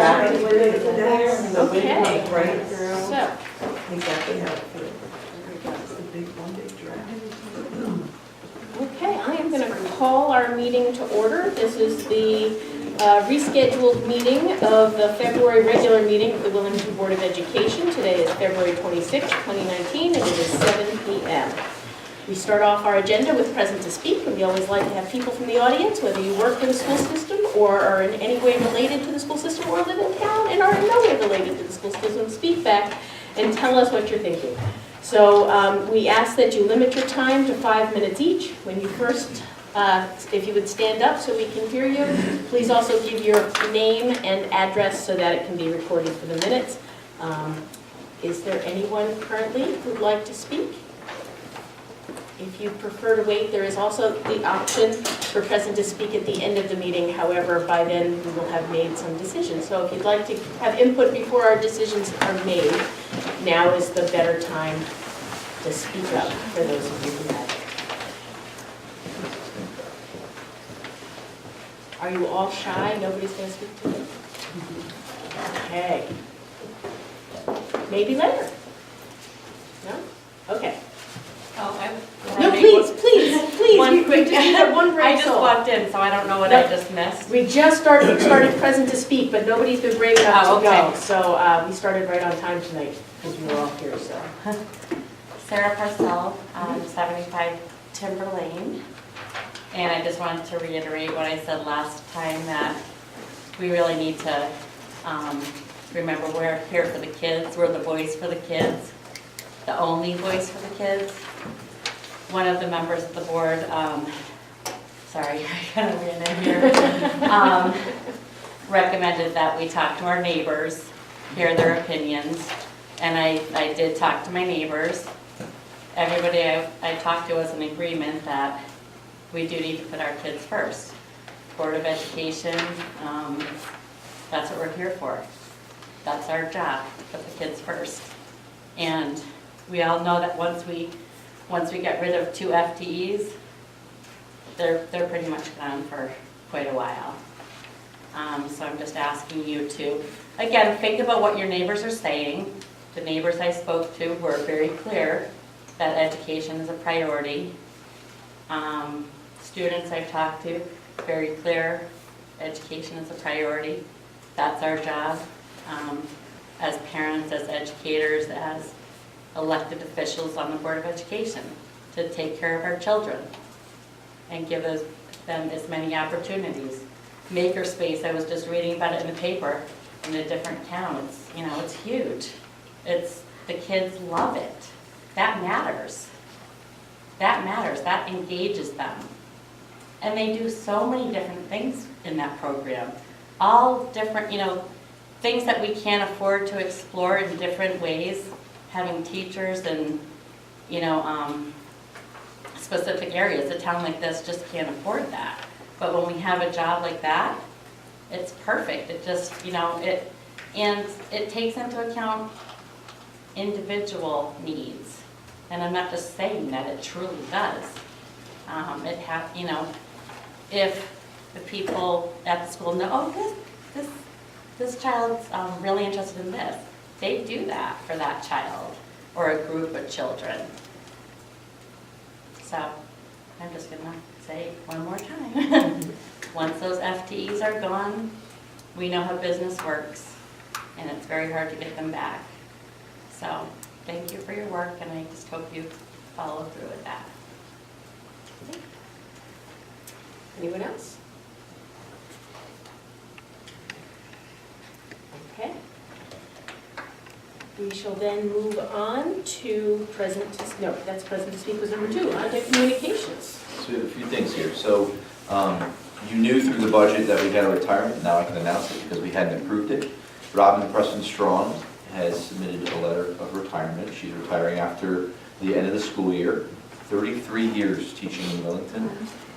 Okay, Right. so, Exactly how it feels. It's a big one big draft. okay, I am going to call our meeting to order. This is the rescheduled meeting of the February regular meeting of the Wellington Board of Education. Today is February 26, 2019, and it is 7 p.m. We start off our agenda with present to speak, and we always like to have people from the audience, whether you work for the school system or are in any way related to the school system or live in town and are in no way related to the school system, speak back and tell us what you're thinking. So we ask that you limit your time to 5 minutes each. When you first, if you would stand up so we can hear you, please also give your name and address so that it can be recorded for the minutes. Is there anyone currently who'd like to speak? If you prefer to wait, there is also the option for present to speak at the end of the meeting. However, by then we will have made some decisions. So if you'd like to have input before our decisions are made, now is the better time to speak up for those of you who have it. Are you all shy? Nobody's going to speak to you? Okay. Maybe later? No? Okay. No, please. One quick, We have one I break. just walked in, so I don't know what I just missed. We just started present to speak, but nobody's been brave enough Oh, to go. okay. So we started right on time tonight because we were all here, so. Sarah Parcell, 75 Timber Lane. And I just wanted to reiterate what I said last time, that we really need to remember we're here for the kids. We're the voice for the kids, the only voice for the kids. One of the members of the board, sorry, I kind of ran in here, recommended that we talk to our neighbors, hear their opinions, and I did talk to my neighbors. Everybody I talked to was in agreement that we do need to put our kids first. Board of Education, that's what we're here for. That's our job, put the kids first. And we all know that once we get rid of 2 FTEs, they're pretty much gone for quite a while. So I'm just asking you to, again, think about what your neighbors are saying. The neighbors I spoke to were very clear that education is a priority. Students I've talked to, very clear, education is a priority. That's our job as parents, as educators, as elected officials on the Board of Education, to take care of our children and give them as many opportunities. Makerspace, I was just reading about it in the paper in a different town. It's huge. The kids love it. That matters. That matters. That engages them. And they do so many different things in that program. All different, things that we can't afford to explore in different ways. Having teachers in, specific areas. A town like this just can't afford that. But when we have a job like that, it's perfect. It just, and it takes into account individual needs. And I'm not just saying that, it truly does. If the people at the school know, oh, this child's really interested in this, they do that for that child or a group of children. So I'm just going to say one more time. Once those FTEs are gone, we know how business works, and it's very hard to get them back. So thank you for your work, and I just hope you follow through with that. Anyone else? Okay. We shall then move on to present to speak was number 2, on to communications. So we have a few things here. So you knew through the budget that we had a retirement. Now I can announce it because we hadn't approved it. Robin Preston Strong has submitted a letter of retirement. She's retiring after the end of the school year. 33 years teaching in Wellington.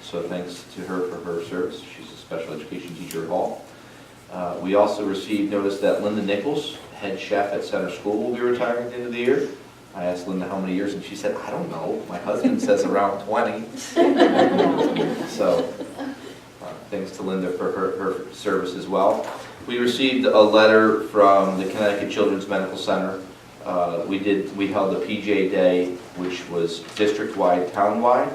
So thanks to her for her service. She's a special education teacher at Hall. We also received notice that Linda Nichols, head chef at Center School, will be retiring at the end of the year. I asked Linda how many years, and she said, I don't know. My husband says around 20. So thanks to Linda for her service as well. We received a letter from the Connecticut Children's Medical Center. We held a PJ Day, which was district-wide, town-wide.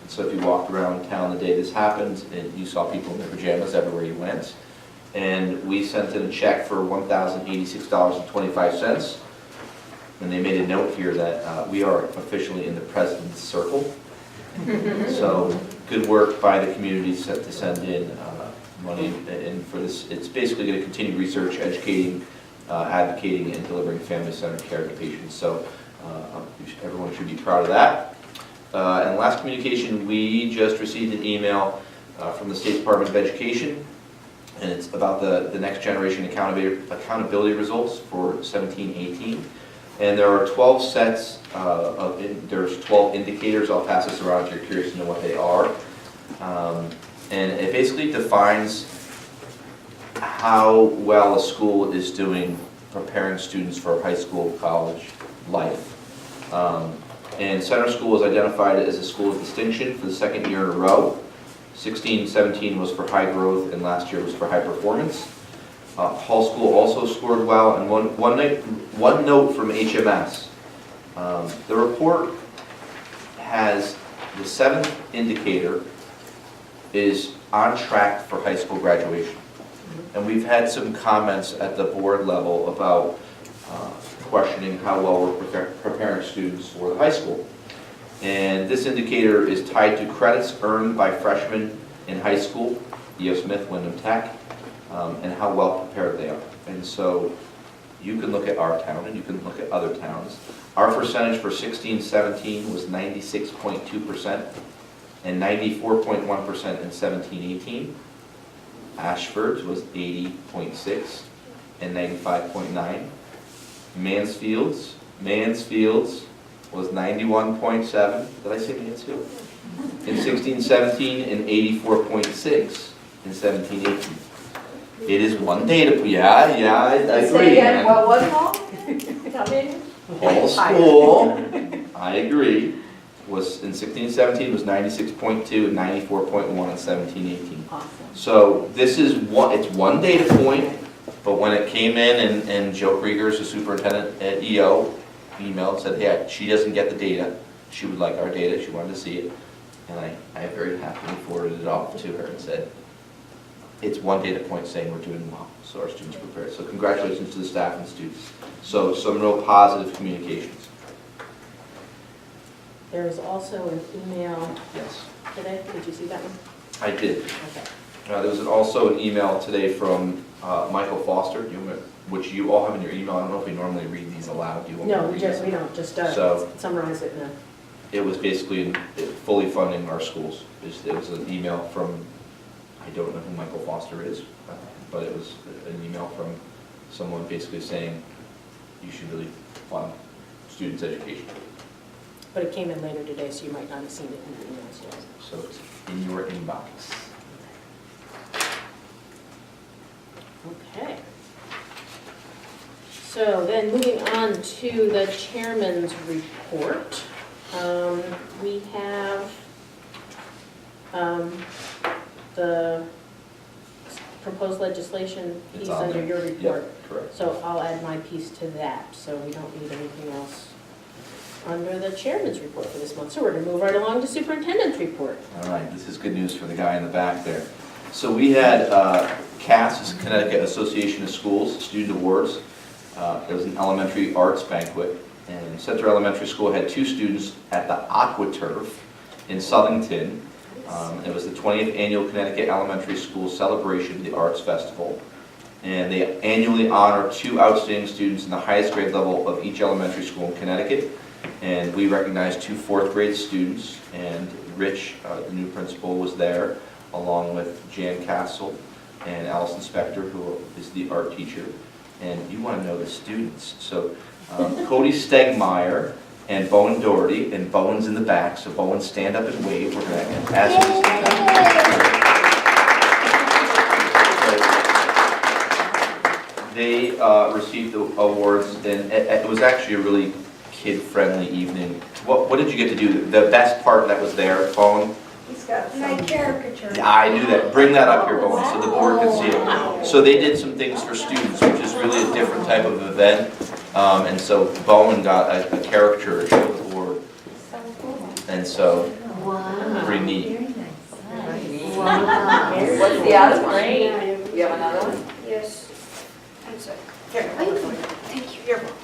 So if you walked around town the day this happened, and you saw people in their pajamas everywhere you went. And we sent in a check for $1,086.25. And they made a note here that we are officially in the President's Circle. So good work by the community to send in money. And for this, it's basically going to continue research, educating, advocating, and delivering family-centered care to patients. So everyone should be proud of that. And last communication, we just received an email from the State Department of Education, and it's about the next generation accountability results for 17-18. And there are 12 sets there's 12 indicators. I'll pass this around if you're curious to know what they are. And it basically defines how well a school is doing preparing students for high school, college life. And Center School was identified as a school of distinction for the second year in a row. 16-17 was for high growth, and last year was for high performance. Hall School also scored well, and one note from HMS. The report has the 7th indicator is on track for high school graduation. And we've had some comments at the board level about questioning how well we're preparing students for the high school. And this indicator is tied to credits earned by freshmen in high school, E.O. Smith, Wyndham Tech, and how well prepared they are. And so you can look at our town and you can look at other towns. Our percentage for 16-17 was 96.2% and 94.1% in 17-18. Ashford's was 80.6 and 95.9. Mansfield's was 91.7. Did I say Mansfield? In 16-17 and 84.6 in 17-18. It is one data, yeah, I agree. Say again, man. what was it called? All school, I agree, was in 16-17 was 96.2 and 94.1 in 17-18. Awesome. So this is it's one data point, but when it came in and Joe Krieger, the superintendent at EO, emailed, said, hey, she doesn't get the data. She would like our data. She wanted to see it. And I very happily forwarded it off to her and said, it's one data point saying we're doing well, so our students are prepared. So congratulations to the staff and students. So some real positive communications. There is also an email Yes, today. Did you see that one? I did. Okay. There was also an email today from Michael Foster, which you all have in your email. I don't know if we normally read these aloud. Do you want me to No, read we these? don't, just So- summarize it in a... It was basically fully funding our schools. It was an email from, I don't know who Michael Foster is, but it was an email from someone basically saying you should really fund students' education. But it came in later today, so you might not have seen it in the emails yet. So it's in your inbox. Okay. So then moving on to the chairman's report. We have the proposed legislation It's piece on under there. your report. Yep, correct. So I'll add my piece to that, so we don't need anything else under the chairman's report for this month. So we're going to move right along to superintendent's report. All right, this is good news for the guy in the back there. So we had CAS, Connecticut Association of Schools, Student Awards. It was an elementary arts banquet, and Center Elementary School had 2 students at the AquaTurf in Southington. It was the 20th Annual Connecticut Elementary School Celebration, the Arts Festival. And they annually honor 2 outstanding students in the highest grade level of each elementary school in Connecticut. And we recognized 2 4th grade students, and Rich, the new principal, was there, along with Jan Castle and Allison Spector, who is the art teacher. And you want to know the students. So Cody Stegmeyer and Bowen Doherty, and Bowen's in the back, so Bowen, stand up and wave. We're going to ask you to stand up. They received the awards, and it was actually a really kid-friendly evening. What did you get to do? The best part that was there, Bowen, He's got My some. caricature. Yeah, I knew that. Bring that up here, Bowen, so the board can see it. So they did some things for students, which is really a different type of event. And so Bowen got a caricature to show the board. And so, pretty neat. What's the other one? Great. You have another one? Yes. That's it. Here. Thank you. You're welcome.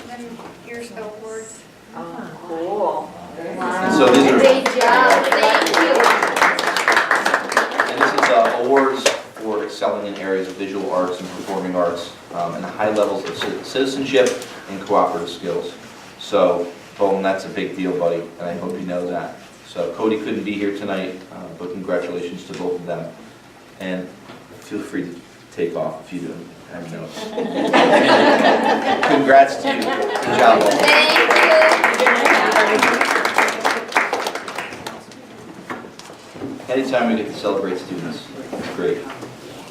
Then here's the award. Oh, cool. And so these are. Great job, thank you. And this is awards for excelling in areas of visual arts and performing arts, and high levels of citizenship and cooperative skills. So, Bowen, that's a big deal, buddy, and I hope you know that. So Cody couldn't be here tonight, but congratulations to both of them. And feel free to take off if you don't have notes. Congrats to you. Good job, Bowen. Thank Anytime we get to celebrate students, it's great.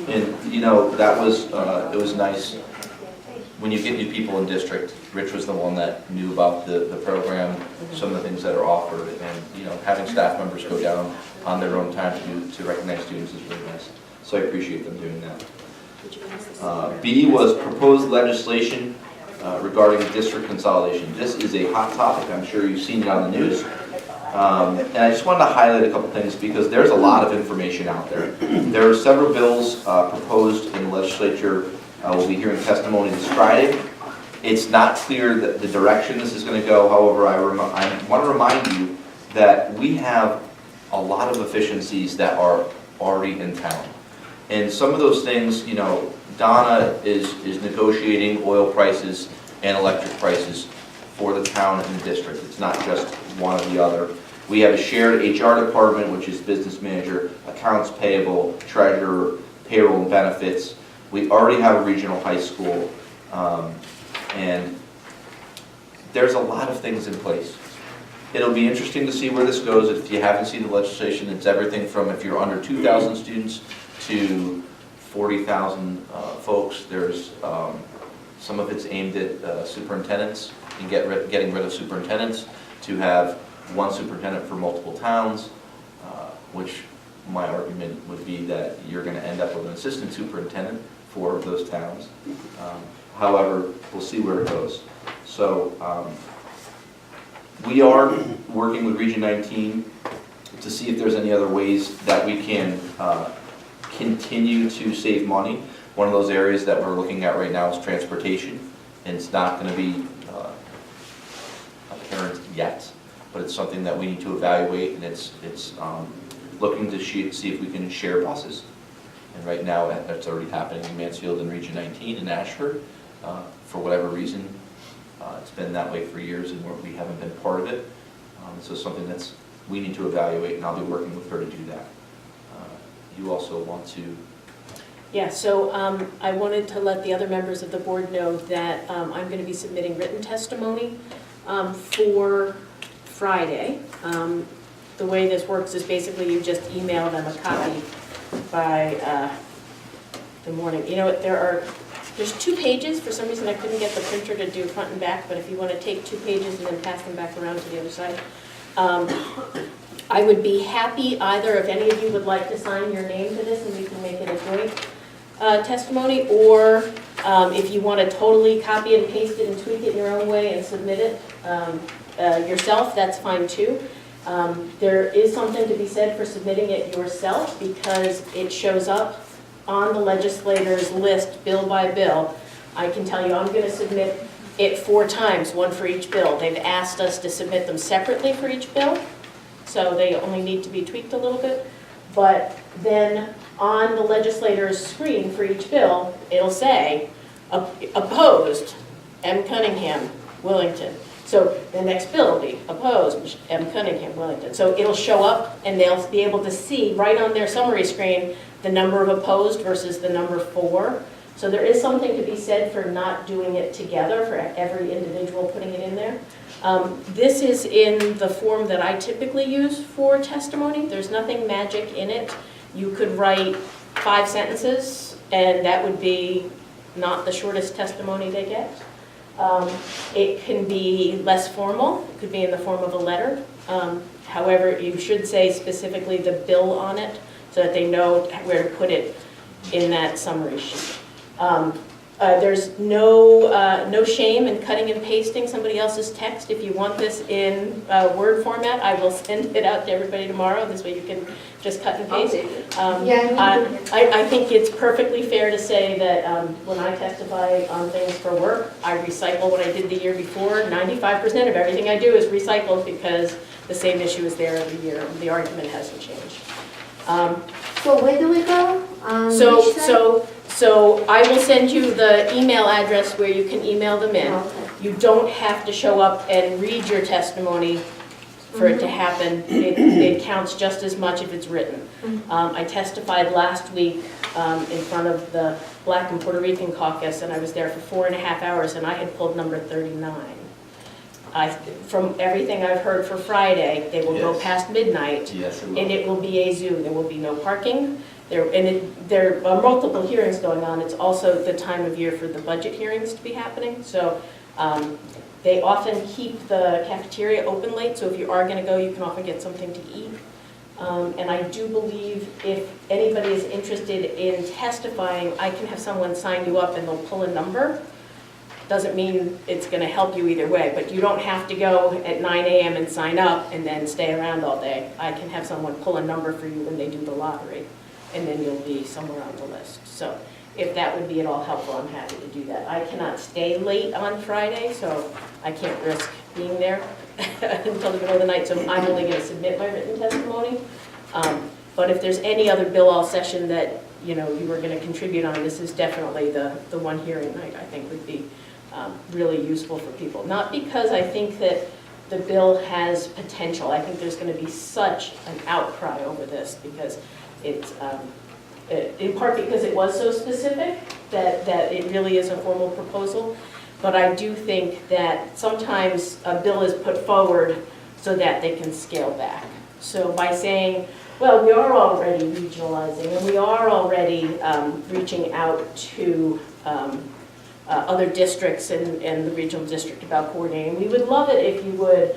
And, you know, that was, it was nice when you get new people in district. Rich was the one that knew about the program, some of the things that are offered, and, you know, having staff members go down on their own time to recognize students is really nice. So I appreciate them doing that. B was proposed legislation regarding district consolidation. This is a hot topic. I'm sure you've seen it on the news. And I just wanted to highlight a couple things because there's a lot of information out there. There are several bills proposed in the legislature. We'll be hearing testimony this Friday. It's not clear that the direction this is going to go. However, I want to remind you that we have a lot of efficiencies that are already in town. And some of those things, you know, Donna is negotiating oil prices and electric prices for the town and the district. It's not just one or the other. We have a shared HR department, which is business manager, accounts payable, treasurer, payroll and benefits. We already have a regional high school, and there's a lot of things in place. It'll be interesting to see where this goes. If you haven't seen the legislation, it's everything from if you're under 2,000 students to 40,000 folks. There's some of it's aimed at superintendents and getting rid of superintendents to have one superintendent for multiple towns, which my argument would be that you're going to end up with an assistant superintendent for those towns. However, we'll see where it goes. So we are working with Region 19 to see if there's any other ways that we can continue to save money. One of those areas that we're looking at right now is transportation, and it's not going to be apparent yet, but it's something that we need to evaluate, and it's looking to see if we can share buses. And right now, that's already happening in Mansfield and Region 19 in Ashford. For whatever reason, it's been that way for years, and we haven't been part of it. So something that's we need to evaluate, and I'll be working with her to do that. You also want to? Yeah, so I wanted to let the other members of the board know that I'm going to be submitting written testimony for Friday. The way this works is basically you just email them a copy by the morning. You know what, there's 2 pages. For some reason I couldn't get the printer to do front and back, but if you want to take 2 pages and then pass them back around to the other side. I would be happy either if any of you would like to sign your name to this and we can make it a joint testimony, or if you want to totally copy and paste it and tweak it in your own way and submit it yourself, that's fine too. There is something to be said for submitting it yourself because it shows up on the legislator's list bill by bill. I can tell you I'm going to submit it 4 times, one for each bill. They've asked us to submit them separately for each bill, so they only need to be tweaked a little bit. But then on the legislator's screen for each bill, it'll say, opposed, M. Cunningham, Willington. So the next bill will be opposed, M. Cunningham, Willington. So it'll show up and they'll be able to see right on their summary screen the number of opposed versus the number for. So there is something to be said for not doing it together, for every individual putting it in there. This is in the form that I typically use for testimony. There's nothing magic in it. You could write 5 sentences and that would be not the shortest testimony they get. It can be less formal, it could be in the form of a letter. However, you should say specifically the bill on it so that they know where to put it in that summary sheet. There's no shame in cutting and pasting somebody else's text. If you want this in Word format, I will send it out to everybody tomorrow. This way you can just cut and paste. I think it's perfectly fair to say that when I testify on things for work, I recycle what I did the year before. 95% of everything I do is recycled because the same issue is there every year. The argument hasn't changed. So where do we go? Which site? So I will send you the email address where you can email them in. Okay. You don't have to show up and read your testimony for it to happen. It counts just as much if it's written. I testified last week in front of the Black and Puerto Rican caucus, and I was there for 4.5 hours, and I had pulled number 39. From everything I've heard for Friday, they will go Yes. past midnight, Yes, it will. and it will be a zoo. There will be no parking. There are multiple hearings going on. It's also the time of year for the budget hearings to be happening. So they often keep the cafeteria open late, so if you are going to go, you can often get something to eat. And I do believe if anybody is interested in testifying, I can have someone sign you up and they'll pull a number. Doesn't mean it's going to help you either way, but you don't have to go at 9 a.m. and sign up and then stay around all day. I can have someone pull a number for you when they do the lottery, and then you'll be somewhere on the list. So if that would be at all helpful, I'm happy to do that. I cannot stay late on Friday, so I can't risk being there until the middle of the night, so I'm only going to submit my written testimony. But if there's any other bill all session that you were going to contribute on, this is definitely the one hearing night I think would be really useful for people. Not because I think that the bill has potential. I think there's going to be such an outcry over this because it's, in part because it was so specific that it really is a formal proposal. But I do think that sometimes a bill is put forward so that they can scale back. So by saying, well, we are already regionalizing and we are already reaching out to other districts and the regional district about coordinating. We would love it if you would,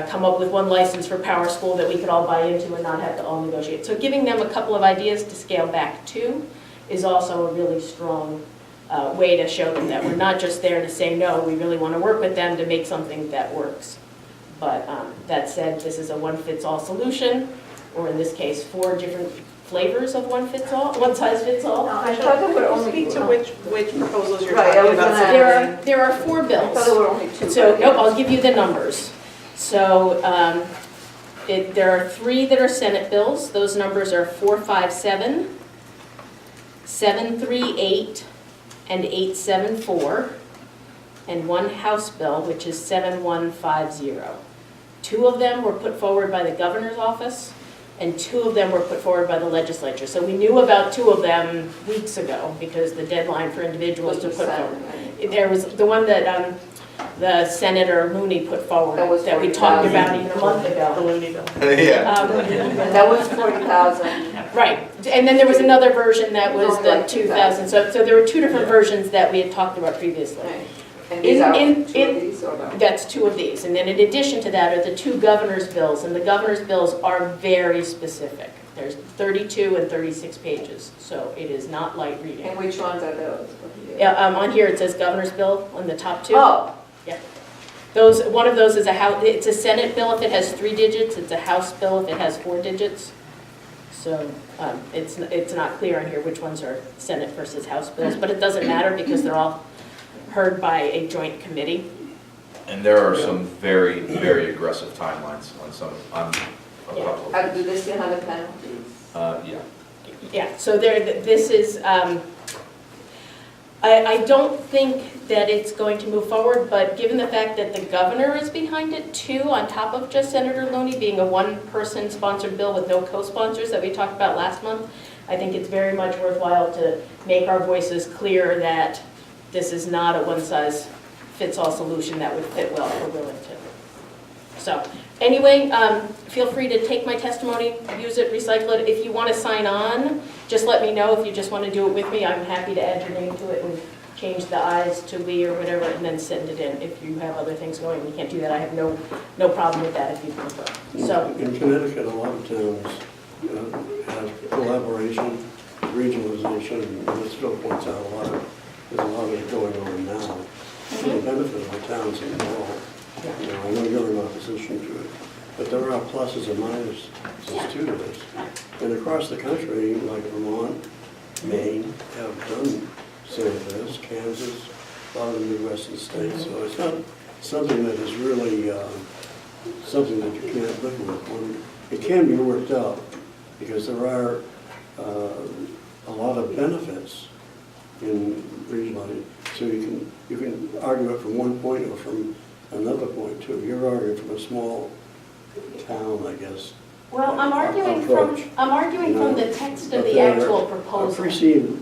come up with one license for Power School that we could all buy into and not have to all negotiate. So giving them a couple of ideas to scale back to is also a really strong way to show them that we're not just there to say no, we really want to work with them to make something that works. But that said, this is a one-fits-all solution, or in this case, 4 different flavors of one-size-fits-all. I thought there were only. Speak to which proposals you're Right, I talking was about. gonna There are 4 I bills. thought there were only 2. So, nope, I'll give you the numbers. So, there are 3 that are Senate bills. Those numbers are 457, 738, and 874, and 1 House bill, which is 7150. 2 of them were put forward by the governor's office, and 2 of them were put forward by the legislature. So we knew about 2 of them weeks ago because the deadline for individuals to put forward. There was the one that the Senator Looney put forward That was that we talked 40,000. about even a month The ago. Looney bill. Yeah. That was 40,000. Right, and then there was another version that was Only the like 2,000. So there were 2 different versions that we had talked about previously. Right. And these are In- 2 of these or no? That's 2 of these. And then in addition to that are the 2 governor's bills, and the governor's bills are very specific. There's 32 and 36 pages, so it is not light reading. And which ones are those? Yeah, on here it says governor's bill on the top 2. Oh, One of those is it's a Senate bill if it has 3 digits, it's a House bill if it has 4 digits. So it's not clear on here which ones are Senate versus House bills, but it doesn't matter because they're all heard by a joint committee. And there are some very, very aggressive timelines on a couple of do they still have the penalties? yeah. Yeah, so this is, I don't think that it's going to move forward, but given the fact that the governor is behind it too, on top of just Senator Looney being a one-person sponsored bill with no co-sponsors that we talked about last month, I think it's very much worthwhile to make our voices clear that this is not a one-size-fits-all solution that would fit well for Willington. So anyway, feel free to take my testimony, use it, recycle it. If you want to sign on, just let me know. If you just want to do it with me, I'm happy to add your name to it and change the I's to we or whatever, and then send it in. If you have other things going, you can't do that. I have no problem with that if you prefer. So, In Connecticut, a lot of towns have collaboration, regionalization, and as Phil points out, there's a lot of it going on now. For the benefit of the towns involved. You know, I know you're in opposition to it, but there are pluses and minuses to this. And across the country, like Vermont, Maine, have done some of this, Kansas, a lot of the Midwestern states. So it's not something that is really something that you can't live with. It can be worked out because there are a lot of benefits in regionalizing. So you can argue it from one point or from another point too. You're arguing from a small town, I guess. well, I'm arguing approach. from the text of But the there actual are proposal. perceived,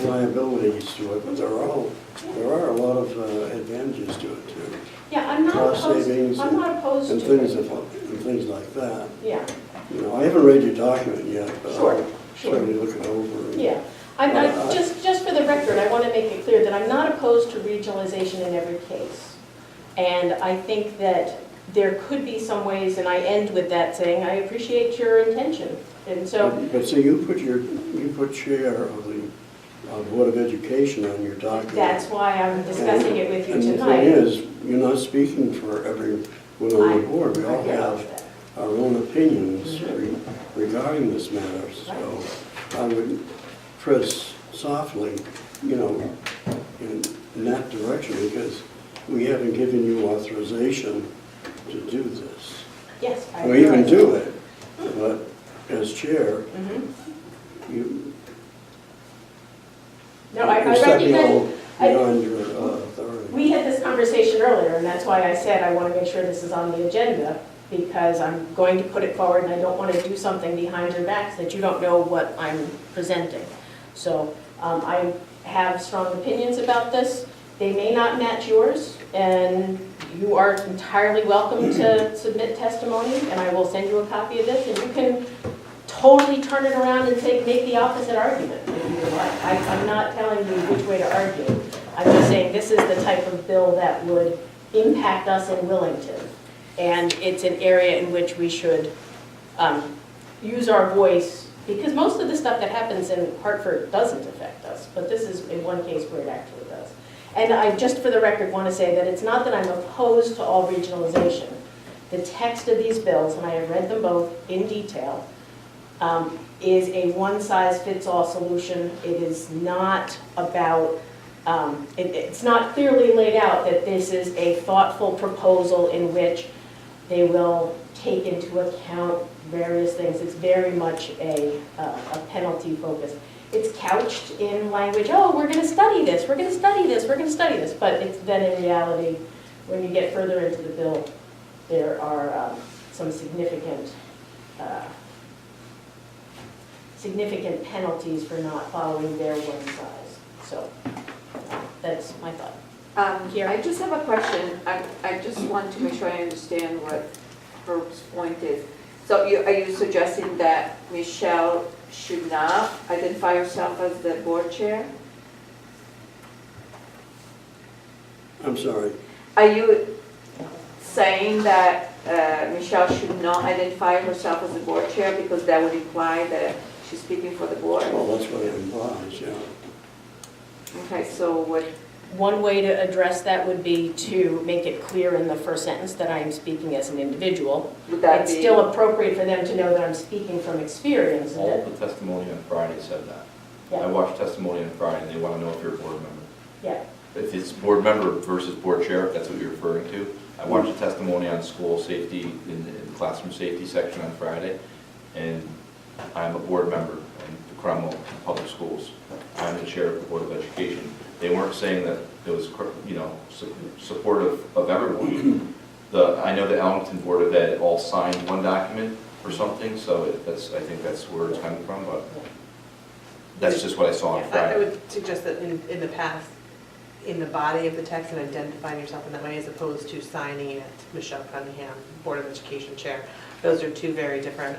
liabilities to it, but there are a lot of advantages to it too. Yeah, I'm not Cost opposed, savings I'm not opposed and to things it. and things like that. Yeah, I haven't read your document yet, but Sure, I'll sure. certainly look it over. and- yeah. Just for the record, I want to make it clear that I'm not opposed to regionalization in every case. And I think that there could be some ways, and I end with that saying, I appreciate your intention. And so, But see, you put chair of the Board of Education on your document. that's why I'm discussing it with you And the tonight. thing is, you're not speaking for everyone on the board. We all I realize have that. our own opinions regarding this matter. So I would press softly, in that direction, because we haven't given you authorization to do this. Yes, I We can realize do that. it, but as chair, Mhm. you No, I you're stepping recognize, beyond your authority. we had this conversation earlier, and that's why I said I want to make sure this is on the agenda, because I'm going to put it forward, and I don't want to do something behind your backs that you don't know what I'm presenting. So I have strong opinions about this. They may not match yours, and you are entirely welcome to submit testimony, and I will send you a copy of this, and you can totally turn it around and make the opposite argument if you would like. I'm not telling you which way to argue. I'm just saying this is the type of bill that would impact us in Willington. And it's an area in which we should use our voice, because most of the stuff that happens in Hartford doesn't affect us, but this is in one case where it actually does. And I, just for the record, want to say that it's not that I'm opposed to all regionalization. The text of these bills, and I have read them both in detail, is a one-size-fits-all solution. It is not about, it's not clearly laid out that this is a thoughtful proposal in which they will take into account various things. It's very much a penalty focus. It's couched in language, oh, we're going to study this, we're going to study this, we're going to study this. But it's then in reality, when you get further into the bill, there are some significant penalties for not following their one size. So that's my thought. I just have a question. I just want to make sure I understand what Herb's point is. So are you suggesting that Michelle should not identify herself as the board chair? I'm sorry. Are you saying that Michelle should not identify herself as the board chair because that would imply that she's speaking for the board? Well, that's what it implies, yeah. Okay, so what, One way to address that would be to make it clear in the first sentence that I am speaking as an individual. would that It's be? still appropriate for them to know that I'm speaking from experience. All the testimony on Friday said that. I Yeah, watched testimony on Friday, and they want to know if you're a board member. yeah. If it's board member versus board chair, if that's what you're referring to. I watched a testimony on school safety in the classroom safety section on Friday, and I'm a board member in the Cromwell Public Schools. I'm the chair of the Board of Education. They weren't saying that it was, supportive of everyone. I know the Ellington Board of Ed all signed one document or something, so I think that's where it's coming from, but that's just what I saw on I Friday. would suggest that in the past, in the body of the text and identifying yourself in that way as opposed to signing it, Michelle Cunningham, Board of Education Chair. Those are two very different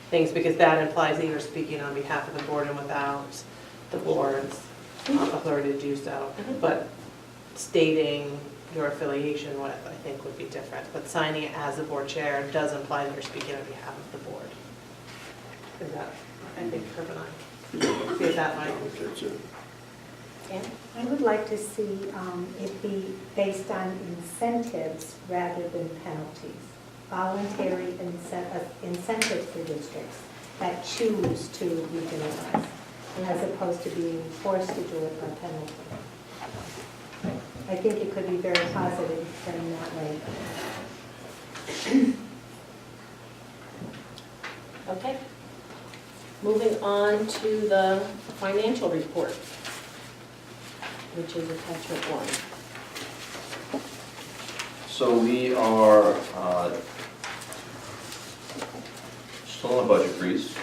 things because that implies that you're speaking on behalf of the board and without the board's authority to do so. Mhm. But stating your affiliation with, I think, would be different. But signing it as the board chair does imply that you're speaking on behalf of the board. Is that, I think, Herb and I, see it that way? That's it. Ann? I would like to see it be based on incentives rather than penalties. Voluntary incentives for districts that choose to regionalize, as opposed to being forced to do it by penalty. I think it could be very positive in that way. Okay. Moving on to the financial report, which is attachment 1. So we are still on a budget freeze.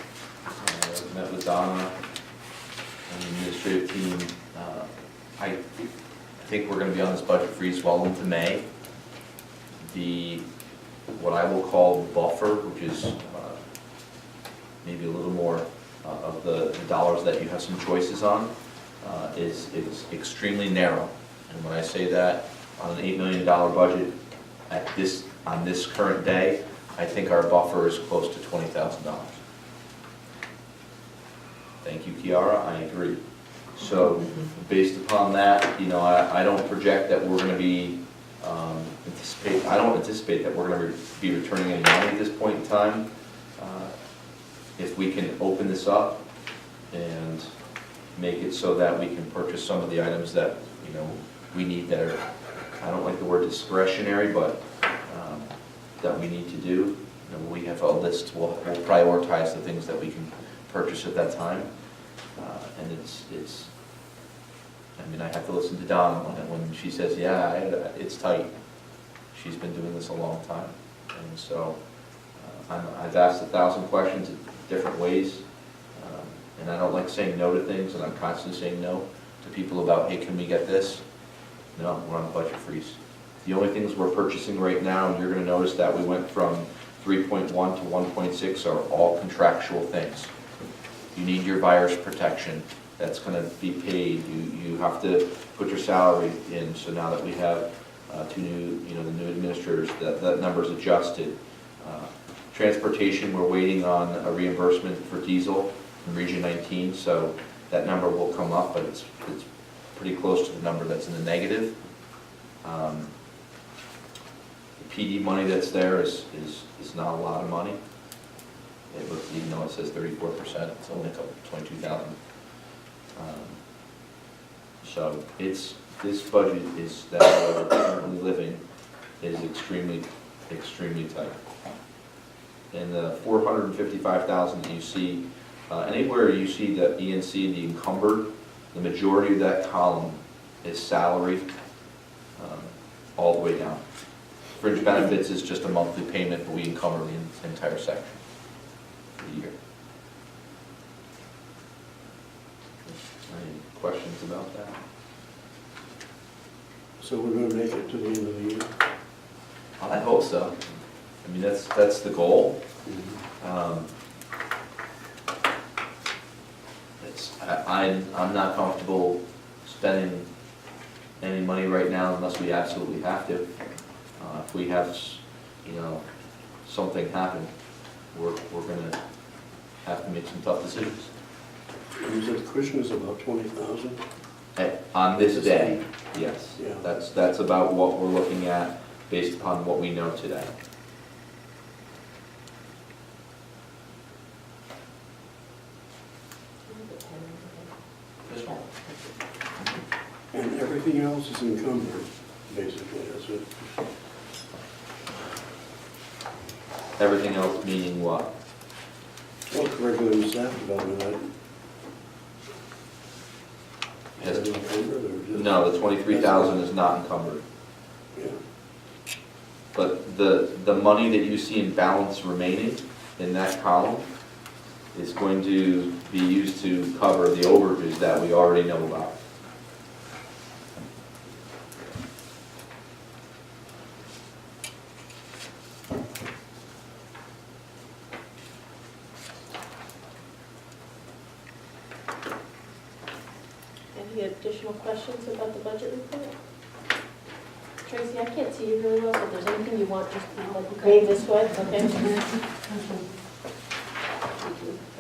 Met with Donna and the administrative team. I think we're going to be on this budget freeze well into May. What I will call buffer, which is maybe a little more of the dollars that you have some choices on, is extremely narrow. And when I say that, on an $8 million budget on this current day, I think our buffer is close to $20,000. Thank you, Kiara, I agree. So based upon that, I don't project that we're going to be, I don't anticipate that we're going to be returning any money at this point in time. If we can open this up and make it so that we can purchase some of the items that, we need that are, I don't like the word discretionary, but that we need to do. We have a list, we'll prioritize the things that we can purchase at that time. And I have to listen to Donna when she says, yeah, it's tight. She's been doing this a long time. And so I've asked 1,000 questions in different ways. And I don't like saying no to things, and I'm constantly saying no to people about, hey, can we get this? No, we're on a budget freeze. The only things we're purchasing right now, and you're going to notice that we went from 3.1 to 1.6, are all contractual things. You need your virus protection. That's going to be paid. You have to put your salary in. So now that we have two new, the new administrators, that number's adjusted. Transportation, we're waiting on a reimbursement for diesel from Region 19, so that number will come up, but it's pretty close to the number that's in the negative. The PD money that's there is not a lot of money. Even though it says 34%, it's only a couple, 22,000. So this budget is that we're currently living is extremely, extremely tight. And the 455,000 that you see, anywhere you see the ENC, the encumbered, the majority of that column is salary all the way down. Fringe benefits is just a monthly payment, but we encumber the entire section for the year. Any questions about that? So we're going to make it to the end of the year? I hope so. I mean, that's the goal. I'm not comfortable spending any money right now unless we absolutely have to. If we have, something happen, we're going to have to make some tough decisions. You said the cushion is about 20,000? On this day, yes. Yeah. That's about what we're looking at based upon what we know today. This one. And everything else is encumbered, basically, that's it. Everything else meaning what? Well, curriculum and staff development, Yes. is that encumbered or just? No, the 23,000 is not encumbered. Yeah. But the money that you see in balance remaining in that column is going to be used to cover the overages that we already know about. Any additional questions about the budget report? Tracy, I can't see you really well, so if there's anything you want, just like wave this way, okay?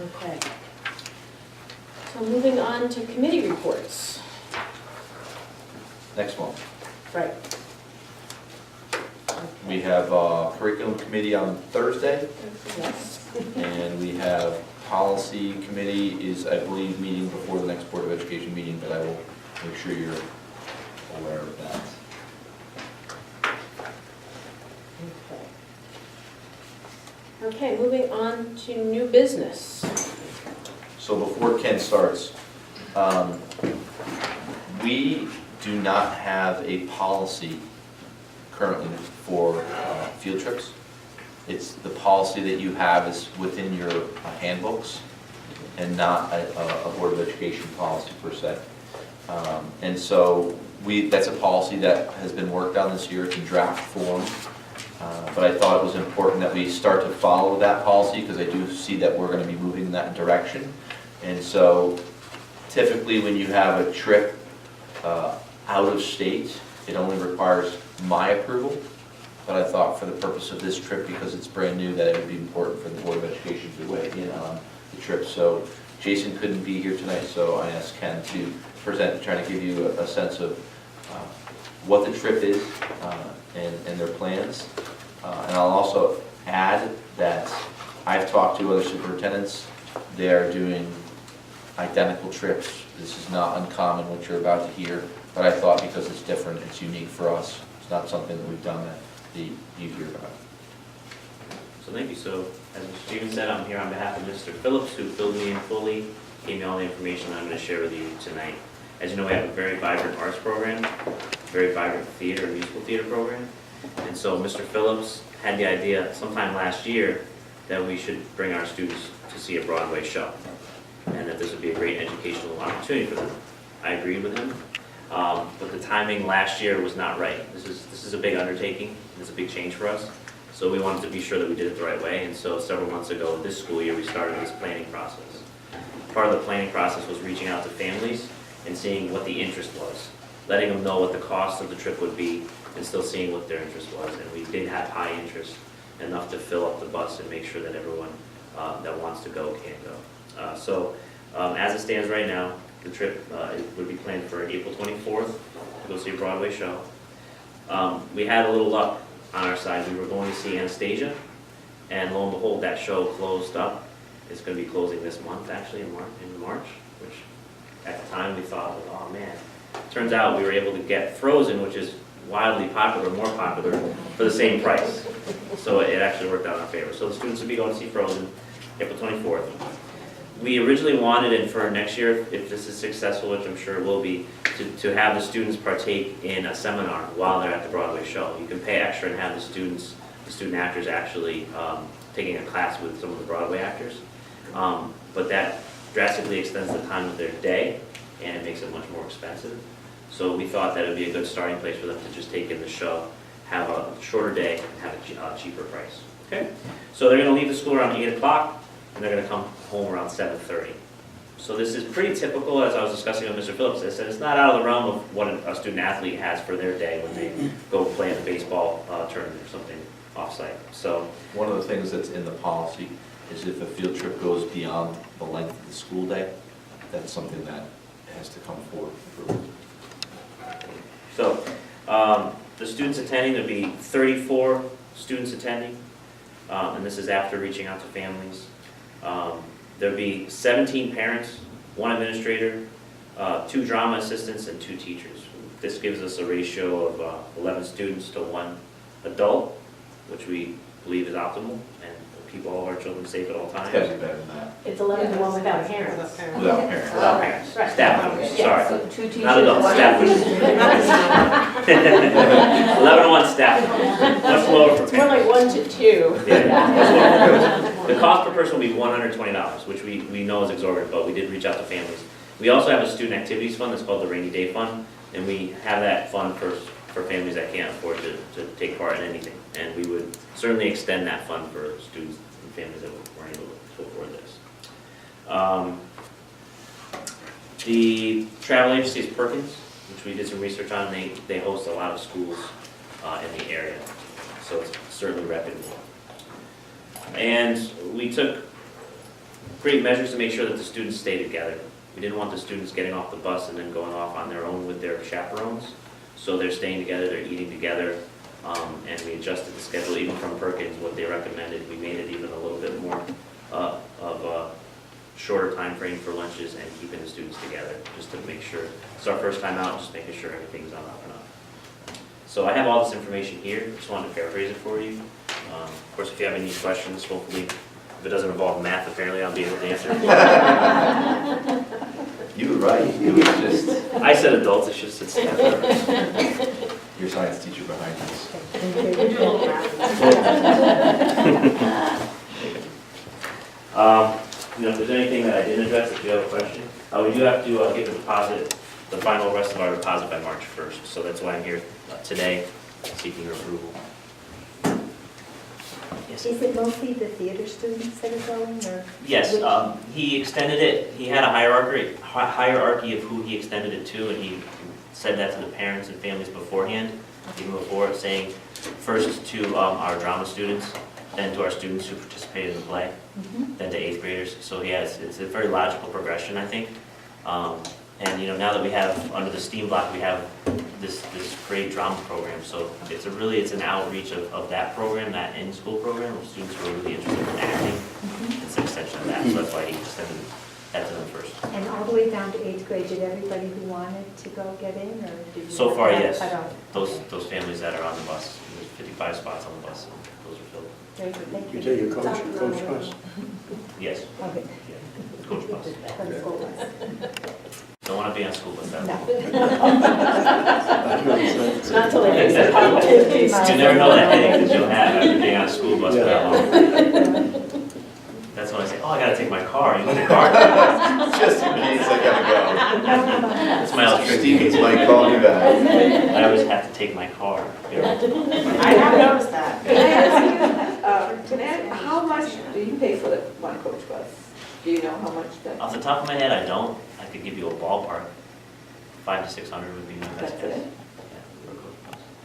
Okay. So moving on to committee reports. Next one. Right. We have curriculum committee on Thursday, Yes. and we have policy committee is, I believe, meeting before the next Board of Education meeting, but I will make sure you're aware of that. Okay, moving on to new business. So before Ken starts, we do not have a policy currently for field trips. It's the policy that you have is within your handbooks and not a Board of Education policy per se. And so that's a policy that has been worked on this year. It's in draft form. But I thought it was important that we start to follow that policy because I do see that we're going to be moving in that direction. And so typically when you have a trip out of state, it only requires my approval. But I thought for the purpose of this trip, because it's brand new, that it would be important for the Board of Education to weigh in on the trip. So Jason couldn't be here tonight, so I asked Ken to present, trying to give you a sense of what the trip is and their plans. And I'll also add that I've talked to other superintendents. They're doing identical trips. This is not uncommon what you're about to hear, but I thought because it's different, it's unique for us. It's not something that we've done that you hear about. So thank you. So as Mr. Stevens said, I'm here on behalf of Mr. Phillips, who filled me in fully, gave me all the information I'm going to share with you tonight. As you know, we have a very vibrant arts program, very vibrant theater and musical theater program. And so Mr. Phillips had the idea sometime last year that we should bring our students to see a Broadway show and that this would be a great educational opportunity for them. I agreed with him, but the timing last year was not right. This is a big undertaking. It's a big change for us. So we wanted to be sure that we did it the right way. And so several months ago, this school year, we started this planning process. Part of the planning process was reaching out to families and seeing what the interest was, letting them know what the cost of the trip would be, and still seeing what their interest was. And we did have high interest, enough to fill up the bus and make sure that everyone that wants to go can go. So as it stands right now, the trip would be planned for April 24th to go see a Broadway show. We had a little luck on our side. We were going to see Anastasia, and lo and behold, that show closed up. It's going to be closing this month, actually, in March, which at the time we thought, oh man. Turns out we were able to get Frozen, which is wildly popular, more popular, for the same price. So it actually worked out in our favor. So the students will be going to see Frozen April 24th. We originally wanted, and for next year, if this is successful, which I'm sure it will be, to have the students partake in a seminar while they're at the Broadway show. You can pay extra and have the student actors actually taking a class with some of the Broadway actors. But that drastically extends the time of their day, and it makes it much more expensive. So we thought that it would be a good starting place for them to just take in the show, have a shorter day, and have a cheaper price. Okay? So they're going to leave the school around 8 o'clock, and they're going to come home around 7:30. So this is pretty typical, as I was discussing with Mr. Phillips. I said it's not out of the realm of what a student athlete has for their day when they go play in a baseball tournament or something off-site. So One of the things that's in the policy is if a field trip goes beyond the length of the school day, that's something that has to come forward for approval. So, the students attending, there'll be 34 students attending, and this is after reaching out to families. There'll be 17 parents, 1 administrator, 2 drama assistants, and 2 teachers. This gives us a ratio of 11 students to 1 adult, which we believe is optimal, and will keep all of our children safe at all It's got to times. be better than that. It's 11 to 1 without parents. Without parents. Without parents, Right. staff members, Yeah. sorry. So 2 teachers. Not adults, one staff assistant. 11 to 1 staff members, much lower for It's more parents. like 1 to 2. The cost per person will be $120, which we know is exorbitant, but we did reach out to families. We also have a student activities fund that's called the Rainy Day Fund, and we have that fund for families that can't afford to take part in anything. And we would certainly extend that fund for students and families that weren't able to afford this. The travel agency is Perkins, which we did some research on. They host a lot of schools in the area, so it's certainly reputable. And we took great measures to make sure that the students stay together. We didn't want the students getting off the bus and then going off on their own with their chaperones. So they're staying together, they're eating together, and we adjusted the schedule even from Perkins, what they recommended. We made it even a little bit more of a shorter time frame for lunches and keeping the students together, just to make sure. It's our first time out, just making sure everything's on up and up. So I have all this information here, just wanted to paraphrase it for you. Of course, if you have any questions, hopefully, if it doesn't involve math, apparently I'll be able to answer. You were right, it was just I said adults, I should have said staff. your science teacher behind us. If there's anything that I didn't address, if you have a question, we do have to get the deposit, the final rest of our deposit by March 1st. So that's why I'm here today, seeking your approval. Yes. Is it mostly the theater students that are going, or? Yes, he extended it, he had a hierarchy of who he extended it to, and he said that to the parents and families beforehand, even before, saying first to our drama students, then to our students who participated in the play, then to 8th graders. So it's a very logical progression, I think. And now that we have, under the STEAM block, we have this great drama program. So it's an outreach of that program, that in-school program, of students who are really interested in acting. It's an extension of that, so that's why he extended that to them first. And all the way down to 8th grade, did everybody who wanted to go get in, or did you? So far, have yes. cut off? Those families that are on the bus, there's 55 spots on the bus, and those are filled. Very good, thank You you. take your coach bus? Yes, Okay. coach bus. For the school bus. Don't want to be on school bus that No. long. Not until they fix their activities. You never know that headache that you'll have after being on a school bus for that long. That's when I say, oh, I gotta take my car. You need a car? Just in case I gotta That's my old go. trick. Stevens might call me back. I always have to take my car. I have noticed that. Can I ask you, how much do you pay for the one coach bus? Do you know how much that? Off the top of my head, I don't. I could give you a ballpark. 500 to 600 would be my best That's guess. it?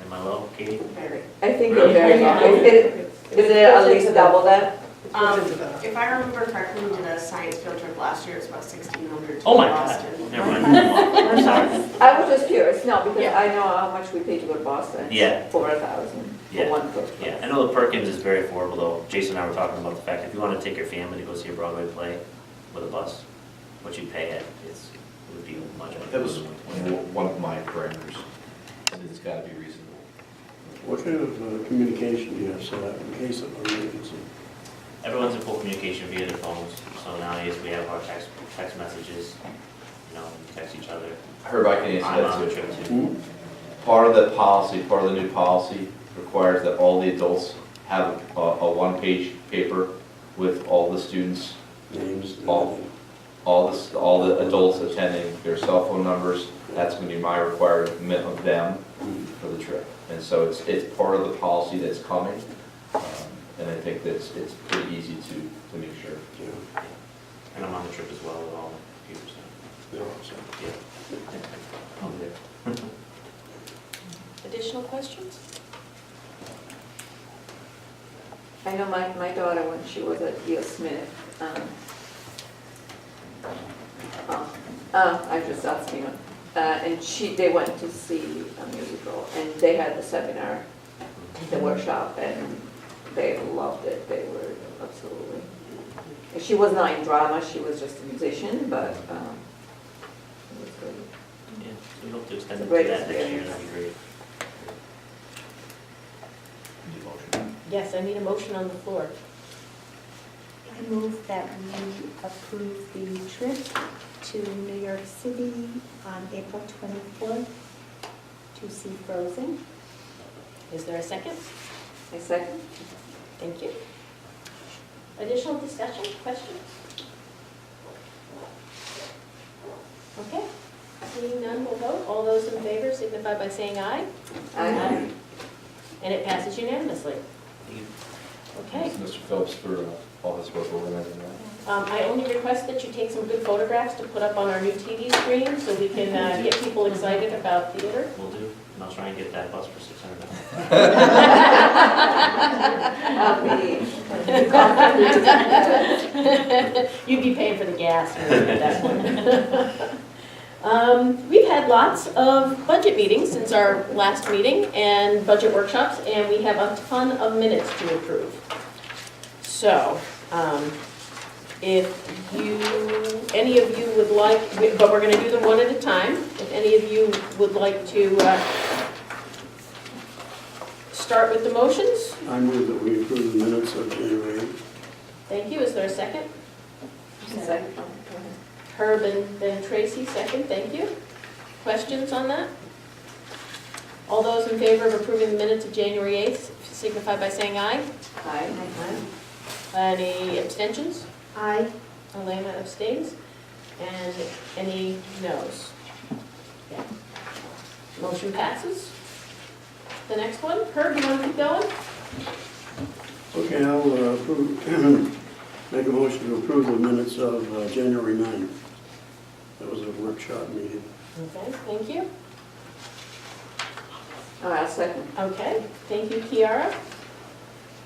Am I low, Katie? Very. I think you're very low. Is it at least double that? If I remember correctly, we did a science field trip last year, it's about 1,600 to Oh my Boston. God. Never mind. I'm sorry. I was just curious, no, because Yeah. I know how much we pay to go to Boston. Yeah. 4,000 Yeah. for one coach bus. Yeah, I know the Perkins is very affordable though. Jason and I were talking about the fact if you want to take your family to go see a Broadway play with a bus, what you pay it would be much. That was one of my parameters. It's gotta be reasonable. What kind of communication do you have set up in case of an emergency? Everyone's in full communication via their phones, so nowadays we have our text messages, we text each other. Herb, I can I'm answer on the that trip too. too. Part of the policy, part of the new policy requires that all the adults have a one-page paper with all the students, Names? all the adults attending, their cell phone numbers. That's gonna be my requirement of them for the trip. And so it's part of the policy that's coming. And I think that it's pretty easy to make sure. Yeah. And I'm on the trip as well with all the computers. They're awesome. Yeah. I'll be there. Additional questions? I know my daughter, when she was at E.L. Smith, I'm just asking her, and they went to see a musical, and they had the seminar, the workshop, and they loved it. They were absolutely. And she was not in drama; she was just a musician, but it was good. Yeah, so we hope to extend It's it a to great that next year, experience. that'd be great. Need a motion? Yes, I need a motion on the floor. I move that we approve the trip to New York City on April 24th to see Frozen. Is there a second? A second? Thank you. Additional discussion, questions? Okay, seeing none, we'll vote. All those in favor signify by saying aye. Aye. And it passes unanimously. Thank you. Okay. Thanks, Mr. Phelps, for all his work organizing that. I only request that you take some good photographs to put up on our new TV screen so we can get people excited about theater. Will do, and I'll try and get that bus for $600. You'd be paying for the gas for that one. We've had lots of budget meetings since our last meeting and budget workshops, and we have a ton of minutes to approve. So, if any of you would like, but we're gonna do them one at a time. If any of you would like to start with the motions, I move that we approve the minutes of January 8th. thank you. Is there a second? Second. Herb and then Tracy, second, thank you. Questions on that? All those in favor of approving the minutes of January 8th signify by saying aye. Aye. Any abstentions? Aye. Elena abstains. And any noes? Yeah. Motion passes. The next one, Herb, you want to keep going? Okay, I'll approve, make a motion to approve the minutes of January 9th. That was a workshop meeting. Okay, thank you. I'll second. Okay, thank you, Kiara.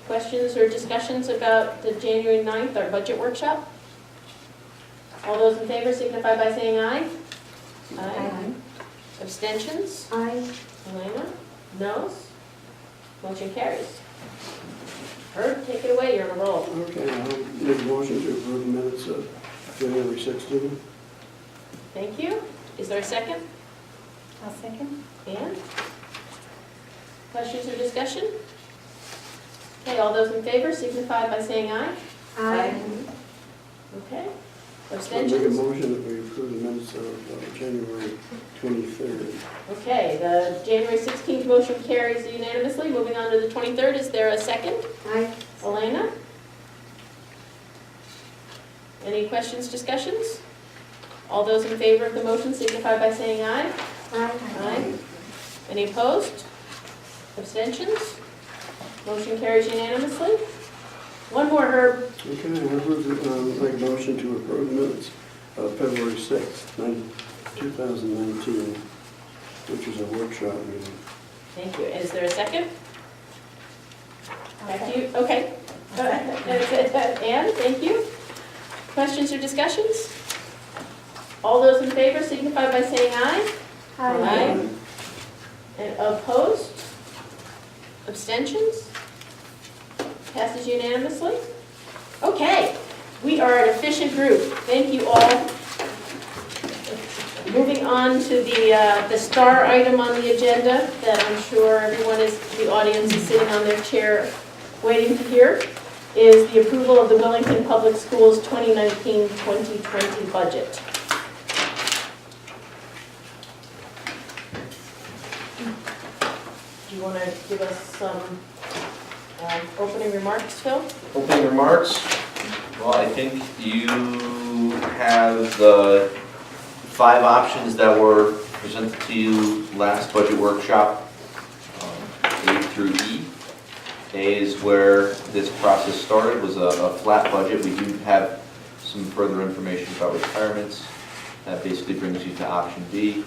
Questions or discussions about the January 9th, our budget workshop? All those in favor signify by saying aye. Aye. Abstentions? Aye. Elena? Noes? Motion carries. Herb, take it away, you're on a roll. Okay, I'll make a motion to approve the minutes of January 16th. Thank you. Is there a second? I'll second. And? Questions or discussion? Okay, all those in favor signify by saying aye. Aye. Okay. I'll make a Abstentions? motion that we approve the minutes of January 23rd. Okay, the January 16th motion carries unanimously. Moving on to the 23rd, is there a second? Aye. Elena? Any questions, discussions? All those in favor of the motion signify by saying aye. Aye. Any opposed? Abstentions? Motion carries unanimously. One more, Herb. Okay, I move to make a motion to approve the minutes of February 6th, 2019, which is a workshop meeting. Thank you. Is there a second? Back to you. Okay. Anne, thank you. Questions or discussions? All those in favor signify by saying aye. Aye. And opposed? Abstentions? Passes unanimously. Okay, we are an efficient group. Thank you all. Moving on to the star item on the agenda that I'm sure everyone the audience is sitting on their chair waiting to hear, is the approval of the Wellington Public Schools 2019-2020 budget. Do you want to give us some opening remarks, Phil? Opening remarks? Well, I think you have the 5 options that were presented to you last budget workshop, A through E. A is where this process started, was a flat budget. We do have some further information about retirements. That basically brings you to option B.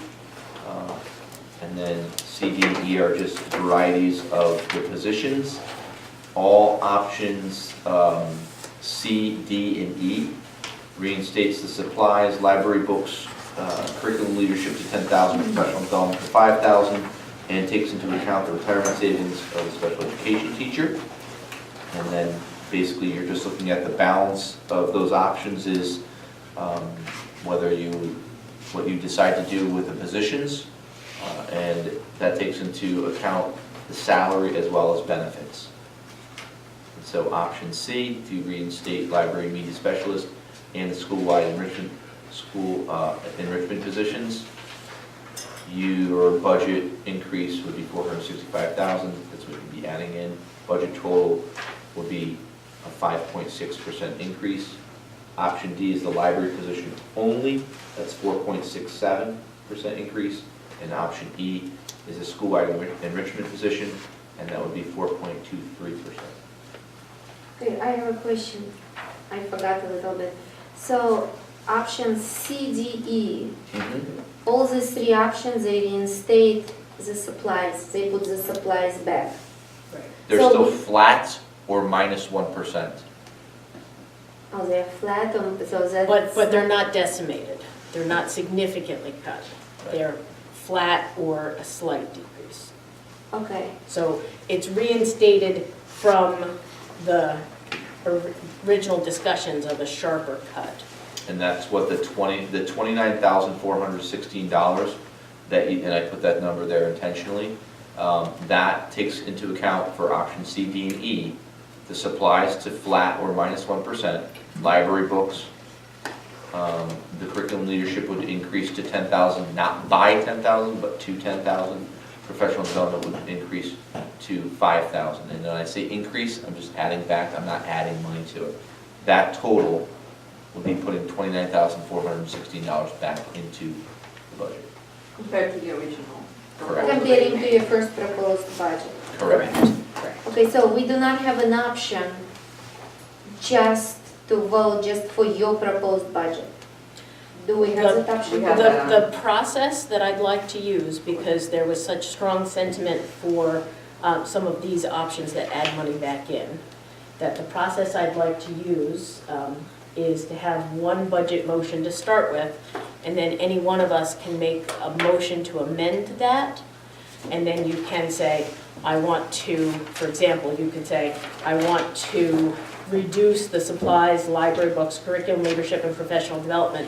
And then C, D, and E are just varieties of the positions. All options C, D, and E reinstates the supplies, library books, curriculum leadership to $10,000, professional development to $5,000, and takes into account the retirement savings of the special education teacher. And then basically you're just looking at the balance of those options is what you decide to do with the positions, and that takes into account the salary as well as benefits. And so option C, if you reinstate library media specialist and the school-wide enrichment positions, your budget increase would be $465,000. That's what you'd be adding in. Budget total would be a 5.6% increase. Option D is the library position only. That's 4.67% increase. And option E is the school-wide enrichment position, and that would be 4.23%. Okay, I have a question. I forgot a little bit. So option C, D, E, all these three options, they reinstate the supplies, they put the supplies back. They're So still we- flat or minus 1%. Oh, they're flat, so that's. But they're not decimated. They're not significantly cut. They're flat or a slight decrease. Okay, So it's reinstated from the original discussions of a sharper cut. And that's what the $29,416 that, and I put that number there intentionally, that takes into account for option C, D, and E, the supplies to flat or minus 1%, library books, the curriculum leadership would increase to 10,000, not by 10,000, but to 10,000. Professional development would increase to 5,000. And when I say increase, I'm just adding back, I'm not adding money to it. That total would be putting $29,416 back into the budget. Compared to the original. Correct. comparing to your first proposed budget. Correct. Okay, so we do not have an option just to vote just for your proposed budget. Do we have that option? We have that. The process that I'd like to use, because there was such strong sentiment for some of these options that add money back in, that the process I'd like to use is to have one budget motion to start with, and then any one of us can make a motion to amend that, and then you can say, I want to, for example, you could say, I want to reduce the supplies, library books, curriculum leadership, and professional development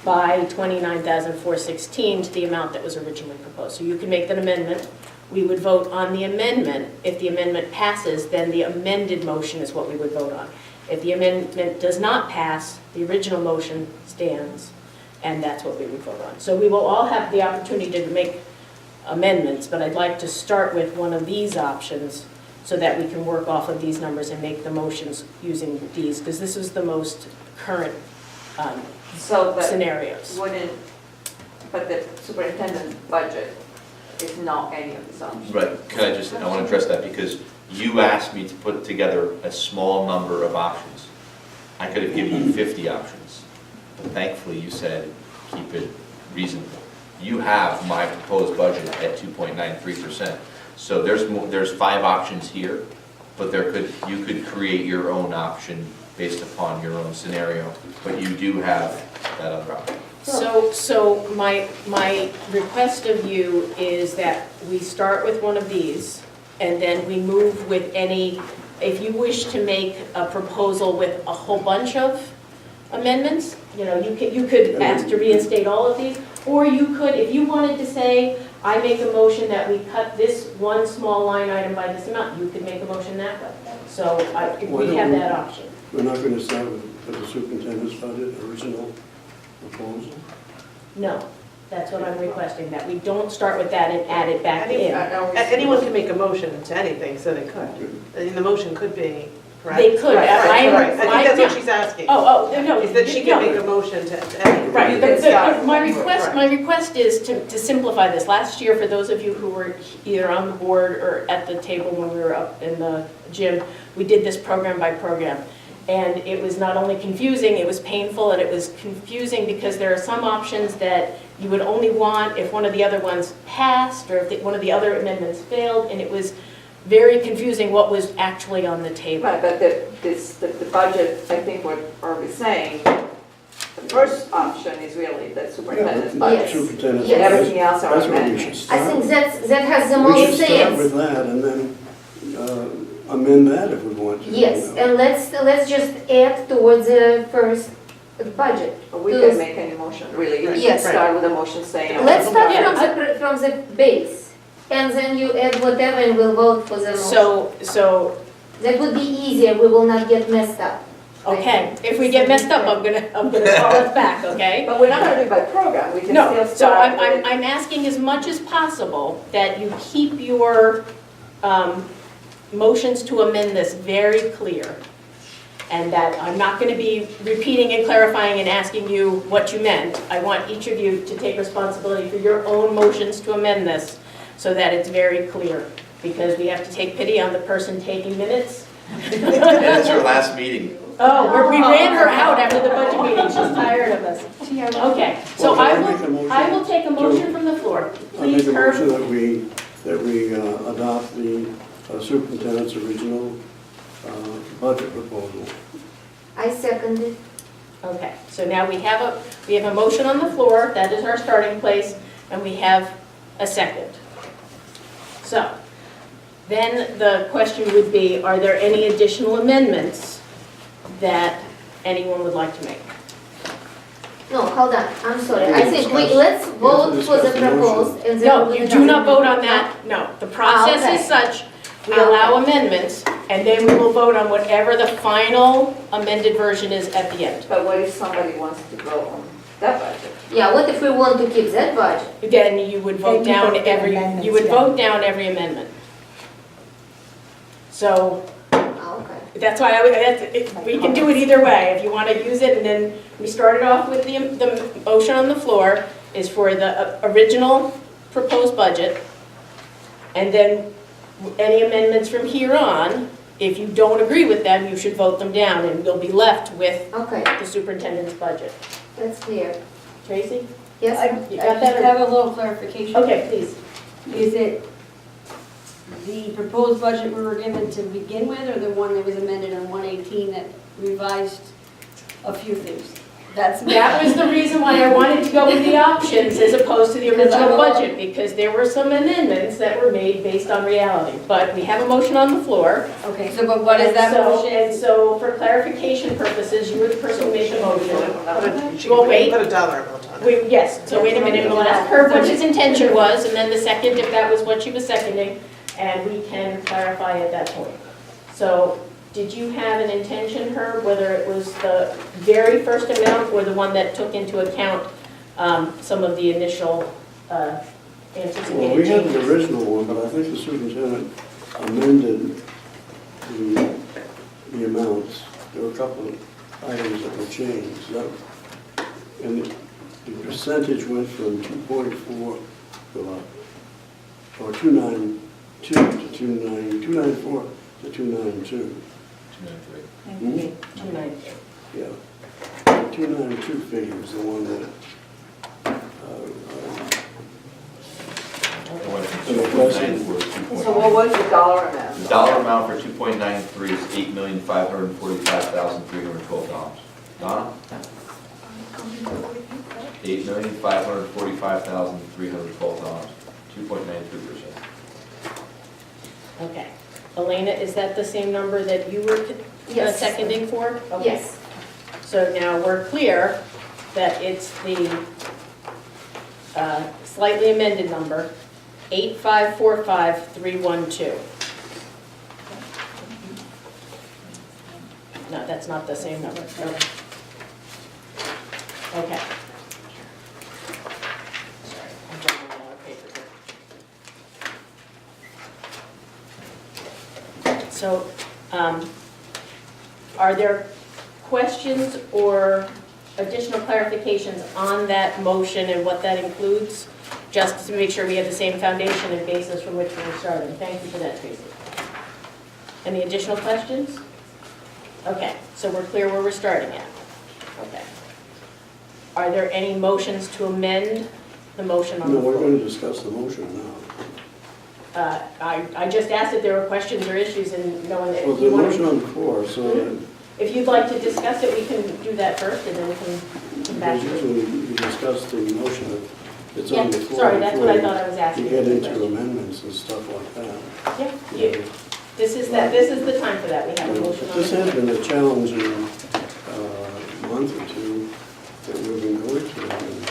by $29,416 to the amount that was originally proposed. So you can make that amendment. We would vote on the amendment. If the amendment passes, then the amended motion is what we would vote on. If the amendment does not pass, the original motion stands, and that's what we would vote on. So we will all have the opportunity to make amendments, but I'd like to start with one of these options so that we can work off of these numbers and make the motions using these, because this is the most current So that scenarios. wouldn't, but the superintendent's budget is not any of these options. Right, can I just, I want to address that because you asked me to put together a small number of options. I could have given you 50 options, but thankfully you said keep it reasonable. You have my proposed budget at 2.93%. So there's 5 options here, but you could create your own option based upon your own scenario, but you do have that other option. So my request of you is that we start with one of these, and then we move with any, if you wish to make a proposal with a whole bunch of amendments, you know, you could ask to reinstate all of these, or you could, if you wanted to say, I make a motion that we cut this one small line item by this amount, you could make a motion that way. So we have that option. We're not going to start with the superintendent's budget, original proposal? No, that's what I'm requesting, that we don't start with that and add it back in. Anyone can make a motion to anything, so they could. I mean, the motion could be, correct? They could. Right, I- right. I think that's what yeah. she's asking. Oh, no. Is that she can make a motion to anything. Right, can start my with- request is to simplify this. Last year, for those of you who were either on the board or at the table when we were up in the gym, we did this program by program. And it was not only confusing, it was painful, and it was confusing because there are some options that you would only want if one of the other ones passed, or if one of the other amendments failed, and it was very confusing what was actually on the table. Right, but the budget, I think what Irv is saying, the first option is really the superintendent's budget. Yes. Superintendent's And Yes. budget. everything else are That's what we amendments. should I start think with. that has the We most should start sense. with that and then amend that if we want to. Yes, you know. and let's just add towards the first budget. But we Those- can make any motion, really. You Yes. can start with a motion saying. Let's start Yeah, from the base, and then you add whatever and we'll vote for the motion. So, That would be easier, we will not get messed up. okay, if we get messed up, I'm gonna call us back, okay? But we're not gonna do it by program, we can No, still so start with. I'm asking as much as possible that you keep your motions to amend this very clear, and that I'm not going to be repeating and clarifying and asking you what you meant. I want each of you to take responsibility for your own motions to amend this, so that it's very clear, because we have to take pity on the person taking minutes. And it's your last meeting. we ran her out after the budget meeting, she's tired of us. Okay, so Well, I can make a will, motion I will take a motion from the floor. I make Please, a motion Herb. that we adopt the superintendent's original budget proposal. I second it. Okay, so now we have a motion on the floor, that is our starting place, and we have a second. So, then the question would be, are there any additional amendments that anyone would like to make? No, hold on, I'm sorry. We I think discuss- let's we have to vote for discuss the the motion. proposed and then. No, we're you gonna do not vote. vote on that, no. The process okay. is such, we allow amendments, and then we will vote on whatever the final amended version is at the end. But what if somebody wants to go on that budget? Yeah, what if we want to keep that budget? Then you would vote Then you down vote the every, amendments you would down. vote down every amendment. So, Okay. that's why we can do it either way. If you want to use it, and then we started off with the motion on the floor is for the original proposed budget. And then any amendments from here on, if you don't agree with them, you should vote them down, and you'll be left with Okay, the superintendent's budget. that's clear. Tracy? Yes? You I got that? just have a little clarification. Okay, please. Is it the proposed budget we were given to begin with, or the one that was amended on 118 that revised a few things? That was the reason why I wanted to go with the options as opposed to the original budget, because there were some amendments that were made based on reality. But we have a motion on the floor. Okay, so but what is that And motion? so for clarification purposes, you were the person who made the motion. She Well, wait. put a dollar amount on it. Yes, so wait a minute, we'll ask her what his intention was, and then the second, if that was what she was seconding, and we can clarify at that point. So, did you have an intention, Herb, whether it was the very first amount or the one that took into account some of the initial Well, anticipated we had the changes? original one, but I think the superintendent amended the amounts. There were a couple of items that were changed. And the percentage went from 2.4 or 292 to 294 to 292. 290. Yeah. The 292 figure is the one that, It went from 2.94 to So what was the dollar amount? The dollar amount for 2.93 is $8,545,312. Donna? $8,545,312, 2.93%. Okay. Elena, is that the same number that you were Yes. seconding for? Okay. Yes. So now we're clear that it's the slightly amended number, 8,545,312. No, that's not the same number. No. Okay. Sorry, I'm jumping out of paper here. So, are there questions or additional clarifications on that motion and what that includes? Just to make sure we have the same foundation and basis from which we're starting. Thank you for that, Tracy. Any additional questions? Okay, so we're clear where we're starting at. Okay. Are there any motions to amend the motion on no, the we're floor? going to discuss the motion now. I just asked if there were questions or issues, and no one, Well, if the you want motion to, on the floor, so that if you'd like to discuss it, we can do that first, and then we can come back because to it. usually you discuss the motion that's Yeah, on the floor. sorry, that's what I before thought I was asking. you get into amendments and stuff like that. Yeah, you- this is the time for that, we have a motion on This it. has been a challenging month or two that we've been going through. And,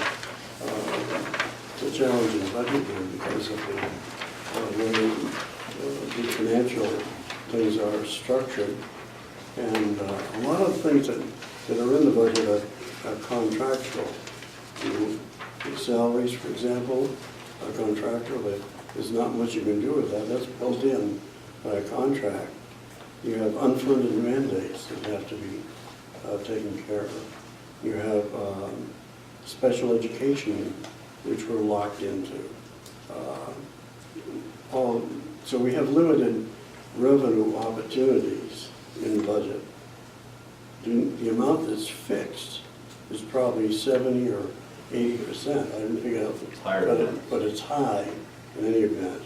it's a challenging budget year because of the way the financial things are structured. And a lot of things that are in the budget are contractual. The salaries, for example, are contractual. There's not much you can do with that. That's built in by a contract. You have unfunded mandates that have to be taken care of. You have special education, which we're locked into. So we have limited revenue opportunities in the budget. the amount that's fixed is probably 70 or 80%. I didn't figure out, It's higher than that. but it's high in any event.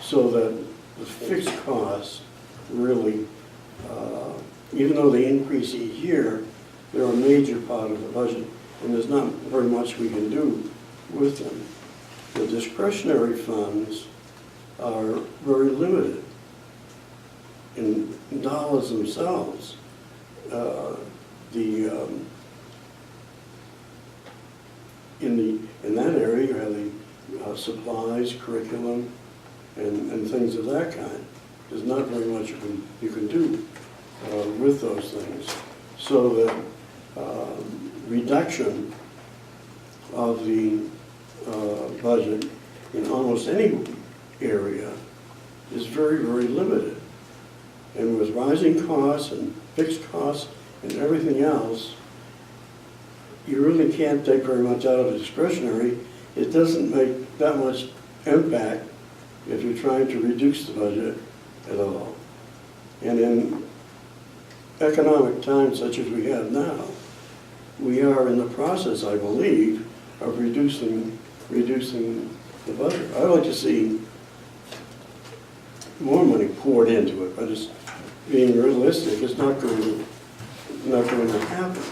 So that the fixed costs really, even though they increase each year, they're a major part of the budget, and there's not very much we can do with them. The discretionary funds are very limited in dollars themselves. In that area, you have the supplies, curriculum, and things of that kind. There's not very much you can do with those things. So the reduction of the budget in almost any area is very, very limited. And with rising costs and fixed costs and everything else, you really can't take very much out of the discretionary. It doesn't make that much impact if you're trying to reduce the budget at all. And in economic times such as we have now, we are in the process, I believe, of reducing the budget. I'd like to see more money poured into it, but it's being realistic, it's not going to happen.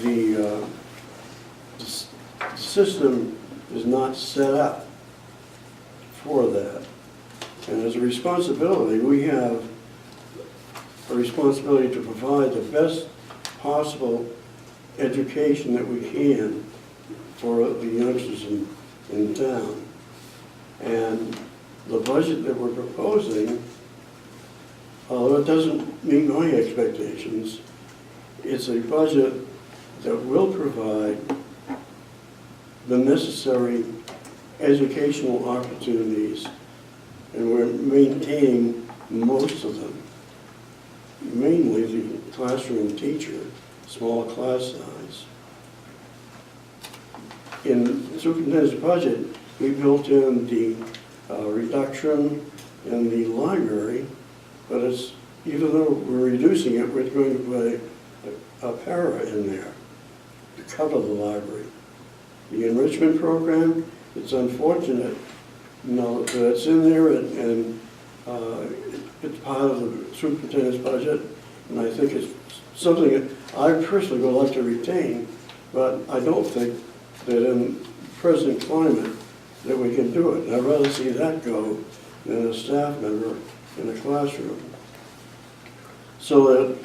The system is not set up for that. And as a responsibility, we have a responsibility to provide the best possible education that we can for the youngsters in town. And the budget that we're proposing, although it doesn't meet my expectations, it's a budget that will provide the necessary educational opportunities, and we're maintaining most of them. Mainly the classroom teacher, small class size. In the superintendent's budget, we built in the reduction in the library, but it's, even though we're reducing it, we're going to put a para in there to cover the library. The enrichment program, it's unfortunate, that it's in there and it's part of the superintendent's budget, and I think it's something that I personally would like to retain, but I don't think that in present climate that we can do it. And I'd rather see that go than a staff member in a classroom. So that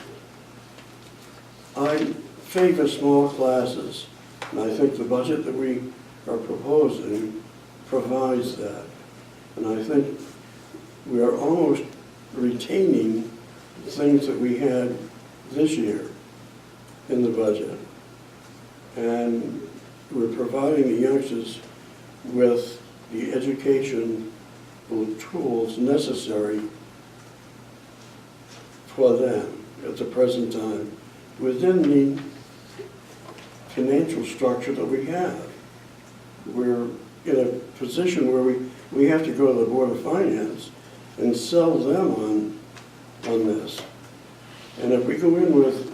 I favor small classes, and I think the budget that we are proposing provides that. And I think we are almost retaining the things that we had this year in the budget. And we're providing the youngsters with the educational tools necessary for them at the present time within the financial structure that we have. We're in a position where we have to go to the Board of Finance and sell them on this. And if we go in with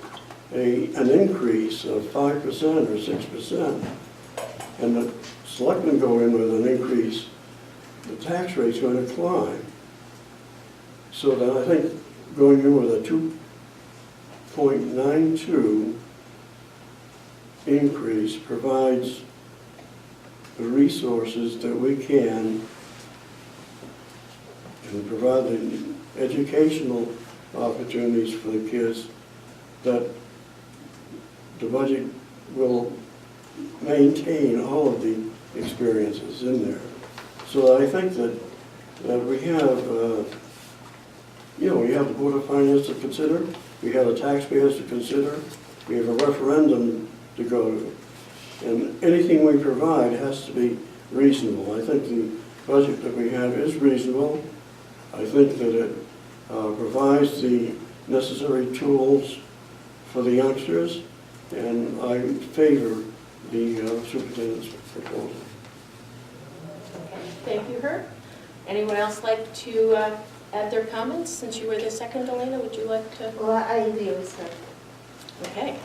an increase of 5% or 6%, and the selectmen go in with an increase, the tax rate's going to climb. So that I think going in with a 2.92 increase provides the resources that we can and provide the educational opportunities for the kids that the budget will maintain all of the experiences in there. So I think that we have, we have the Board of Finance to consider, we have the taxpayers to consider, we have a referendum to go to. And anything we provide has to be reasonable. I think the budget that we have is reasonable. I think that it provides the necessary tools for the youngsters, and I favor the superintendent's proposal. Okay, thank you, Herb. Anyone else like to add their comments? Since you were the second, Elena, would you like to? Well, I agree with her. Okay.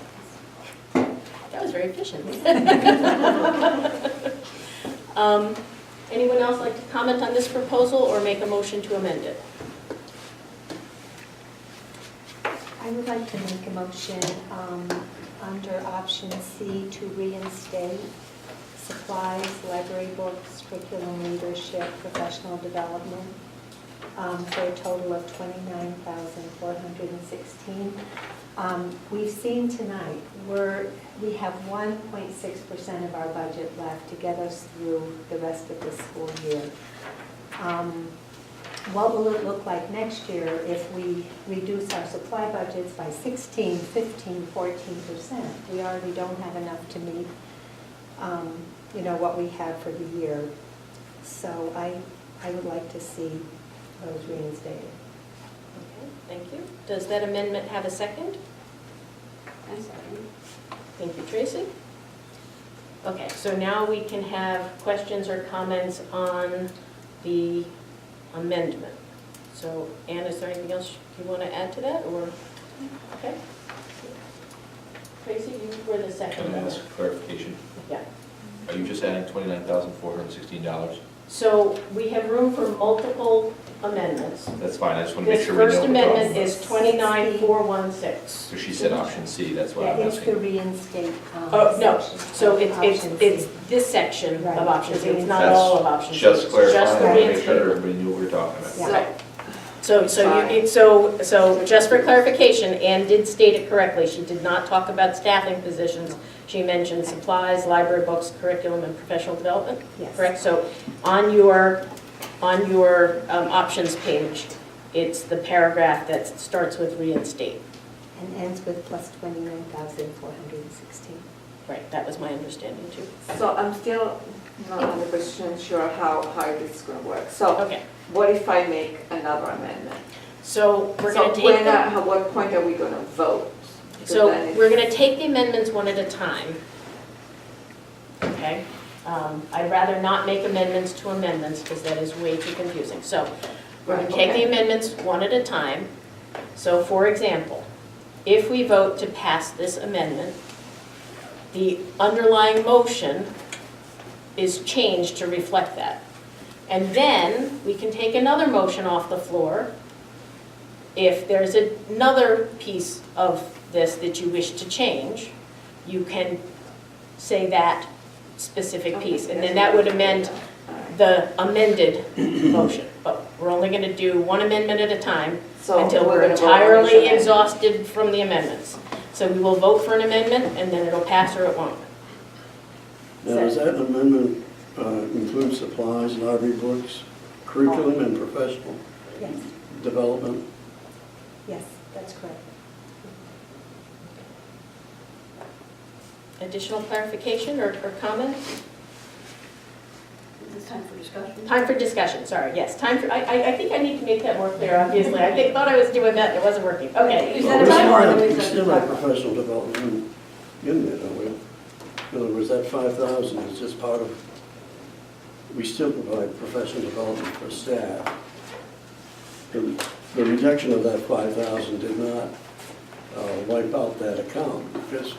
That was very efficient. Anyone else like to comment on this proposal or make a motion to amend it? I would like to make a motion under option C to reinstate supplies, library books, curriculum leadership, professional development, for a total of $29,416. We've seen tonight, we have 1.6% of our budget left to get us through the rest of the school year. What will it look like next year if we reduce our supply budgets by 16, 15, 14%? We already don't have enough to meet, what we have for the year. So I would like to see those reinstated. Okay, thank you. Does that amendment have a second? I'm sorry. Thank you, Tracy. Okay, so now we can have questions or comments on the amendment. So, Anne, is there anything else you want to add to that, or? Okay. Tracy, you were the second. Can I ask clarification? Yeah. Are you just adding $29,416? So we have room for multiple amendments. That's fine, I just want to make This sure we know. first what we're amendment talking is 29416. So she said option C, that's what Yeah, I'm it's the asking. reinstate. Oh, no, section. so Option C. it's this section Right. of option C, it's not That's all of option C. Just Just clarifying, the I want to make reinstatement. sure everybody knew what we were talking about. Yeah. Right. So Sorry. so just for clarification, Anne did state it correctly. She did not talk about staffing positions. She mentioned supplies, library books, curriculum, and professional development, Yes. correct? So on your options page, it's the paragraph that starts with reinstate. And ends with plus 29,416. Right, that was my understanding too. So I'm still not 100% sure how this is going to work. So Okay, what if I make another amendment? so we're So going to take them. at what point are we going to vote? Because So then it's- we're going to take the amendments one at a time. Okay? I'd rather not make amendments to amendments because that is way too confusing. So we're going to take the Okay. amendments one at a time. So for example, if we vote to pass this amendment, the underlying motion is changed to reflect that. And then we can take another motion off the floor if there's another piece of this that you wish to change. You can say that specific piece, and then that would amend the amended motion. But we're only going to do one amendment at a time So until we're gonna vote on each entirely amendment. exhausted from the amendments. So we will vote for an amendment, and then it'll pass or it won't. Now, does that amendment include supplies, library books, curriculum, and professional Yes, development? yes, that's correct. Additional clarification or comment? Is this time for discussion? Time for discussion, sorry, yes, time for, I think I need to make that more clear, obviously. thought I was doing that, and it wasn't working. Okay. You Well, said it right, or we we said still it have right. professional development in there, don't we? In other words, that 5,000 is just part of, we still provide professional development for staff. The rejection of that 5,000 did not wipe out that account, because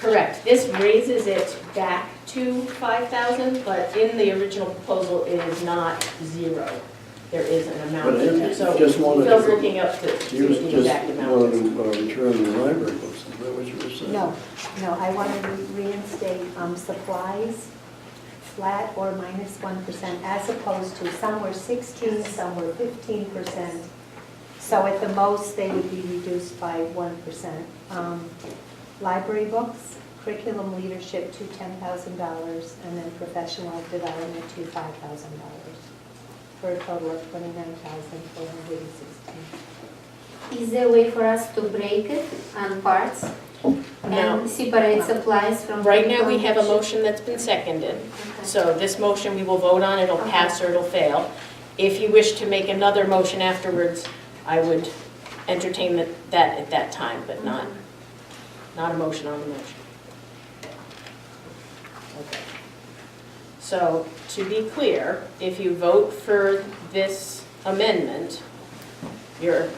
Correct. This raises it back to 5,000, but in the original proposal, it is not zero. There is an amount But in I there. So just wanted Phil's to- looking up to see you what the exact just amount wanted is. to return the library books, is that what you were saying? No, I want to reinstate supplies, flat or minus 1%, as opposed to some were 16, some were 15%. So at the most, they would be reduced by 1%. Library books, curriculum leadership to $10,000, and then professional development to $5,000, for a total of $29,416. Is there a way for us to break it on parts No. and separate supplies from? Right now, we have a curriculum? motion that's been seconded. Okay. So this motion, we will vote on, it'll Okay. pass or it'll fail. If you wish to make another motion afterwards, I would entertain that at that time, but not a motion on the motion. Okay. So, to be clear, if you vote for this amendment, you're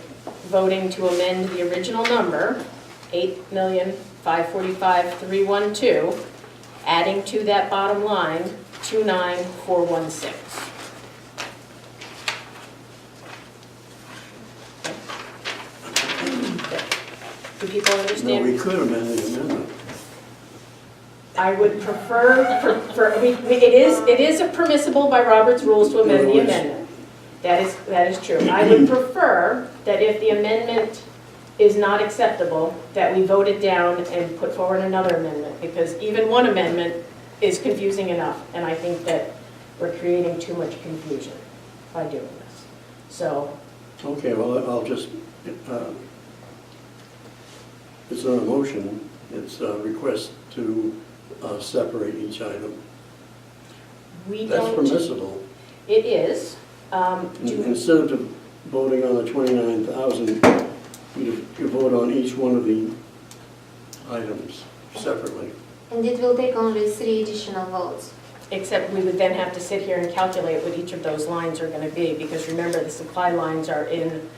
voting to amend the original number 8,545,312, adding to that bottom line 29416. Do people No, understand? we could amend the amendment. I would prefer, I mean, it is permissible by Robert's rules to amend the amendment. That is true. I would prefer that if the amendment is not acceptable, that we vote it down and put forward another amendment, because even one amendment is confusing enough, and I think that we're creating too much confusion by doing this. So, Okay, well, I'll just, it's not a motion, it's a request to separate each item. we That's don't, permissible. it is. Instead of voting on the 29,000, you vote on each one of the items separately. And it will take only 3 additional votes. Except we would then have to sit here and calculate what each of those lines are going to be, because remember, the supply lines are in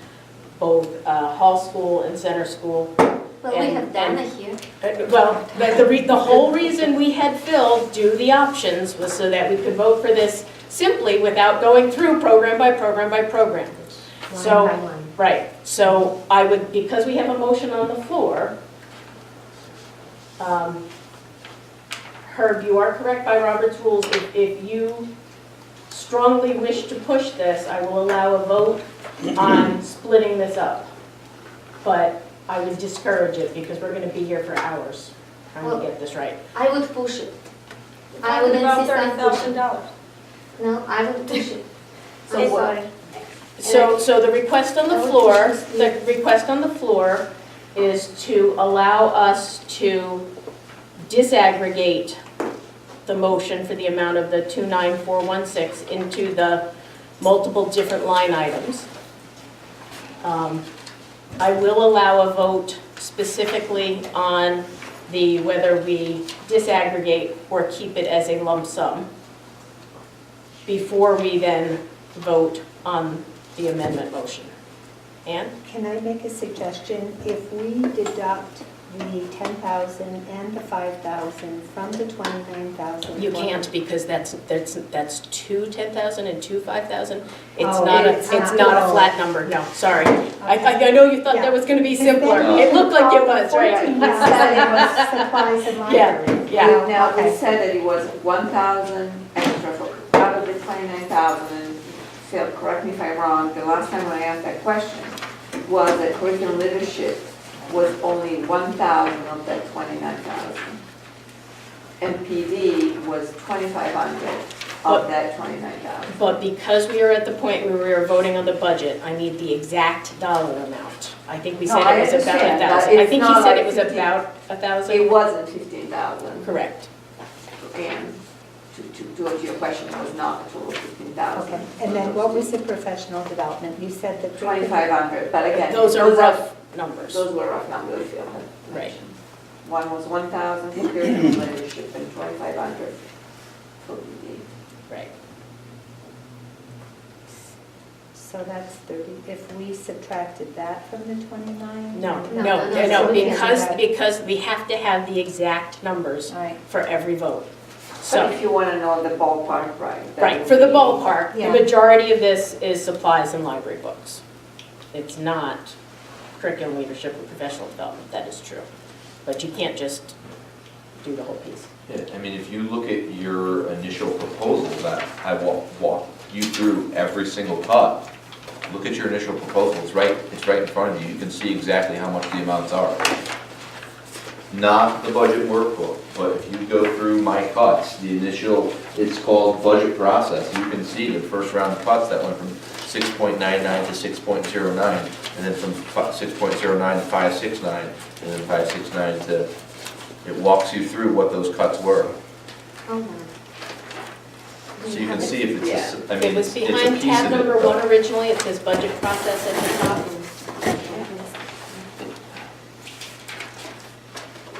both Hall School and Center School. Well, we have done it here. Well, the whole reason we had Phil do the options was so that we could vote for this simply without going through program by program by program. So, Line by line. right, so I would, because we have a motion on the floor, Herb, you are correct by Robert's rules. If you strongly wish to push this, I will allow a vote on splitting this up. But I would discourage it because we're going to be here for hours trying to get this right. I would push it. I would insist on pushing. $30,000. No, I would push it. So I'm what- sorry. So the request on the floor, is to allow us to disaggregate the motion for the amount of the 29416 into the multiple different line items. I will allow a vote specifically on the whether we disaggregate or keep it as a lump sum before we then vote on the amendment motion. Ann? Can I make a suggestion? If we deduct the 10,000 and the 5,000 from the 29,000. You can't, because that's two 10,000 and two 5,000. It's Oh, not a, it's it's not. not a flat number, no, sorry. I know you thought that was gonna be simpler. Because then It looked like it was, right? 14,000 supplies and library. Yeah. Now, we Okay. said that it was 1,000 extra for, out of the 29,000, and Phil, correct me if I'm wrong, the last time when I asked that question was that curriculum leadership was only 1,000 of that 29,000. And PD was 2,500 But- of that 29,000. But because we are at the point where we are voting on the budget, I need the exact dollar amount. I think we No, said I it was about understand, but 1,000. I it's think he not said like it was 15. about It 1,000. wasn't 15,000. Correct. And to answer your question, it was not a total of 15,000. Okay, and then what was the professional development? You said the. 2,500, but again. Those are rough numbers. Those were rough numbers, Phil had Right. mentioned. One was 1,000 for curriculum leadership and 2,500 for PD. Right. So that's 30, if we subtracted that from the 29? No, No, no, no, no, so we can't because we have to have the exact numbers All right. for every vote. But So, if you want to know the ballpark, right? that right, would for the be- ballpark, the Yeah. majority of this is supplies and library books. It's not curriculum leadership or professional development, that is true. But you can't just do the whole piece. Yeah, I mean, if you look at your initial proposal that I walked you through every single cut, look at your initial proposal, it's right in front of you, you can see exactly how much the amounts are. Not the budget workbook, but if you go through my cuts, the initial, it's called budget process, you can see the first round of cuts that went from 6.99 to 6.09, and then from 6.09 to 569, and then 569 to, it walks you through what those cuts were. Oh, So you can see if it's, I It mean, was it's a behind piece tab of it. number but- 1 originally, it says budget process at the top.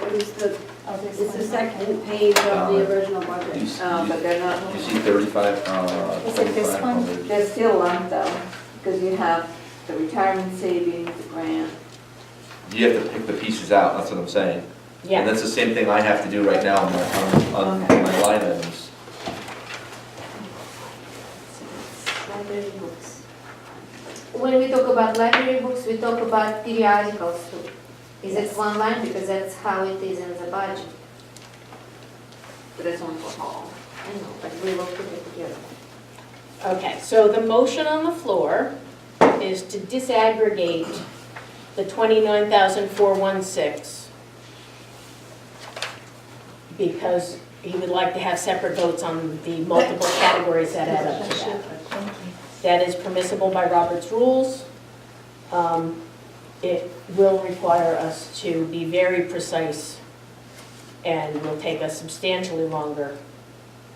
What is the, Oh, this it's the one. second page of the original You budget. s- But they're not, You see 35, Is it this one? 2,500. they're still lumped though, because you have the retirement savings, the grant, You have to pick the pieces out, that's what I'm saying. And Yeah, that's the same thing I have to do right now on my line items. Library books. When we talk about library books, we talk about periodicals too. Is it one line? Because that's how it is in the budget. But it's only for hall. I know, but we will put it together. okay, so the motion on the floor is to disaggregate the 29,416 because he would like to have separate votes on the multiple categories that add up to that. That is permissible by Robert's rules. It will require us to be very precise and will take us substantially longer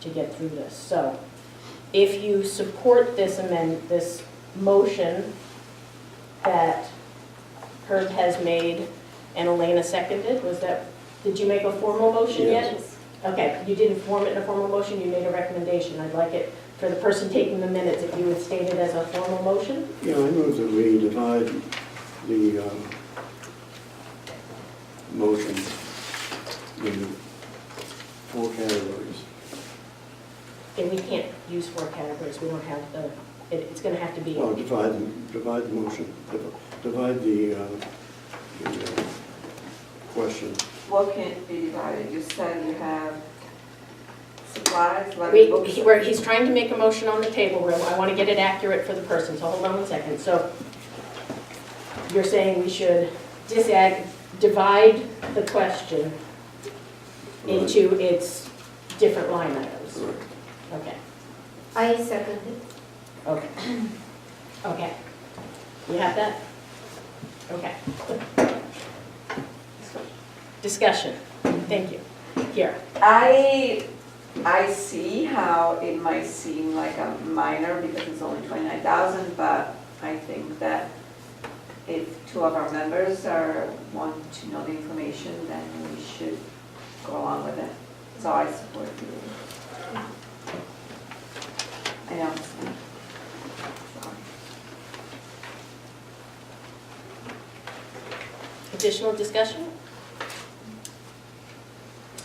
to get through this. So if you support this this motion that Herb has made and Elena seconded, did you make a formal motion yet? Yes. Okay, you didn't form it in a formal motion, you made a recommendation. I'd like it for the person taking the minutes, if you would state it as a formal motion. Yeah, I move that we divide the motion in 4 categories. And we can't use 4 categories, we don't have it's gonna have to be, Well, divide the motion, divide the question. What can't be divided? You said you have supplies, like books. he's trying to make a motion on the table, where I wanna get it accurate for the person, so hold on one second. So you're saying we should divide the question into its different line items? Correct. Okay, I second it. okay. Okay. You have that? Okay. Discussion. Thank you. Here. I see how it might seem like a minor because it's only 29,000, but I think that if 2 of our members want to know the information, then we should go along with it. So I support you. I know. Sorry. Additional discussion?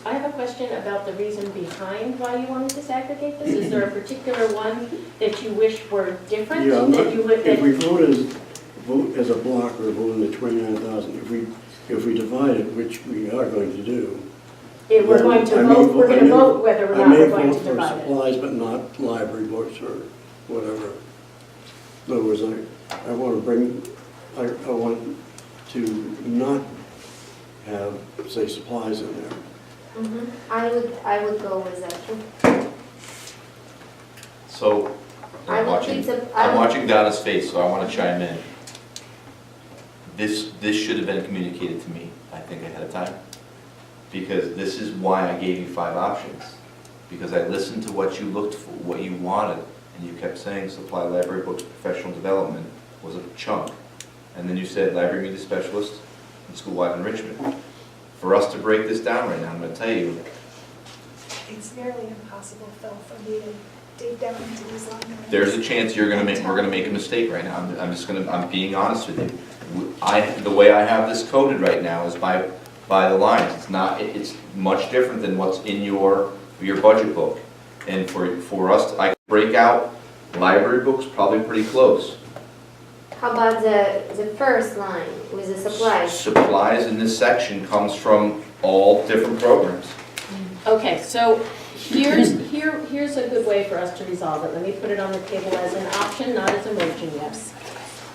I have a question about the reason behind why you wanted to disaggregate this. Is there a particular one that you wish were different? Yeah, that you would- if we vote as a block or vote in the 29,000, if we divide it, which we are going to do. If we're going to I may vote, we're I going to may- vote whether or I not may we're going to vote for divide it. supplies, but not library books or whatever. In other words, I want to not have, say, supplies in there. I would go with that too. So, I I'm would watching, think that- I'm watching Donna's face, so I want to chime in. This should have been communicated to me, I think, ahead of time. Because this is why I gave you 5 options. Because I listened to what you looked for, what you wanted, and you kept saying supply library books, professional development was a chunk. And then you said library media specialist and school-wide enrichment. For us to break this down right now, I'm going to tell you, It's nearly impossible, Phil, for me to dig down into these line items. there's a chance we're going to make a mistake right now. I'm being honest with you. The way I have this coded right now is by the lines. It's much different than what's in your budget book. And for us, I can break out library books probably pretty close. How about the first line with the supplies? Supplies in this section comes from all different programs. Okay, so here's a good way for us to resolve it. Let me put it on the table as an option, not as a motion yet.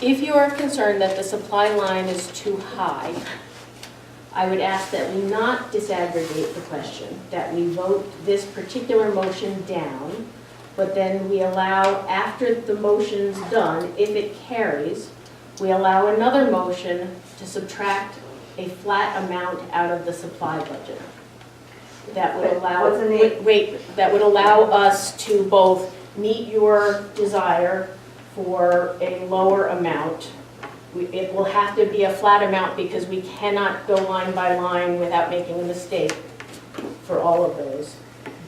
If you are concerned that the supply line is too high, I would ask that we not disaggregate the question, that we vote this particular motion down, but then we allow, after the motion's done, if it carries, we allow another motion to subtract a flat amount out of the supply budget. That would allow, What's in the- that would allow us to both meet your desire for a lower amount. It will have to be a flat amount because we cannot go line by line without making a mistake for all of those.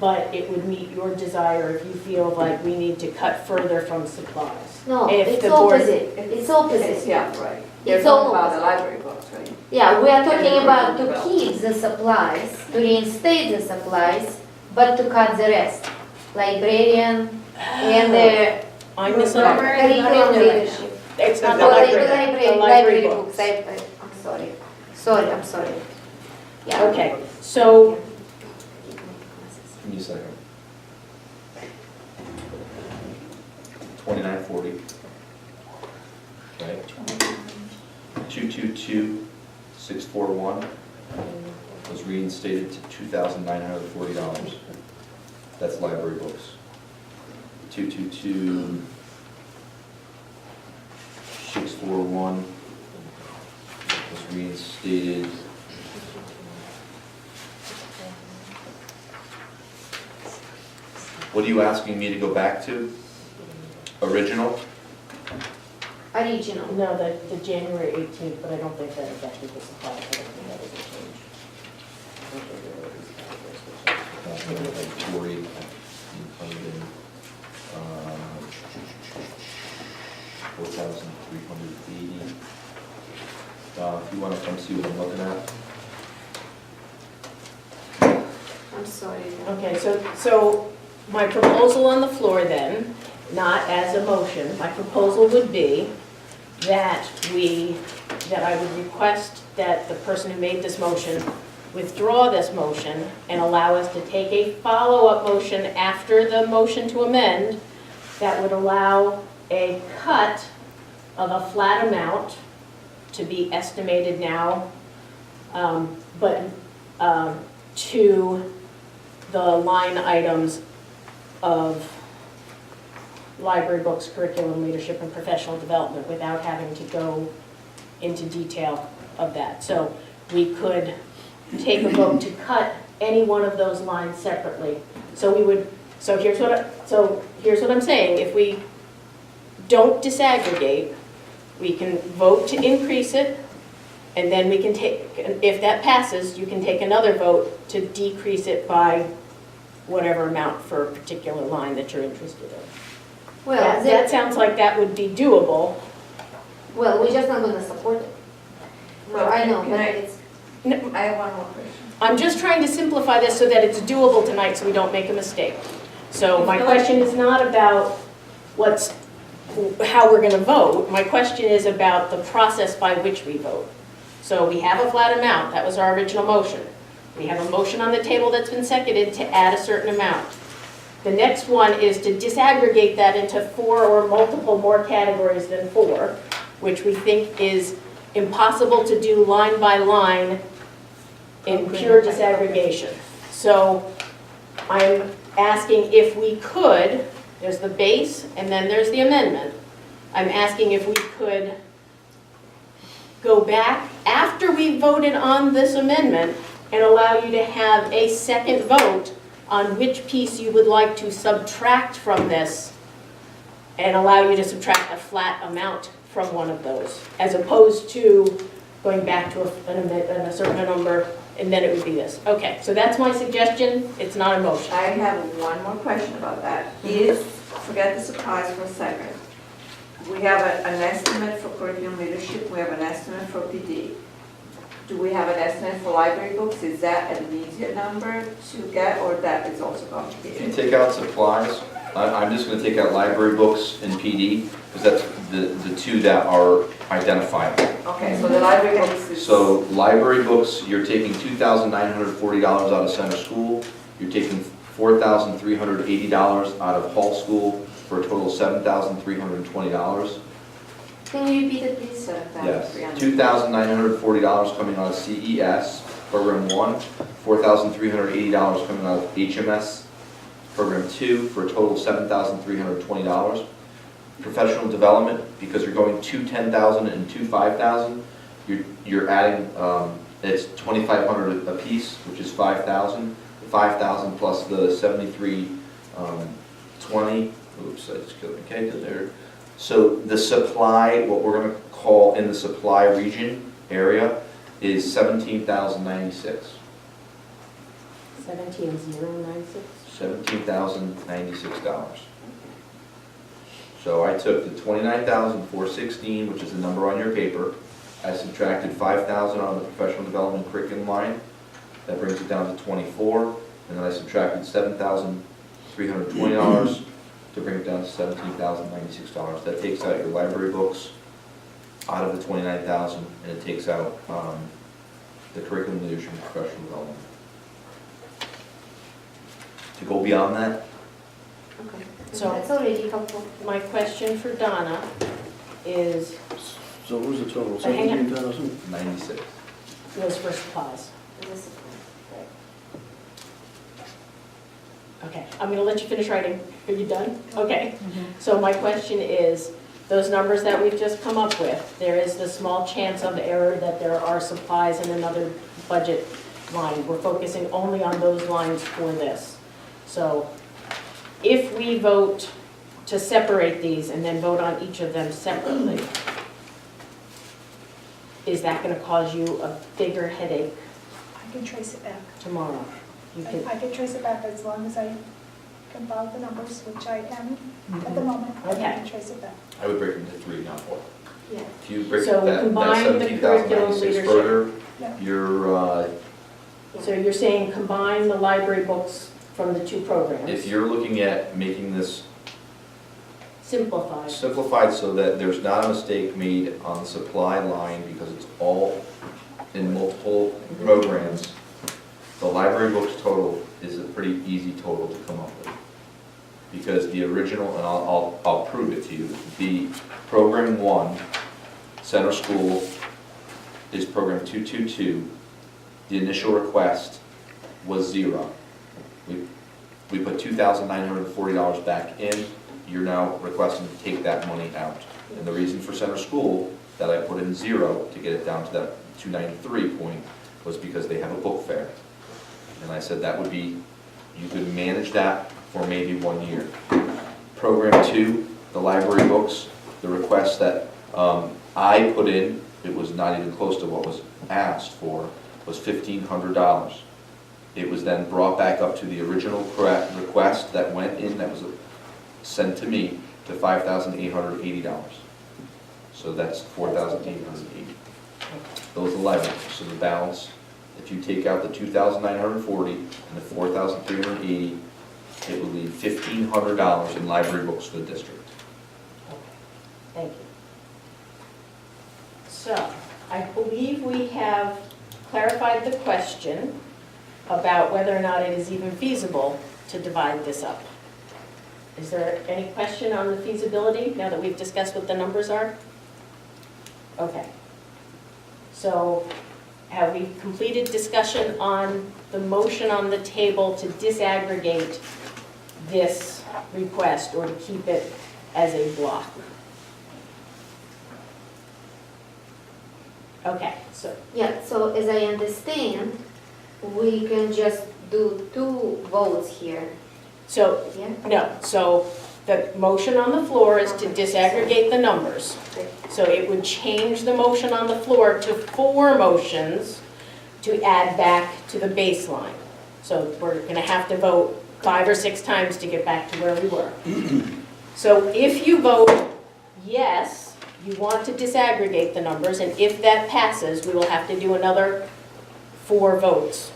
but it would meet your desire if you feel like we need to cut further from supplies. No, If it's the board- opposite, it's opposite. Yeah, right. You're It's all talking about the opposite. library books, right? Yeah, we are talking And about to well. keep the supplies, to reinstate the supplies, but to cut the rest. Librarian and the I curriculum misunderstood. leadership. It's not the Oh, library, the library books. I'm sorry. I'm sorry. Yeah. Okay, so, Give me a second. 2940. Okay. 222641 was reinstated to $2,940. That's library books. 222641 was reinstated. What are you asking me to go back to? Original? Original. no, the January 18th, but I don't think that affected the supply, I don't think that was a change. Tory, $4,380. If you want to come see what I'm looking at. I'm sorry. Okay, so my proposal on the floor then, not as a motion, my proposal would be that I would request that the person who made this motion withdraw this motion and allow us to take a follow-up motion after the motion to amend that would allow a cut of a flat amount to be estimated now, but to the line items of library books, curriculum, leadership, and professional development without having to go into detail of that. So we could take a vote to cut any one of those lines separately. So here's what I'm saying. If we don't disaggregate, we can vote to increase it, and then we can take, if that passes, you can take another vote to decrease it by whatever amount for a particular line that you're interested in. Well, That sounds like that would be doable. well, we're just not gonna support it. Well, I know, can but I- it's, I have one more question. I'm just trying to simplify this so that it's doable tonight so we don't make a mistake. So my question is not about how we're gonna vote. My question is about the process by which we vote. So we have a flat amount, that was our original motion. We have a motion on the table that's been seconded to add a certain amount. The next one is to disaggregate that into 4 or multiple more categories than 4, which we think is impossible to do line by line in pure disaggregation. So I'm asking if we could, there's the base and then there's the amendment. I'm asking if we could go back after we voted on this amendment and allow you to have a second vote on which piece you would like to subtract from this and allow you to subtract a flat amount from one of those, as opposed to going back to a certain number, and then it would be this. Okay, so that's my suggestion. It's not a motion. I have one more question about that. Forget the supplies for a second. We have an estimate for curriculum leadership, we have an estimate for PD. Do we have an estimate for library books? Is that an immediate number to get, or that is also If you complicated? take out supplies, I'm just going to take out library books and PD, because that's the two that are identifiable. Okay, so the library books is... So library books, you're taking $2,940 out of center school, you're taking $4,380 out of hall school, for a total of $7,320. can you repeat it, please? Yes, $2,940 coming out of CES, Program 1, $4,380 coming out of HMS, Program 2, for a total of $7,320. Professional development, because you're going two 10,000 and two 5,000, you're adding, it's 2,500 a piece, which is 5,000. The 5,000 plus the 7,320. Oops, I just killed my cake there. So the supply, what we're going to call in the supply region area, is 17,096. 17096. $17,096. So I took the $29,416, which is the number on your paper. I subtracted $5,000 on the professional development curriculum line. That brings it down to 24. And then I subtracted $7,320 to bring it down to $17,096. That takes out your library books out of the $29,000, and it takes out the curriculum leadership and professional development. To go beyond that, Okay. So That's already helpful. my question for Donna is, So what was the total, But hang on. 17,000? 96. was for supplies. This- Okay, I'm gonna let you finish writing. Are you done? Okay. So my question is, those numbers that we've just come up with, there is the small chance of error that there are supplies in another budget line. We're focusing only on those lines for this. So if we vote to separate these and then vote on each of them separately, is that gonna cause you a bigger headache I can trace it back. tomorrow? You can, I can trace it back as long as I can follow the numbers, which I am at the moment. I Okay. can trace it back. I would break them into 3, not 4. Yeah. If you break So that combine the 17,096 curriculum further, Yeah. you're, so you're saying combine the library books from the two programs? if you're looking at making this Simplified. simplified so that there's not a mistake made on the supply line because it's all in multiple programs, the library books total is a pretty easy total to come up with. Because the original, and I'll prove it to you, the program 1, center school, is program 222. The initial request was 0. We put $2,940 back in. You're now requesting to take that money out. And the reason for center school that I put in 0 to get it down to that 293 point was because they have a book fair. And I said that would be, you could manage that for maybe 1 year. Program 2, the library books, the request that I put in, it was not even close to what was asked for, was $1,500. It was then brought back up to the original request that went in, that was sent to me, to $5,880. So that's $4,880. Those are library books. So the balance, if you take out the $2,940 and the $4,380, it will leave $1,500 in library books for the district. Okay, thank you. So, I believe we have clarified the question about whether or not it is even feasible to divide this up. Is there any question on the feasibility, now that we've discussed what the numbers are? Okay. So, have we completed discussion on the motion on the table to disaggregate this request or to keep it as a block? Okay, so, Yeah, so as I understand, we can just do 2 votes here, so, yeah? no, so the motion on the floor is to disaggregate the numbers. So it would change the motion on the floor to 4 motions to add back to the baseline. So we're gonna have to vote 5 or 6 times to get back to where we were. So if you vote yes, you want to disaggregate the numbers, and if that passes, we will have to do another 4 votes.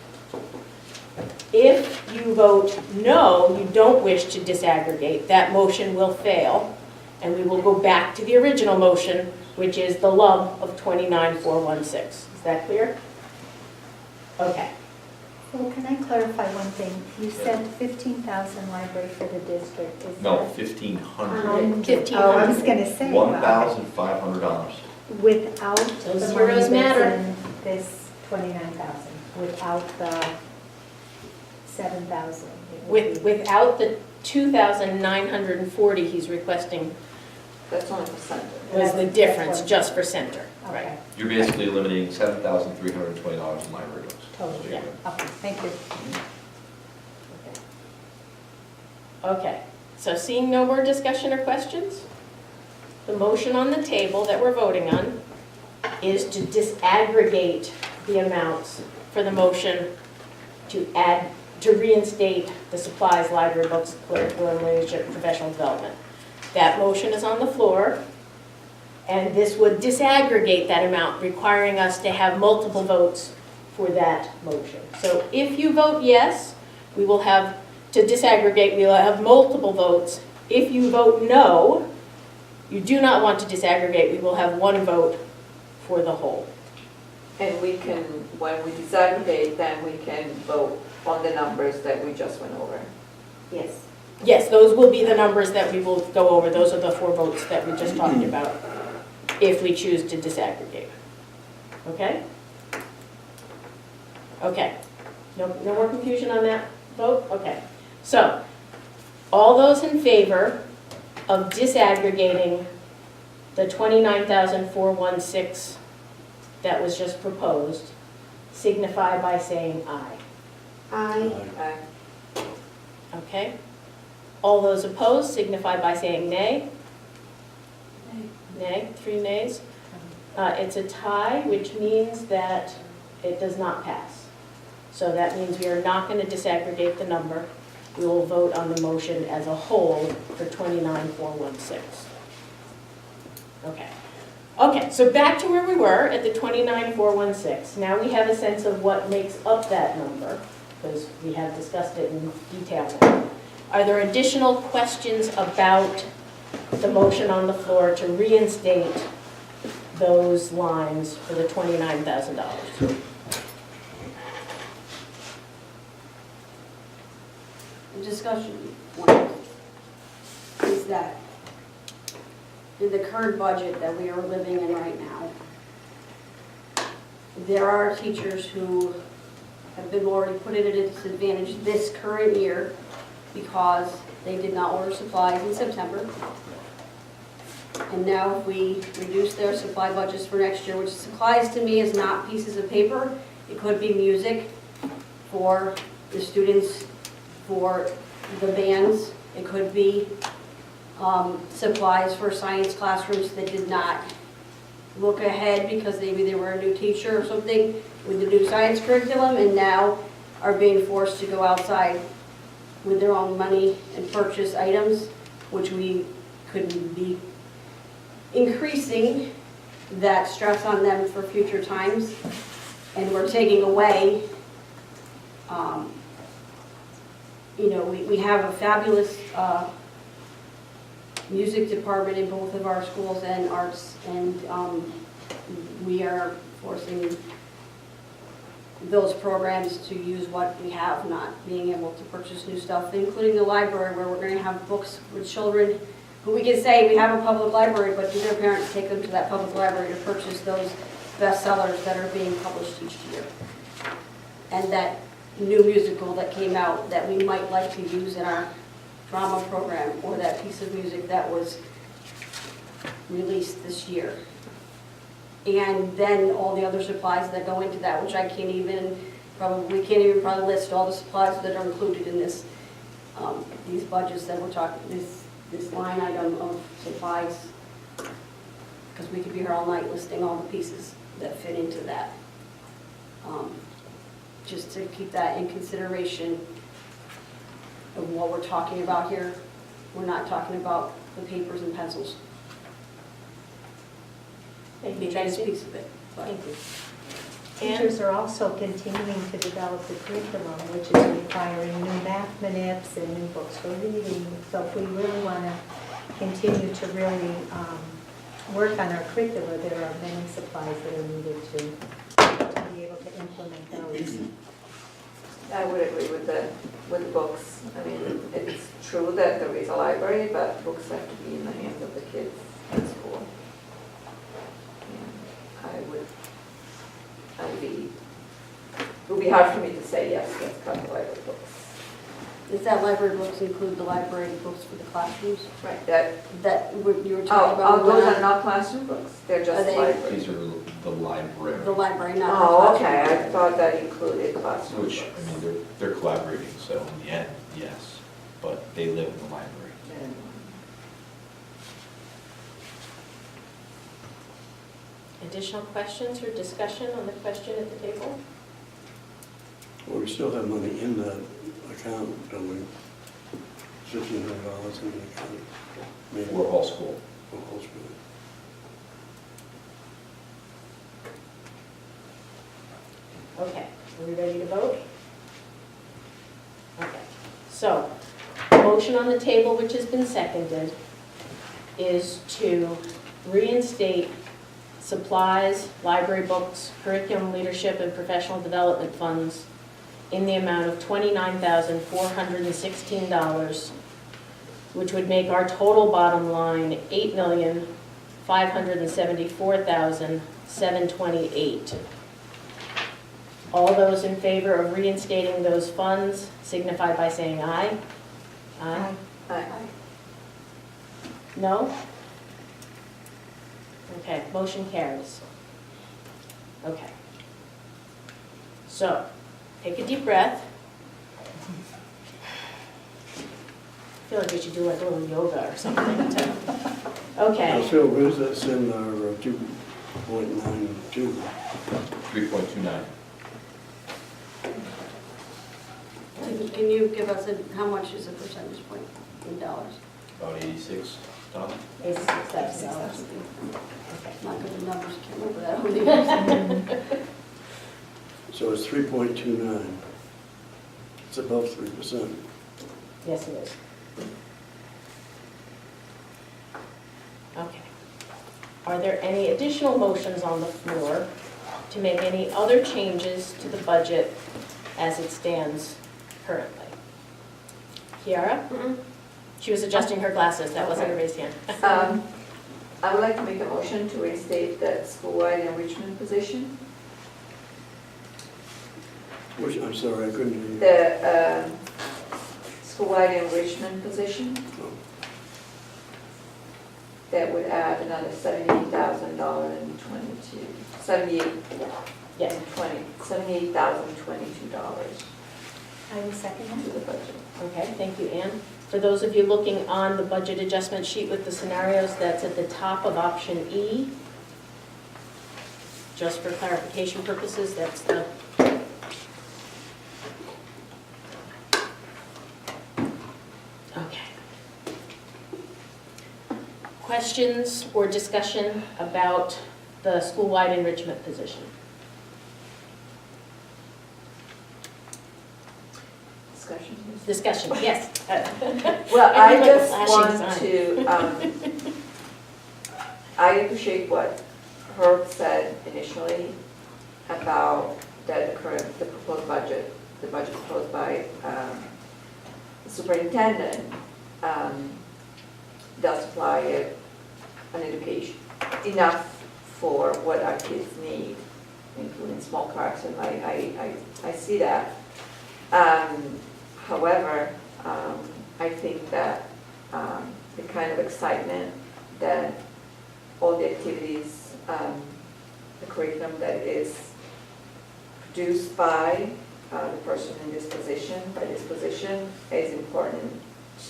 If you vote no, you don't wish to disaggregate, that motion will fail, and we will go back to the original motion, which is the lump of 29,416. Is that clear? Okay. Well, can I clarify one thing? You said 15,000 library for the district. Is No, that- 1,500. Oh, I was gonna say. $1,500. Without Those the zeros money that's matter. in this 29,000, without the 7,000. it would be- Without the 2,940 he's requesting That's only for center. was the difference just for center, right? Okay, You're basically eliminating $7,320 in library books. totally, yeah, okay, thank you. Okay, so seeing no more discussion or questions, the motion on the table that we're voting on is to disaggregate the amounts for the motion to add to reinstate the supplies, library, books, curriculum, leadership, professional development. That motion is on the floor, and this would disaggregate that amount, requiring us to have multiple votes for that motion. So if you vote yes, we will have, to disaggregate, we will have multiple votes. If you vote no, you do not want to disaggregate, we will have one vote for the whole. And we can, when we disaggregate, then we can vote on the numbers that we just went over. Yes. Yes, those will be the numbers that we will go over. Those are the 4 votes that we just talked about, if we choose to disaggregate. Okay? Okay. No more confusion on that vote? Okay. So, all those in favor of disaggregating the $29,416 that was just proposed, signify by saying aye. I, Okay? All those opposed signify by saying nay. Nay, 3 nays. It's a tie, which means that it does not pass. So that means we are not going to disaggregate the number. We will vote on the motion as a whole for 29,416. Okay. Okay, so back to where we were at the 29,416. Now we have a sense of what makes up that number, because we have discussed it in detail now. Are there additional questions about the motion on the floor to reinstate those lines for the $29,000? The discussion point is that in the current budget that we are living in right now, there are teachers who have been already put at a disadvantage this current year because they did not order supplies in September. And now if we reduce their supply budgets for next year, which supplies to me is not pieces of paper, it could be music for the students, for the bands, it could be supplies for science classrooms that did not look ahead because maybe they were a new teacher or something with the new science curriculum and now are being forced to go outside with their own money and purchase items, which we could be increasing that stress on them for future times. And we're taking away, we have a fabulous music department in both of our schools and arts, and we are forcing those programs to use what we have, not being able to purchase new stuff, including the library, where we're going to have books with children who we can say we have a public library, but do their parents take them to that public library to purchase those bestsellers that are being published each year? And that new musical that came out that we might like to use in our drama program, or that piece of music that was released this year. And then all the other supplies that go into that, which I can't even probably list all the supplies that are included in this, these budgets that we're talking, this line item of supplies, because we could be here all night listing all the pieces that fit into that. Just to keep that in consideration of what we're talking about here. We're not talking about the papers and pencils. Thank you, That is a Tracy. piece of it. but- Thank you. Teachers are also continuing to develop the curriculum, which is requiring new math minutes and new books for reading. So if we really want to continue to really work on our curricula, there are many supplies that are needed to be able to implement those. I would agree with the books. I mean, it's true that there is a library, but books have to be in the hands of the kids at school. And it would be hard for me to say, yes, let's cut the library books. Does that library books include the library books for the classrooms? Right, That you were talking about? those are not classroom books, they're Are just they- library. These are the library, The library, not the Oh, classroom. okay, I thought that included classroom which, books. I mean, they're collaborating, so in the end, yes, but they live in the library. Additional questions or discussion on the question at the table? Well, we still have money in that account, don't we? $1,500 in the account. Maybe. For all school. For whole school. Okay, are we ready to vote? Okay, so, the motion on the table, which has been seconded, is to reinstate supplies, library books, curriculum leadership, and professional development funds in the amount of $29,416, which would make our total bottom line $8,574,728. All those in favor of reinstating those funds signify by saying aye. Aye. Aye. No? Okay, motion carries. Okay. So, take a deep breath. I feel like we should do like a little yoga or something to, okay. So where does that send our 2.92? 3.29. Can you give us how much is a percentage point in dollars? About 86, Tom? $86,000. Okay. Not good at numbers, can't remember that over the years. So it's 3.29. It's above 3%. Yes, it is. Okay. Are there any additional motions on the floor to make any other changes to the budget as it stands currently? Kiara? She was adjusting her glasses, that wasn't a raised hand. I would like to make a motion to reinstate the school-wide enrichment position. Which, I'm sorry, I couldn't hear you. The school-wide enrichment position, Oh. that would add another $78,022, Yes. $78,022 I will second to that. the budget. Okay, thank you, Ann. For those of you looking on the budget adjustment sheet with the scenarios, that's at the top of option E. Just for clarification purposes, that's the... Okay. Questions or discussion about the school-wide enrichment position? Discussion, please. Discussion, yes. Well, I I like a just flashing want sign. to, I appreciate what Herb said initially about that the proposed budget, the budget proposed by the superintendent does supply an education enough for what our kids need, including small cars, and I see that. However, I think that the kind of excitement that all the activities, the curriculum that is produced by the person in this position, is important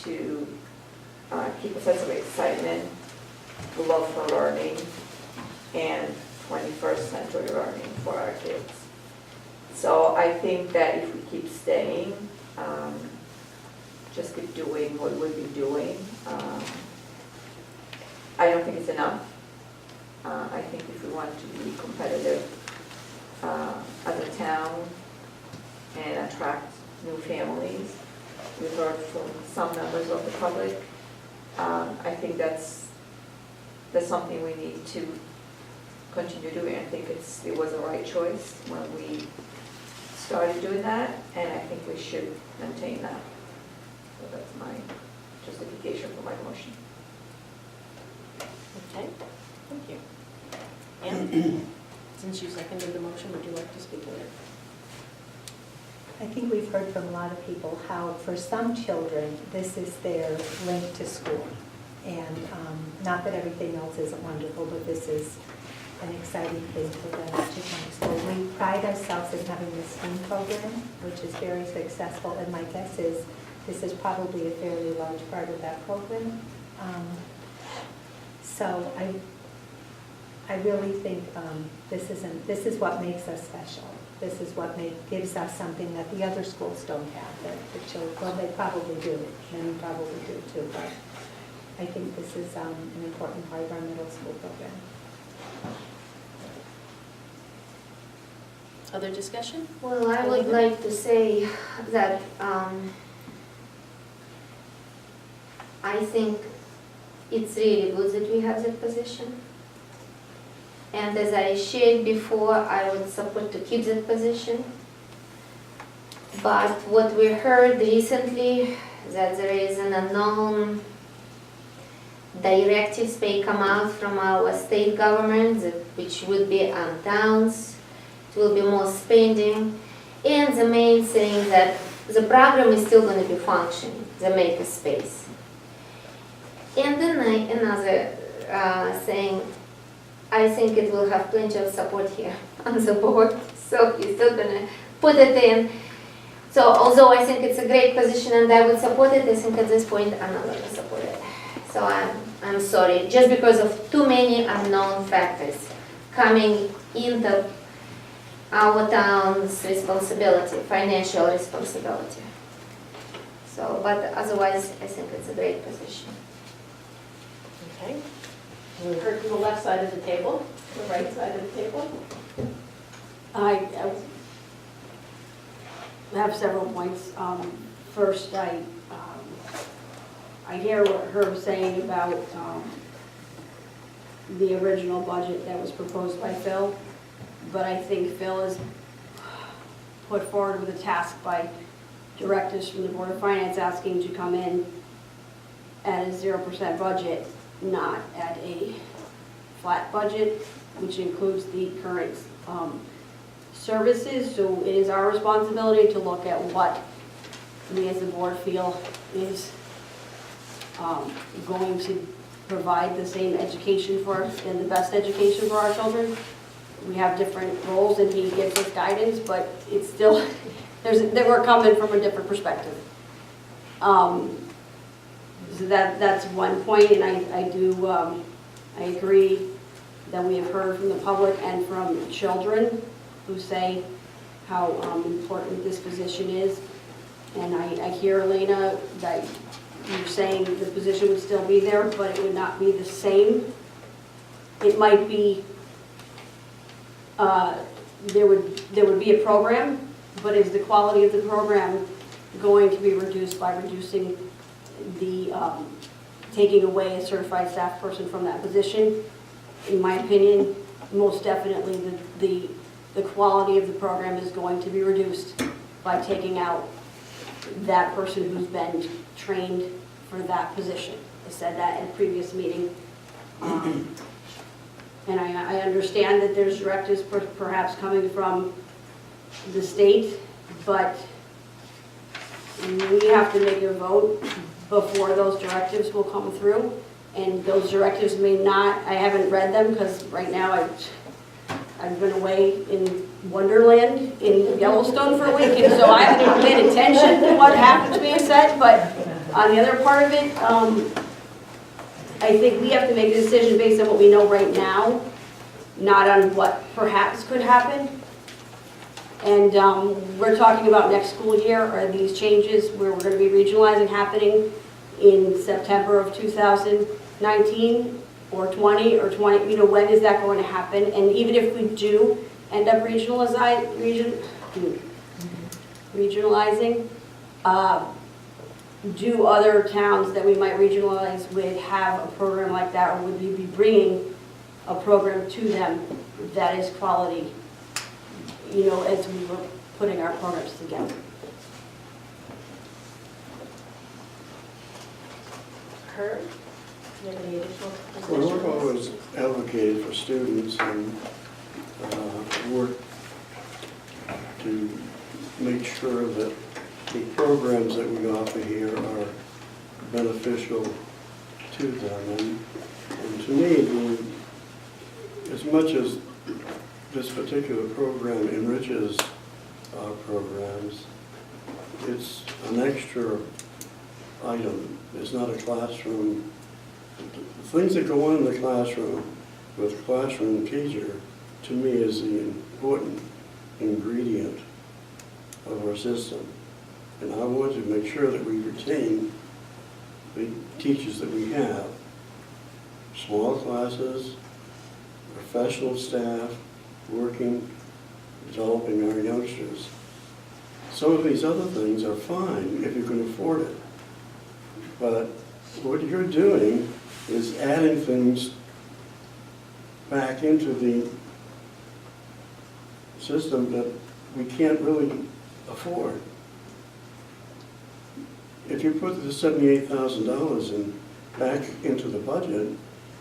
to keep a sense of excitement, love for learning, and 21st century learning for our kids. So I think that if we keep staying, just keep doing what we've been doing, I don't think it's enough. I think if we want to be competitive as a town and attract new families, we've heard from some members of the public, I think that's something we need to continue doing. I think it was the right choice when we started doing that, and I think we should maintain that. So that's my justification for my motion. Okay, thank you. Ann, since you seconded the motion, would you like to speak on it? I think we've heard from a lot of people how for some children, this is their link to school. And not that everything else isn't wonderful, but this is an exciting thing for them to come to school. We pride ourselves in having this STEAM program, which is very successful, and my guess is this is probably a fairly large part of that program. So I really think this is what makes us special. This is what gives us something that the other schools don't have, that the children, well, they probably do, many probably do too, but I think this is an important part of our middle school program. Other discussion? Well, I would like to say that I think it's really good that we have that position. And as I shared before, I would support to keep that position. But what we heard recently, that there is an unknown directives may come out from our state government, which would be on towns. It will be more spending. And the main thing that the program is still going to be functioning, the makerspace. And then another thing, I think it will have plenty of support here on the board, so you're still gonna put it in. So although I think it's a great position and I would support it, I think at this point I'm not gonna support it. So I'm sorry, just because of too many unknown factors coming into our town's responsibility, financial responsibility. So, but otherwise, I think it's a great position. Okay. We heard from the left side of the table, the right side of the table. I have several points. First, I hear what Herb's saying about the original budget that was proposed by Phil, but I think Phil has put forward with a task by directives from the Board of Finance asking to come in at a 0% budget, not at a flat budget, which includes the current services. So it is our responsibility to look at what we as a board feel is going to provide the same education for us and the best education for our children. We have different roles and he gives us guidance, but it's still, we're coming from a different perspective. So that's one point, and I agree that we have heard from the public and from children who say how important this position is. And I hear, Elena, that you're saying the position would still be there, but it would not be the same. It might be, there would be a program, but is the quality of the program going to be reduced by reducing the, taking away a certified staff person from that position? In my opinion, most definitely the quality of the program is going to be reduced by taking out that person who's been trained for that position. I said that in a previous meeting. And I understand that there's directives perhaps coming from the state, but we have to make a vote before those directives will come through. And those directives may not, I haven't read them because right now I've been away in Wonderland in Yellowstone for a week, and so I haven't even paid attention to what happens being said. But on the other part of it, I think we have to make a decision based on what we know right now, not on what perhaps could happen. And we're talking about next school year, are these changes where we're going to be regionalizing happening in September of 2019 or 20 or 20, when is that going to happen? And even if we do end up regionalizing, do other towns that we might regionalize with have a program like that, or would we be bringing a program to them that is quality, as we were putting our programs together? Herb, do you have any additional Well, suggestions? work always advocated for students and work to make sure that the programs that we offer here are beneficial to them. And to me, as much as this particular program enriches our programs, it's an extra item. It's not a classroom. The things that go on in the classroom with classroom teacher, to me, is the important ingredient of our system. And I want to make sure that we retain the teachers that we have. Small classes, professional staff, working, developing our youngsters. Some of these other things are fine if you can afford it. But what you're doing is adding things back into the system that we can't really afford. If you put the $78,000 back into the budget,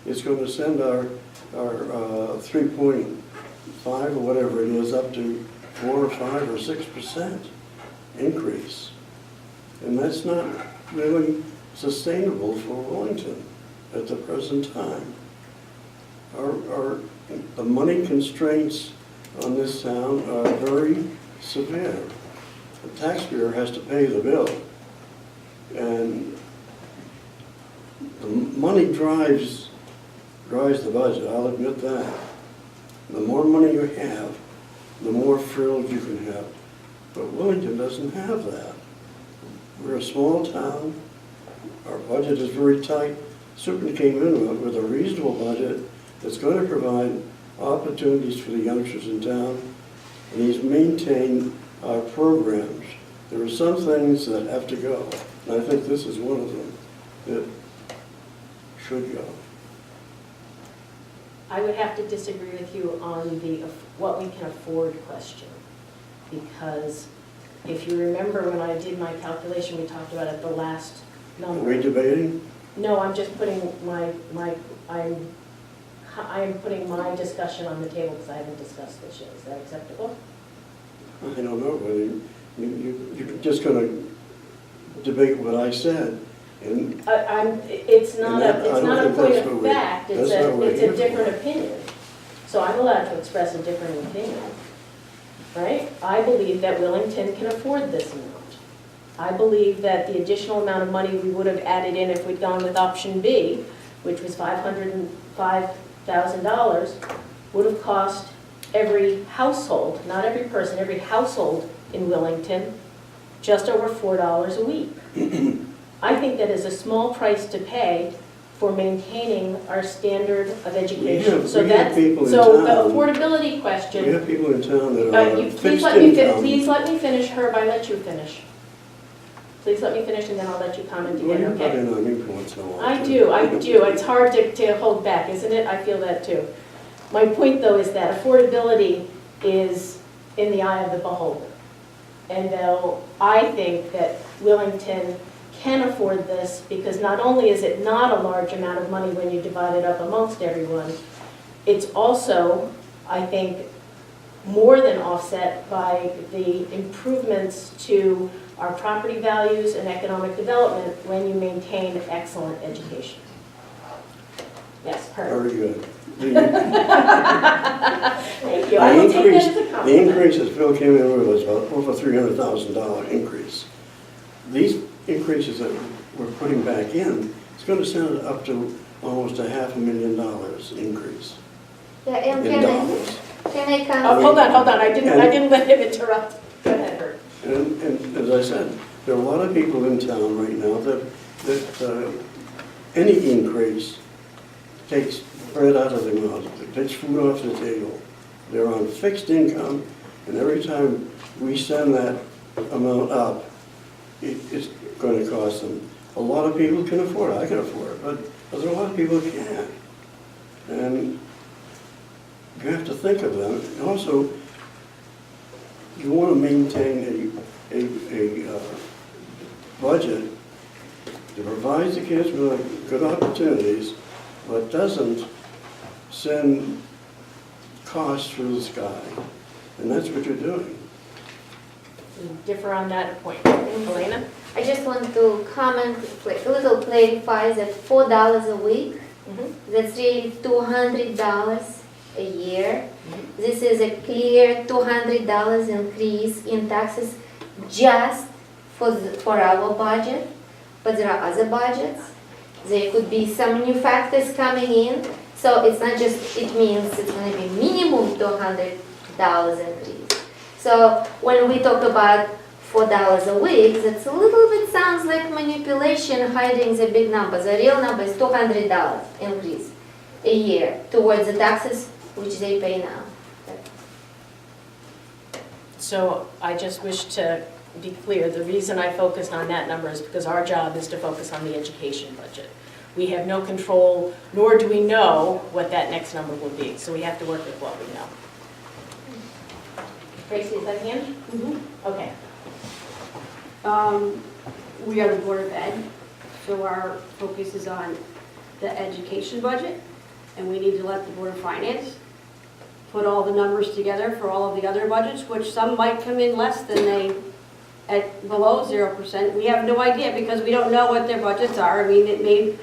it's going to send our 3.5 or whatever it is up to 4 or 5 or 6% increase. And that's not really sustainable for Wellington at the present time. The money constraints on this town are very severe. The taxpayer has to pay the bill. And the money drives the budget, I'll admit that. The more money you have, the more frills you can have. But Wellington doesn't have that. We're a small town. Our budget is very tight. Superintendent came in with a reasonable budget that's going to provide opportunities for the youngsters in town, and he's maintained our programs. There are some things that have to go, and I think this is one of them that should go. I would have to disagree with you on the what we can afford question, because if you remember when I did my calculation, we talked about it, the last Are number. we debating? No, I'm just putting I'm putting my discussion on the table because I haven't discussed this yet. Is that acceptable? I don't know whether you're just going to debate what I said. And It's not a point of fact, it's a for. different opinion. So I'm allowed to express a different opinion, right? I believe that Willington can afford this amount. I believe that the additional amount of money we would have added in if we'd gone with option B, which was $505,000, would have cost every household, not every person, every household in Willington, just over $4 a week. I think that is a small price to pay for maintaining our standard of education. We have people in So town- the affordability question. We have people in town that are Please fixed let me income. please let me finish, Herb, I let you finish. Please let me finish and then I'll let you comment Well, again, you okay? put in on me once in a while. I too. do, it's hard to hold back, isn't it? I feel that too. My point though is that affordability is in the eye of the beholder. And though I think that Willington can afford this, because not only is it not a large amount of money when you divide it up amongst everyone, it's also, I think, more than offset by the improvements to our property values and economic development when you maintain excellent education. Yes, Herb. Very good. Thank you. I will take that as a The compliment. increase that Phil came in with was about over $300,000 increase. These increases that we're putting back in, it's going to send it up to almost $500,000 increase Yeah, and in dollars. can I come? Oh, hold on, I didn't let him interrupt. Go ahead, Herb. And as I said, there are a lot of people in town right now that any increase takes bread out of their mouth, it takes food off the table. They're on fixed income, and every time we send that amount up, it's going to cost them. A lot of people can afford it, I can afford it, but there are a lot of people who can't. And you have to think of them. And also, you want to maintain a budget that provides the kids with good opportunities, but doesn't send costs through the sky. And that's what you're doing. We differ on that point. Elena? I just want to comment, like a little clarify that $4 a week, that's really $200 a year. This is a clear $200 increase in taxes just for our budget, but there are other budgets. There could be some new factors coming in, So it's not just, it means it's gonna be minimum $200 increase. So when we talk about $4 a week, that's a little bit sounds like manipulation, hiding the big number. The real number is $200 increase a year towards the taxes which they pay now. So I just wish to be clear, the reason I focused on that number is because our job is to focus on the education budget. We have no control, nor do we know what that next number will be, so we have to work with what we know. Tracy, is that a hand? Okay. We are the Board of Ed, so our focus is on the education budget, and we need to let the Board of Finance put all the numbers together for all of the other budgets, which some might come in less than they, at below 0%. We have no idea because we don't know what their budgets are. I mean,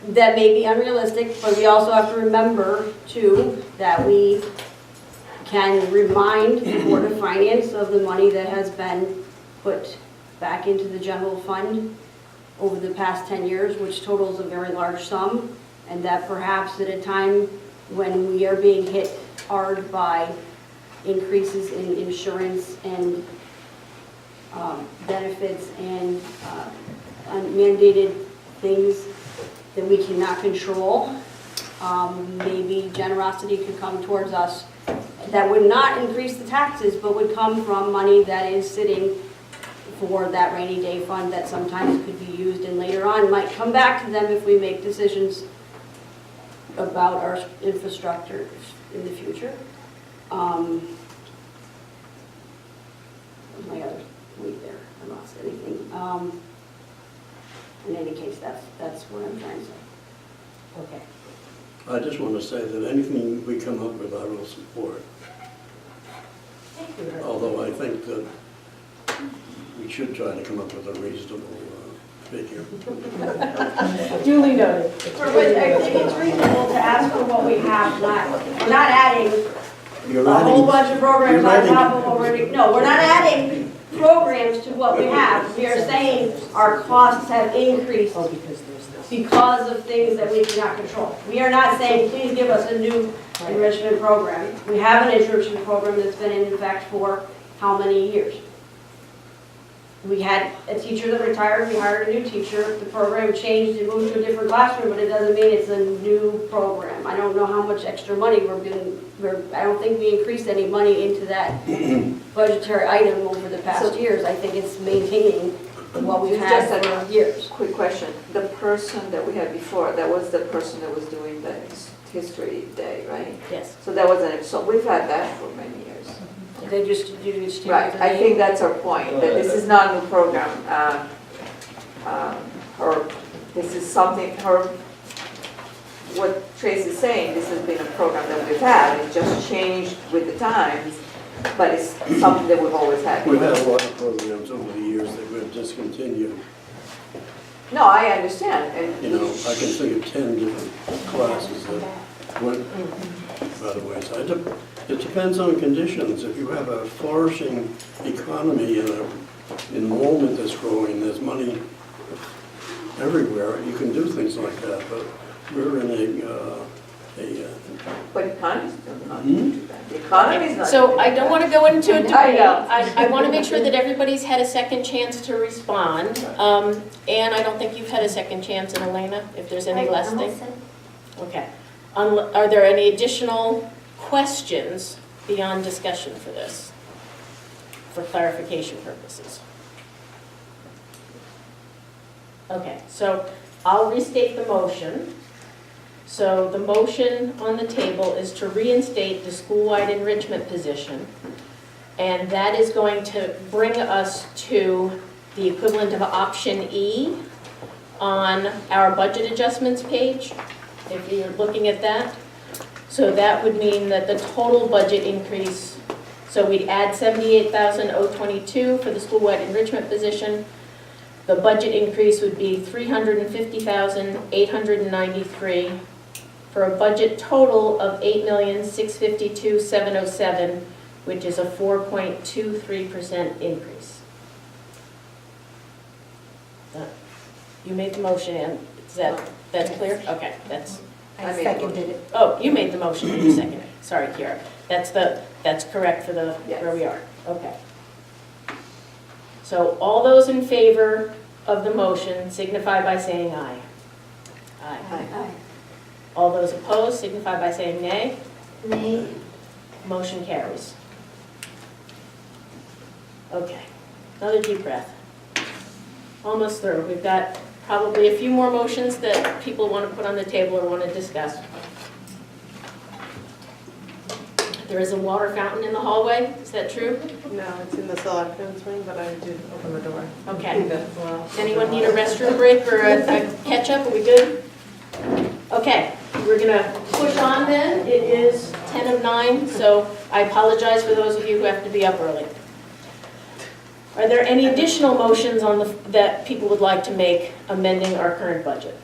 that may be unrealistic, but we also have to remember too that we can remind the Board of Finance of the money that has been put back into the general fund over the past 10 years, which totals a very large sum, and that perhaps at a time when we are being hit hard by increases in insurance and benefits and unmandated things that we cannot control, maybe generosity could come towards us that would not increase the taxes, but would come from money that is sitting for that rainy day fund that sometimes could be used and later on might come back to them if we make decisions about our infrastructure in the future. What's my other point there? I lost anything. In any case, that's what I'm trying to say. Okay. I just want to say that anything we come up with, I will support. Thank you. Although I think that we should try to come up with a reasonable figure. Duly noted. I think it's reasonable to ask for what we have, we're not adding You're a whole adding, bunch of programs you're on adding- top of what we're, no, we're not adding programs to what we have. We are saying our costs have increased Oh, because there's this. because of things that we cannot control. We are not saying, please give us a new enrichment program. We have an enrichment program that's been in effect for how many years? We had a teacher that retired, we hired a new teacher, the program changed, it moved to a different classroom, but it doesn't mean it's a new program. I don't know how much extra money I don't think we increased any money into that budgetary item over the past years. I think it's maintaining what we've had Just for years. Quick question, the person that we had before, that was the person that was doing the history day, right? Yes. So that wasn't, so we've had that for many years. They just change Right, the I name. think that's our point, that this is not a new program. This is something, what Tracy's saying, this has been a program that we've had, it just changed with the times, but it's something that we've always had. we've had a lot of programs over the years that we've discontinued. No, I understand, and. You know, I can think of 10 different classes that went by the wayside. It depends on conditions. If you have a flourishing economy and an enrollment that's growing, there's money everywhere, you can do things like that. But we're in But economy's still not too bad. The economy's not. So I don't want to go into a debate. I know. I want to make sure that everybody's had a second chance to respond. And I don't think you've had a second chance, and Elena, if there's any last I'm all thing. set. Okay. Are there any additional questions beyond discussion for this, for clarification purposes? Okay, so I'll restate the motion. So the motion on the table is to reinstate the school-wide enrichment position, and that is going to bring us to the equivalent of option E on our budget adjustments page, if you're looking at that. So that would mean that the total budget increase, so we'd add $78,022 for the school-wide enrichment position. The budget increase would be $350,893 for a budget total of $8,652,707, which is a 4.23% increase. You made the motion, and that's clear? Okay, that's. I made the seconded motion. it. Oh, you made the motion, and you seconded it. Sorry, Kiara. That's correct for the, where we are. Okay. So all those in favor of the motion signify by saying aye. Aye. Aye. All those opposed signify by saying nay. Nay. Motion carries. Okay, another deep breath. Almost through. We've got probably a few more motions that people want to put on the table or want to discuss. There is a water fountain in the hallway, is that true? No, it's in the selectmen's wing, but I did open the door. Okay. Well, Does anyone need a restroom break or a catch-up? Are we good? Okay, we're gonna push on then. It is 10 of 9, so I apologize for those of you who have to be up early. Are there any additional motions on that people would like to make amending our current budget?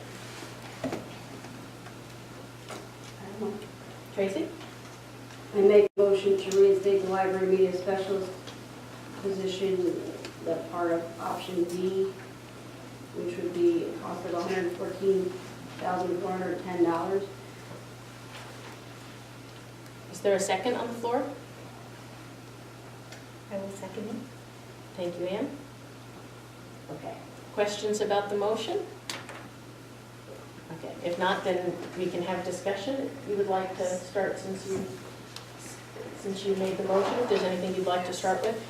Tracy? I make a motion to reinstate the library media specialist position, the part of option D, which would be a cost of $114,410. Is there a second on the floor? I will second it. Thank you, Ann. Okay. Questions about the motion? Okay, if not, then we can have discussion. If you would like to start since you made the motion, if there's anything you'd like to start with?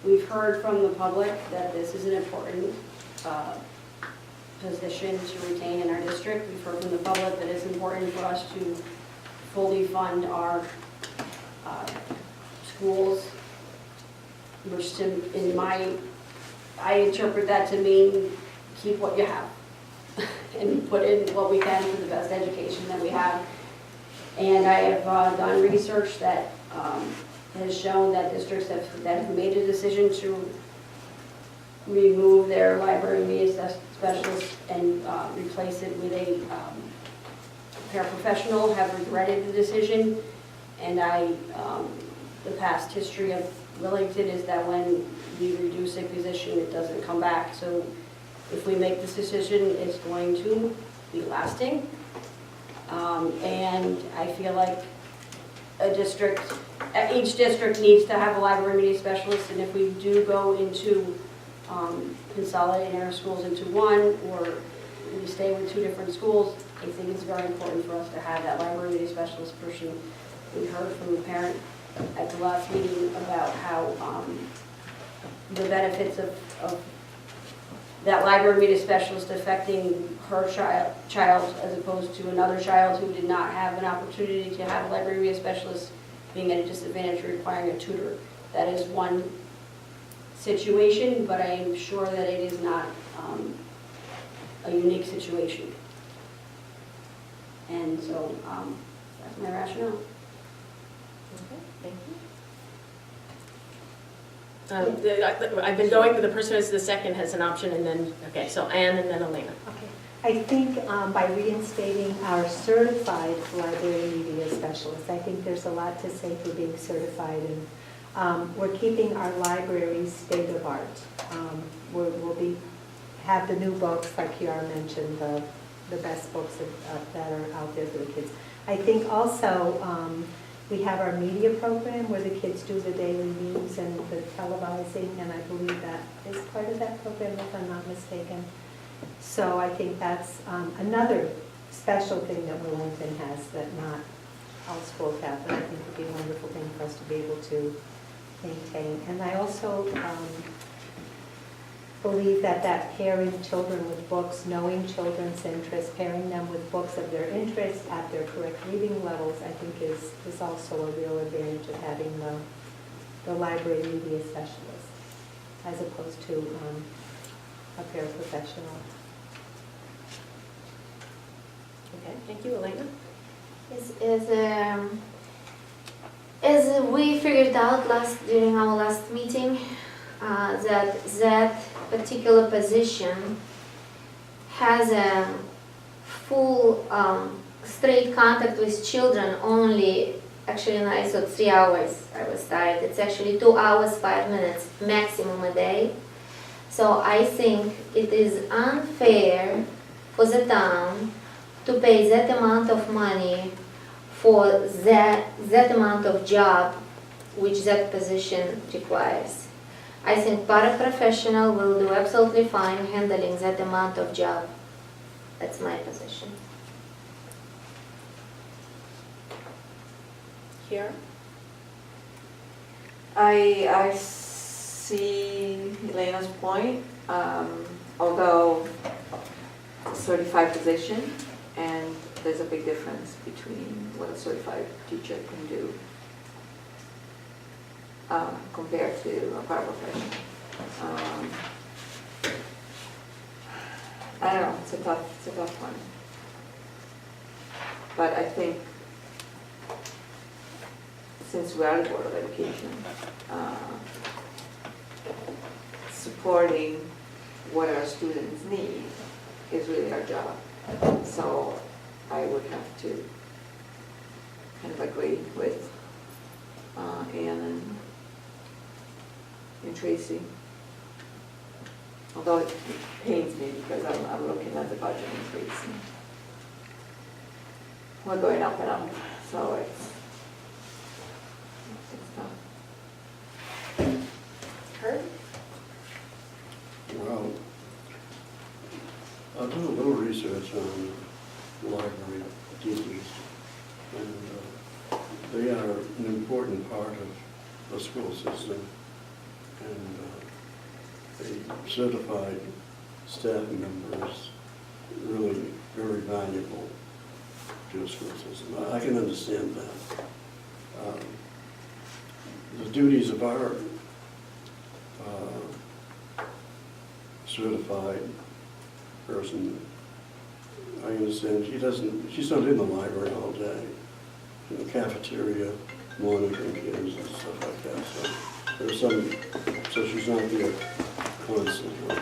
We've heard from the public that this is an important position to retain in our district. We've heard from the public that it's important for us to fully fund our schools, which I interpret that to mean keep what you have and put in what we can for the best education that we have. And I have done research that has shown that districts that have made a decision to remove their library media specialist and replace it with a paraprofessional have regretted the decision. And the past history of Willington is that when we reduce a position, it doesn't come back. So if we make this decision, it's going to be lasting. And I feel like each district needs to have a library media specialist, and if we do go into consolidating our schools into one, or we stay with 2 different schools, I think it's very important for us to have that library media specialist person. We heard from a parent at the last meeting about how the benefits of that library media specialist affecting her child as opposed to another child who did not have an opportunity to have a library media specialist being at a disadvantage requiring a tutor. That is one situation, but I am sure that it is not a unique situation. And so that's my rationale. Okay, thank you. I've been going with the person who's the second has an option, and then, okay, so Ann and then Elena. Okay. I think by reinstating our certified library media specialist, I think there's a lot to say for being certified, and we're keeping our libraries state of art. We'll have the new books, like Kiara mentioned, the best books that are out there for the kids. I think also we have our media program where the kids do the daily news and the televising, and I believe that is part of that program, if I'm not mistaken. So I think that's another special thing that Willington has that not all schools have, but I think would be a wonderful thing for us to be able to maintain. And I also believe that pairing children with books, knowing children's interests, pairing them with books of their interest at their correct reading levels, I think is also a real advantage of having the library media specialist as opposed to a paraprofessional. Okay, thank you, Elena. As we figured out during our last meeting, that particular position has a full straight contact with children only. Actually, no, I thought 3 hours I was tired. It's actually 2 hours, 5 minutes maximum a day. So I think it is unfair for the town to pay that amount of money for that amount of job which that position requires. I think paraprofessional will do absolutely fine handling that amount of job. That's my position. Here? I see Elena's point, although it's a certified position, and there's a big difference between what a certified teacher can do compared to a paraprofessional. I don't know, it's a tough one. But I think since we are the Board of Education, supporting what our students need is really our job. So I would have to kind of agree with Ann and Tracy. Although it pains me because I'm looking at the budget increase. And we're going up and up, so it's tough. Kurt? Well, I've done a little research on library teachers, and they are an important part of the school system, and a certified staff members really very valuable to a school system. I can understand that. The duties of our certified person, I understand she's not in the library all day, in the cafeteria, monitoring kids and stuff like that. So she's not there constantly.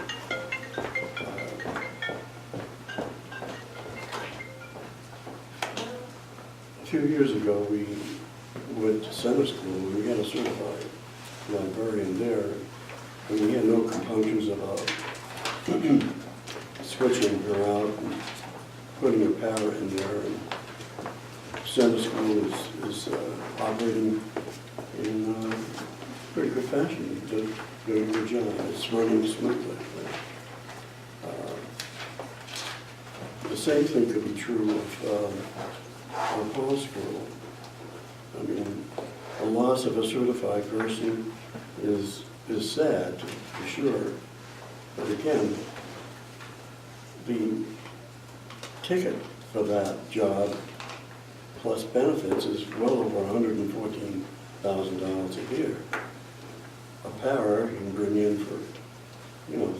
A few years ago, we went to center school, and we had a certified librarian there, and we had no compunctions about switching her out and putting a para in there. And center school is operating in pretty good fashion. Doing a good job. It's running smoothly. The same thing could be true of Hall School. I mean, a loss of a certified person is sad, for sure. But again, the ticket for that job plus benefits is well over $114,000 a year. A para you can bring in for, about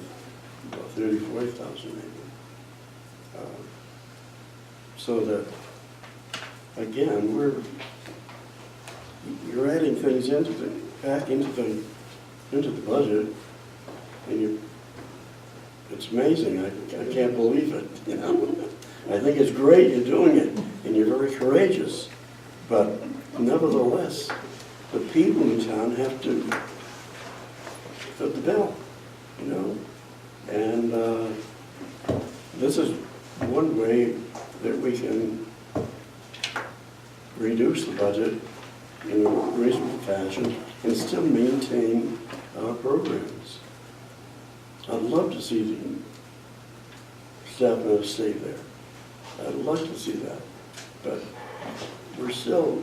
$30,000-$40,000 maybe. So that, again, you're adding things back into the budget, and it's amazing. I can't believe it. I think it's great you're doing it, and you're very courageous. But nevertheless, the people in town have to foot the bill, And this is one way that we can reduce the budget in a reasonable fashion and still maintain our programs. I'd love to see the staff members stay there. I'd love to see that. But we're still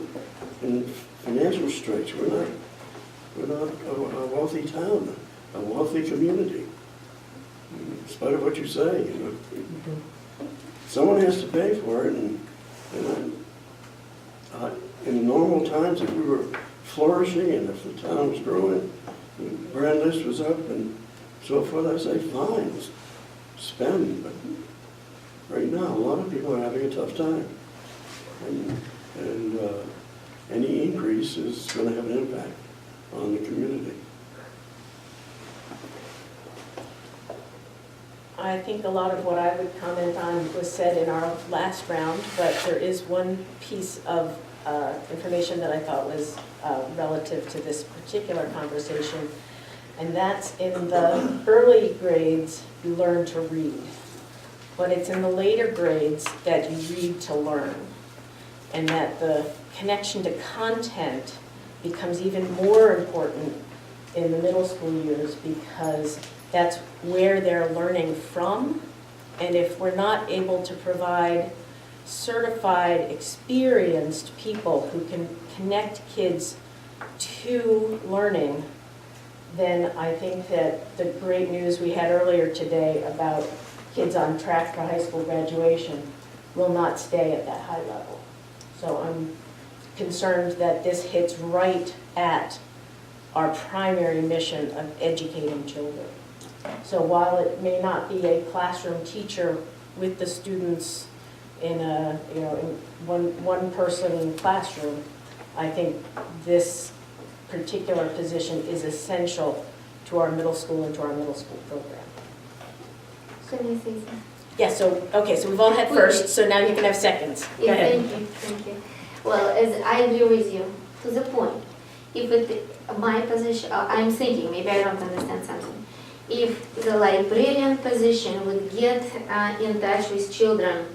in financial straits. We're not a wealthy town, a wealthy community. In spite of what you say, someone has to pay for it, and in normal times, if we were flourishing and if the town was growing, the brand list was up and so forth, I say, fine, spend. But right now, a lot of people are having a tough time, and any increase is going to have an impact on the community. I think a lot of what I would comment on was said in our last round, but there is one piece of information that I thought was relative to this particular conversation. And that's in the early grades, you learn to read. But it's in the later grades that you read to learn. And that the connection to content becomes even more important in the middle school years because that's where they're learning from. And if we're not able to provide certified, experienced people who can connect kids to learning, then I think that the great news we had earlier today about kids on track for high school graduation will not stay at that high level. So I'm concerned that this hits right at our primary mission of educating children. So while it may not be a classroom teacher with the students in a, in one person classroom, I think this particular position is essential to our middle school and to our middle school program. Can I say something? Yeah, so, okay, so we've all had first, so now you can have seconds. Go Yeah, ahead. thank you. Well, as I agree with you, to the point. If my position, I'm thinking, maybe I don't understand something. If the librarian position would get in touch with children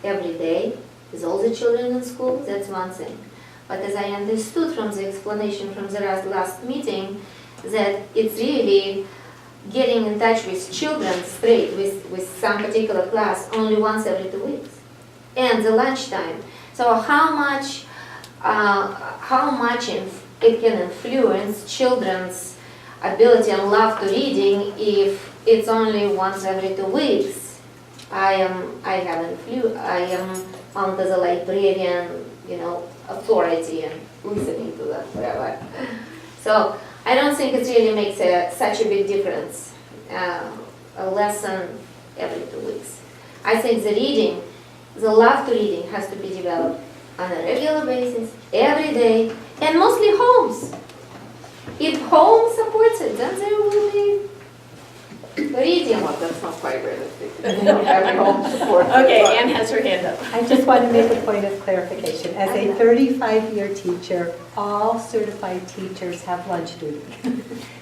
every day, with all the children in school, that's one thing. But as I understood from the explanation from the last meeting, that it's really getting in touch with children straight, with some particular class, only once every 2 weeks. And the lunchtime. So how much it can influence children's ability and love to reading if it's only once every 2 weeks? I am under the librarian, authority and listening to that forever. So I don't think it really makes such a big difference, a lesson every 2 weeks. I think the love to reading has to be developed on a regular basis, every day, and mostly homes. If home supports it, then there will be reading. Well, that's not quite realistic. Every home support. Okay, Anne has her hand up. I just want to make a point of clarification. As a 35-year teacher, all certified teachers have lunch duty.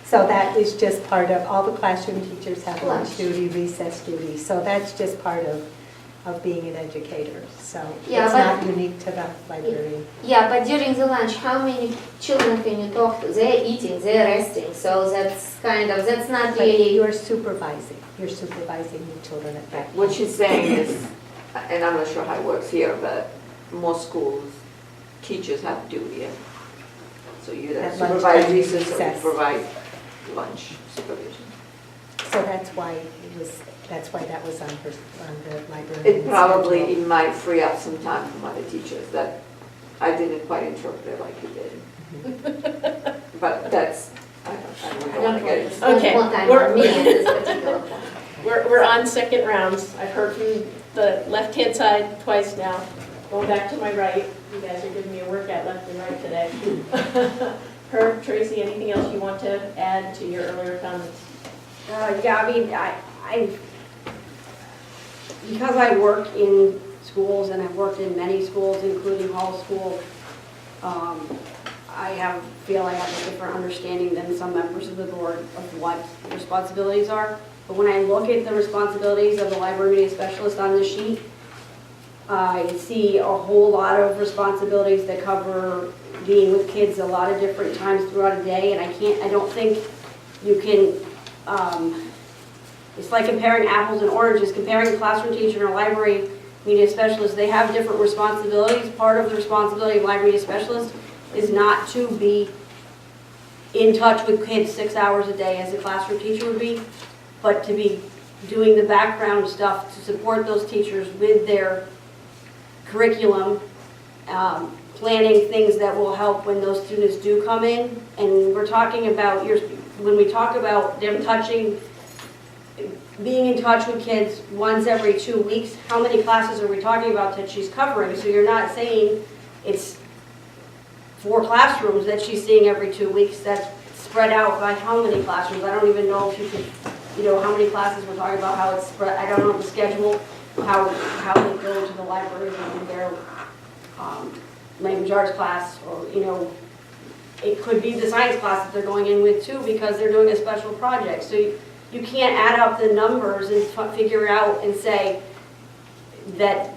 So that is just part of, all the classroom teachers have lunch duty, recess duty. So that's just part of being an educator. So Yeah, it's but- not unique to the librarian. Yeah, but during the lunch, how many children can you talk to? They're eating, they're resting, so that's not But really. you're supervising the children at that. What she's saying is, and I'm not sure how it works here, but most schools, teachers have duty. So you either At supervise lunchtime, recess or you recess. provide lunch supervision. So that's why that was on the librarian. It probably, it might free up some time from other teachers that I didn't quite interpret it like you did. But that's, I don't want to get into. Spend Okay, more time we're- on me at this particular point. We're on second rounds. I've heard from the left-hand side twice now. Going back to my right, you guys are giving me a workout left and right today. Herb, Tracy, anything else you want to add to your earlier comments? Yeah, I mean, I because I work in schools and I've worked in many schools, including Hall School, I feel I have a different understanding than some members of the board of what the responsibilities are. But when I look at the responsibilities of the library media specialist on the sheet, I see a whole lot of responsibilities that cover being with kids a lot of different times throughout a day, and I don't think you can, it's like comparing apples and oranges, comparing a classroom teacher and a library media specialist. They have different responsibilities. Part of the responsibility of library media specialist is not to be in touch with kids 6 hours a day as a classroom teacher would be, but to be doing the background stuff to support those teachers with their curriculum, planning things that will help when those students do come in. And we're talking about, when we talk about them being in touch with kids once every 2 weeks, how many classes are we talking about that she's covering? So you're not saying it's 4 classrooms that she's seeing every 2 weeks. That's spread out by how many classrooms? I don't even know if you could, how many classes we're talking about, how it's spread. I don't know the schedule, how they go to the library and their language arts class, or, It could be the science class that they're going in with too, because they're doing a special project. So you can't add up the numbers and figure out and say that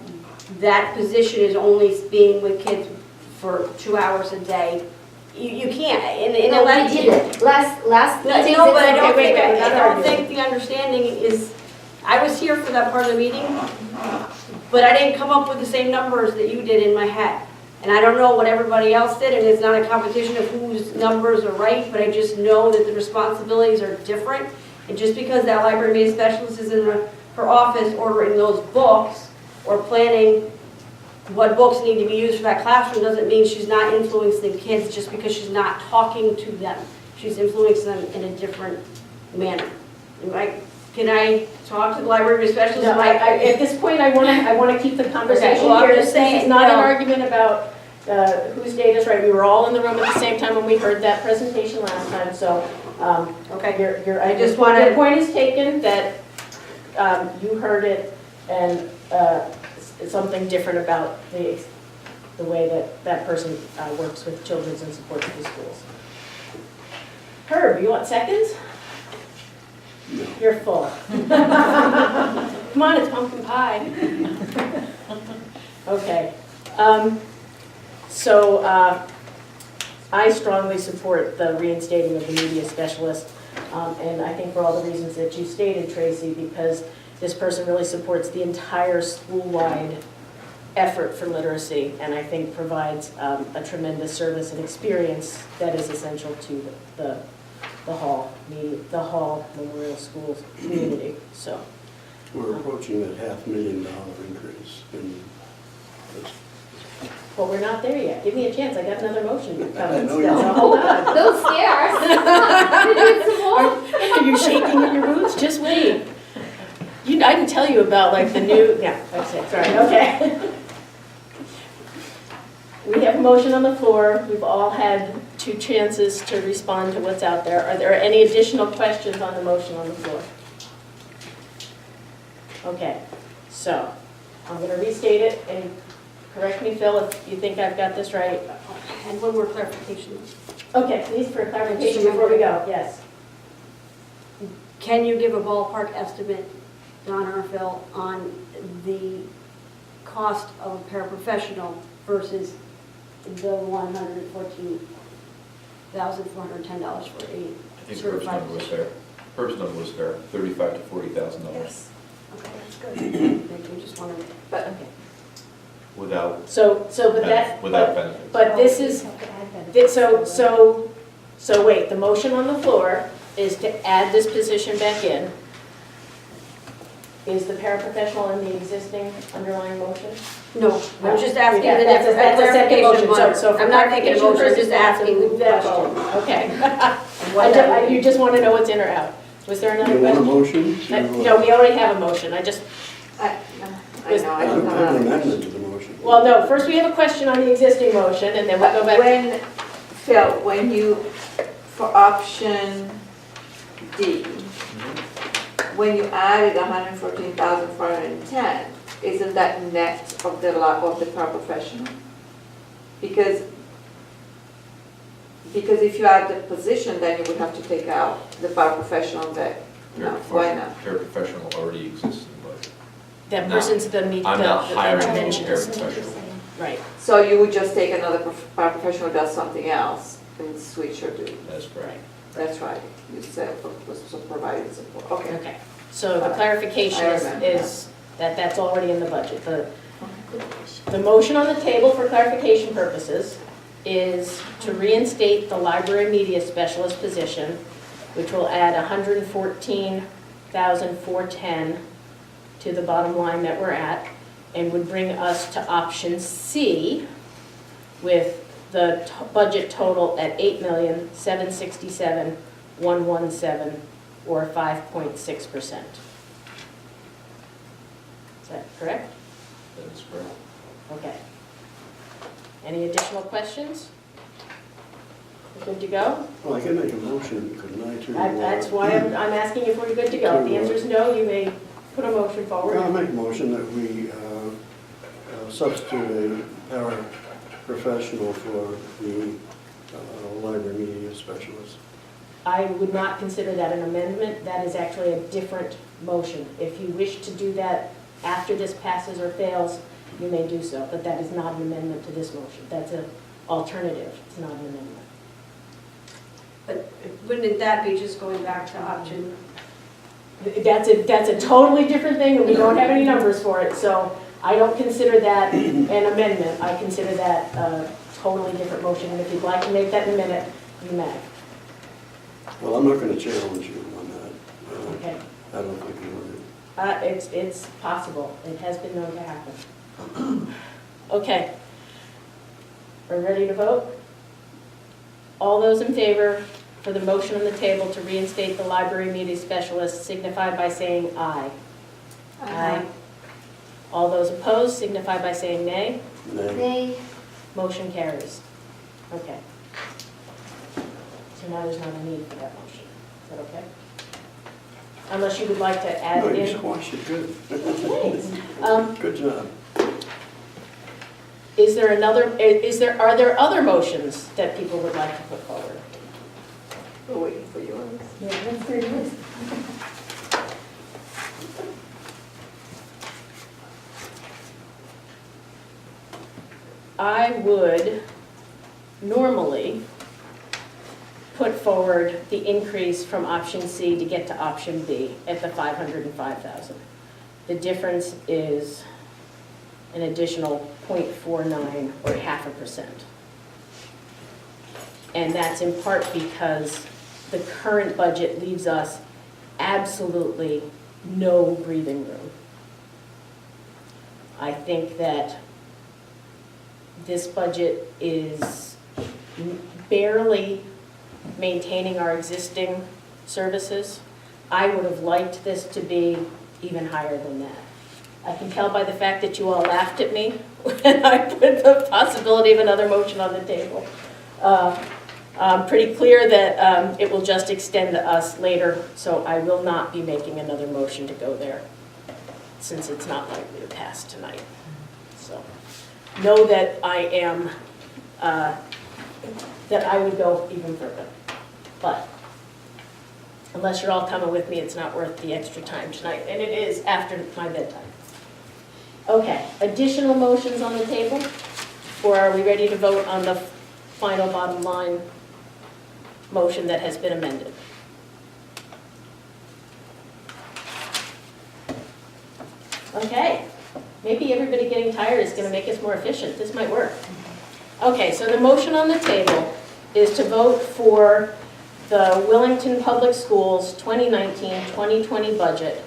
that position is only being with kids for 2 hours a day. You can't. No, we did it. Last meeting. No, but I it's- don't wait, think, wait, I another don't argument. think the understanding is, I was here for that part of the meeting, but I didn't come up with the same numbers that you did in my head. And I don't know what everybody else did, and it's not a competition of whose numbers are right, but I just know that the responsibilities are different. And just because that library media specialist is in her office ordering those books or planning what books need to be used for that classroom doesn't mean she's not influencing kids just because she's not talking to them. She's influencing them in a different manner. Can I talk to the library media specialist? No, at this point, I want to keep the conversation well, I'm here. just saying, This is not an no. argument about whose data is right. We were all in the room at the same time when we heard that presentation last time, so Okay. I just want, your point is taken that you heard it and something different about the way that person works with children's and supports the schools. Herb, you want seconds? No. You're full. Come on, it's pumpkin pie. Okay. So I strongly support the reinstating of the media specialist, and I think for all the reasons that you stated, Tracy, because this person really supports the entire school-wide effort for literacy, and I think provides a tremendous service and experience that is essential to the Hall Memorial Schools community. So We're approaching that $500,000 increase in this. well, we're not there yet. Give me a chance. I got another motion I coming know still. you So do. hold on. Don't scare us. Are you shaking in your boots? Just wait. I can tell you about like the new, yeah, that's it, sorry, okay. We have a motion on the floor. We've all had 2 chances to respond to what's out there. Are there any additional questions on the motion on the floor? Okay, so I'm going to restate it and correct me, Phil, if you think I've got this right. And one more clarification. Okay, please, for clarification before we go, yes. Can you give a ballpark estimate, Donna or Phil, on the cost of a paraprofessional versus the $114,410 for a I think Herb's certified number was position? fair. Herb's number was fair, $35,000 to $40,000 Yes, Okay, that's good. I just wanted, But Okay. without, But that, without benefits. but this is, so wait, the motion on the floor is to add this position back in. Is the paraprofessional in the existing underlying motion? no, I'm just asking the That's a second clarification. motion. So for I'm not making a motion, I'm just asking the move that question. forward. Okay. What that would be. You just want to know what's in or out. Was there another You want a question? motion? to, No, we already have a motion. I I know, I I have don't an know. amendment to the motion. well, no, first we have a question on the existing motion and then we'll go back. When, Phil, when you, for option D, when you added 114,410, isn't that net of the paraprofessional? Because if you add the position, then you would have to take out the paraprofessional that, no, why not? Paraprofessional already exists in the budget. That No, person's the meet, I'm not hiring a interventionist. paraprofessional. Right. So you would just take another paraprofessional who does something else and switch your duty? That's correct. That's right, you said was providing support, okay. Okay. So the clarification I remember is that that's already in the budget. The motion on the table for clarification purposes is to reinstate the library media specialist position, which will add $114,410 to the bottom line that we're at, and would bring us to option C with the budget total at $8,767,117, or 5.6%. Is that correct? That is correct. Okay. Any additional questions? We're good to go? Well, I can make a motion, couldn't I, to... That's why I'm asking if we're good to go. If the answer is no, you may put a motion I'll forward. make a motion that we substitute a paraprofessional for the library media specialist. I would not consider that an amendment. That is actually a different motion. If you wish to do that after this passes or fails, you may do so, but that is not an amendment to this motion. That's an alternative. It's not an amendment. But wouldn't that be just going back to option? That's a totally different thing, and we don't have any numbers for it, so I don't consider that an amendment. I consider that a totally different motion, and if you'd like to make that in a minute, you may. Well, I'm not going to challenge you on that. Okay. I don't think you would. It's possible. It has been known to happen. Okay. We're ready to vote? All those in favor for the motion on the table to reinstate the library media specialist signify by saying aye. Aye. All those opposed signify by saying nay. Nay. They, Motion carries. Okay. So now there's not a need for that motion. Is that okay? Unless you would like to add No, it you in. squashed it good. Thanks. Good job. Are there other motions that people would like to put forward? We're waiting for yours. Yeah, let's do this. I would normally put forward the increase from option C to get to option B at the 505,000. The difference is an additional 0.49 or 0.5%. And that's in part because the current budget leaves us absolutely no breathing room. I think that this budget is barely maintaining our existing services. I would have liked this to be even higher than that. I can tell by the fact that you all laughed at me when I put the possibility of another motion on the table. I'm pretty clear that it will just extend to us later, so I will not be making another motion to go there, since it's not likely to pass tonight. So know that I am, that I would go even further. But unless you're all coming with me, it's not worth the extra time tonight, and it is after my bedtime. Okay, additional motions on the table? Or are we ready to vote on the final bottom line motion that has been amended? Okay, maybe everybody getting tired is going to make us more efficient. This might work. Okay, so the motion on the table is to vote for the Willington Public Schools 2019-2020 budget,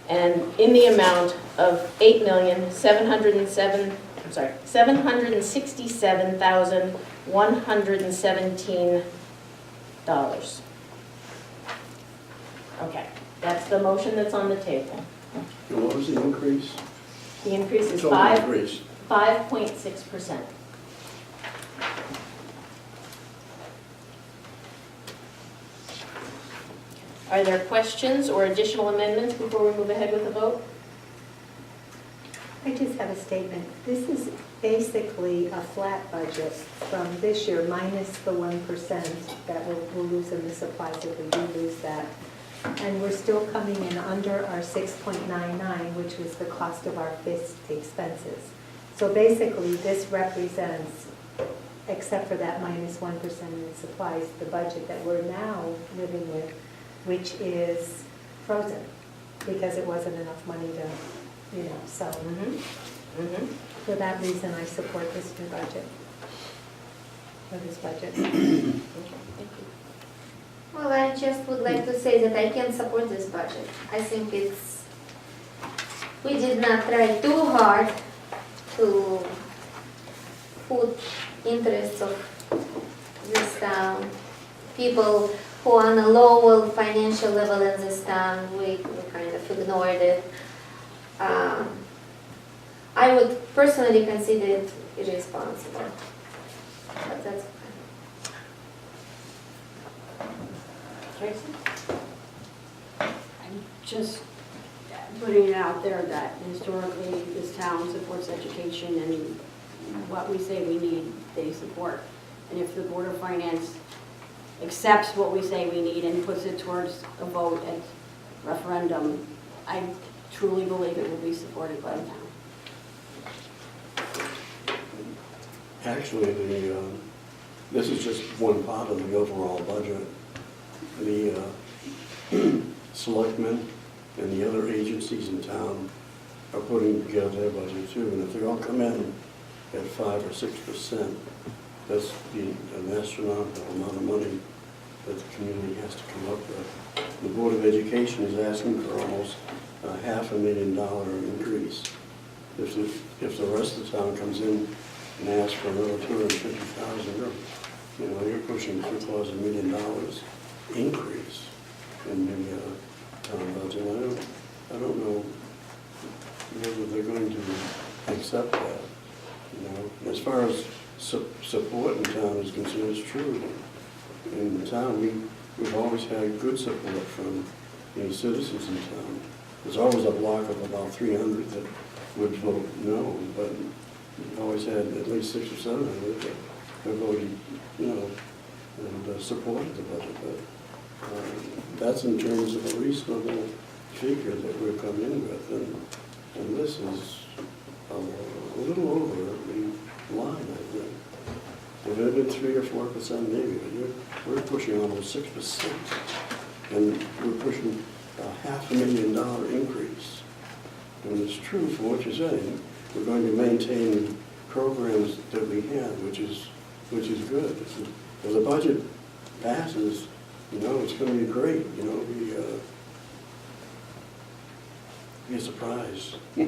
and in the amount of $767,117. Okay, that's the motion that's on the table. And what was the increase? The increase is Total increase. 5.6%. Are there questions or additional amendments before we move ahead with the vote? I just have a statement. This is basically a flat budget from this year minus the 1% that we'll lose in the supplies if we do lose that. And we're still coming in under our 6.99, which was the cost of our fixed expenses. So basically, this represents, except for that minus 1% in supplies, the budget that we're now living with, which is frozen because it wasn't enough money to, so. For that reason, I support this new budget, or this budget. well, I just would like to say that I can support this budget. I think we did not try too hard to put interests of this town, people who are on a lower financial level in this town, we kind of ignored it. I would personally consider it irresponsible, but that's fine. Tracy? I'm just putting it out there that historically this town supports education, and what we say we need, they support. And if the Board of Finance accepts what we say we need and puts it towards a vote at referendum, I truly believe it will be supported by the town. Actually, this is just one part of the overall budget. The selectmen and the other agencies in town are putting together their budget too, and if they all come in at 5 or 6%, that's an astronomical amount of money that the community has to come up with. The Board of Education is asking for almost a $500,000 increase. If the rest of the town comes in and asks for another $250,000, you're pushing $250,000 increase in the town budget. I don't know whether they're going to accept that. As far as support in town is concerned, it's true. In the town, we've always had good support from the citizens in town. There's always a block of about 300 that would vote no, but we've always had at least 600 or 700 that voted, and supported the budget. But that's in terms of a reasonable figure that we've come in with, and this is a little over the line, I think. If it had been 3 or 4% maybe, but we're pushing almost 6%, and we're pushing a $500,000 increase. And it's true for what you're saying. We're going to maintain programs that we have, which is good. If the budget passes, it's going to be great. Be a surprise. I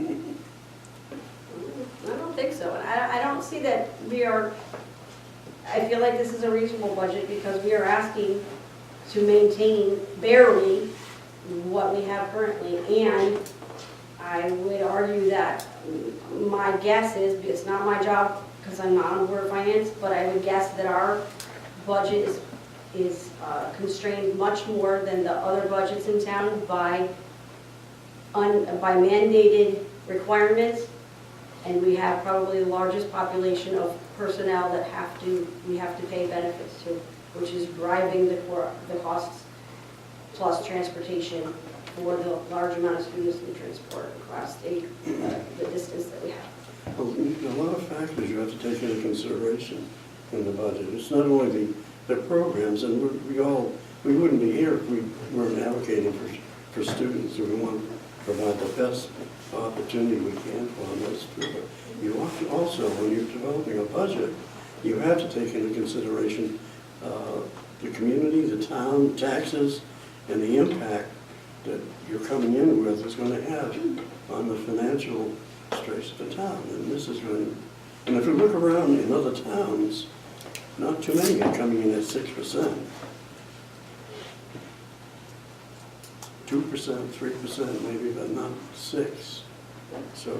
don't think so. I don't see that I feel like this is a reasonable budget because we are asking to maintain barely what we have currently. And I would argue that my guess is, it's not my job because I'm not on the Board of Finance, but I would guess that our budget is constrained much more than the other budgets in town by mandated requirements, and we have probably the largest population of personnel that we have to pay benefits to, which is driving the costs plus transportation for the large amount of students we transport across the distance that we have. Well, a lot of factors you have to take into consideration in the budget. It's not only the programs, and we wouldn't be here if we weren't advocating for students. We want to provide the best opportunity we can for them. That's true. But you also, when you're developing a budget, you have to take into consideration the community, the town, taxes, and the impact that you're coming in with is going to have on the financial straits of the town. And this is going. And if you look around in other towns, not too many are coming in at 6%. 2%, 3% maybe, but not 6%. So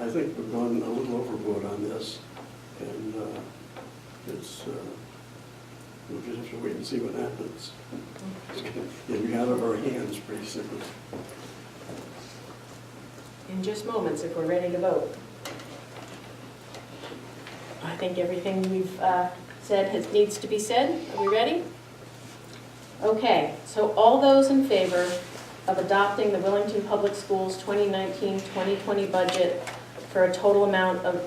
I think we've gone a little overboard on this, and we'll just have to wait and see what happens. It'll be out of our hands pretty soon. In just moments, if we're ready to vote. I think everything we've said needs to be said. Are we ready? Okay, so all those in favor of adopting the Willington Public Schools 2019-2020 budget for a total amount of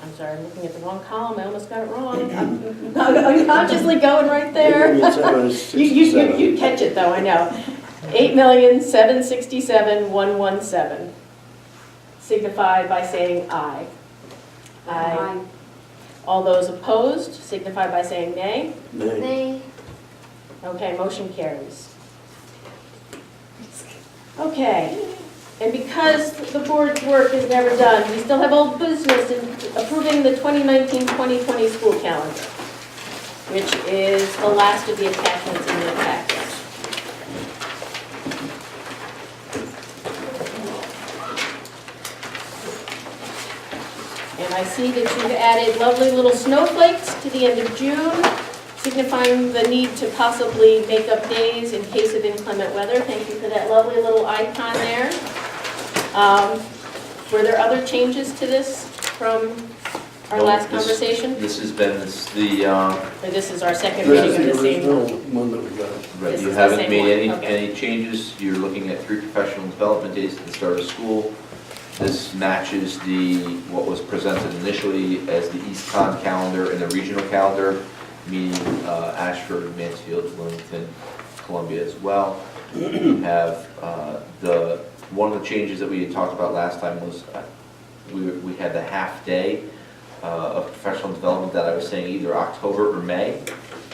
I'm sorry, I'm looking at the wrong column, I almost got it wrong. I'm unconsciously going right there. You catch it though, I know. 8,767,117. Signify by saying aye. Aye. All those opposed signify by saying nay. Nay. Okay, motion carries. Okay, and because the board's work is never done, we still have old business in approving the 2019-2020 school calendar, which is the last of the attachments in your package. And I see that you've added lovely little snowflakes to the end of June, signifying the need to possibly make up days in case of inclement weather. Thank you for that lovely little icon there. Were there other changes to this from our No, last this- conversation? This has been the, Or this is our second This reading is of the the same? original one that we got. right, This you is the haven't same made one, okay. any changes. You're looking at 3 professional development days at the start of school. This matches what was presented initially as the East Con calendar and the regional calendar, meaning Ashford, Mansfield, Willington, Columbia as well. We have one of the changes that we had talked about last time was we had the half-day of professional development that I was saying either October or May,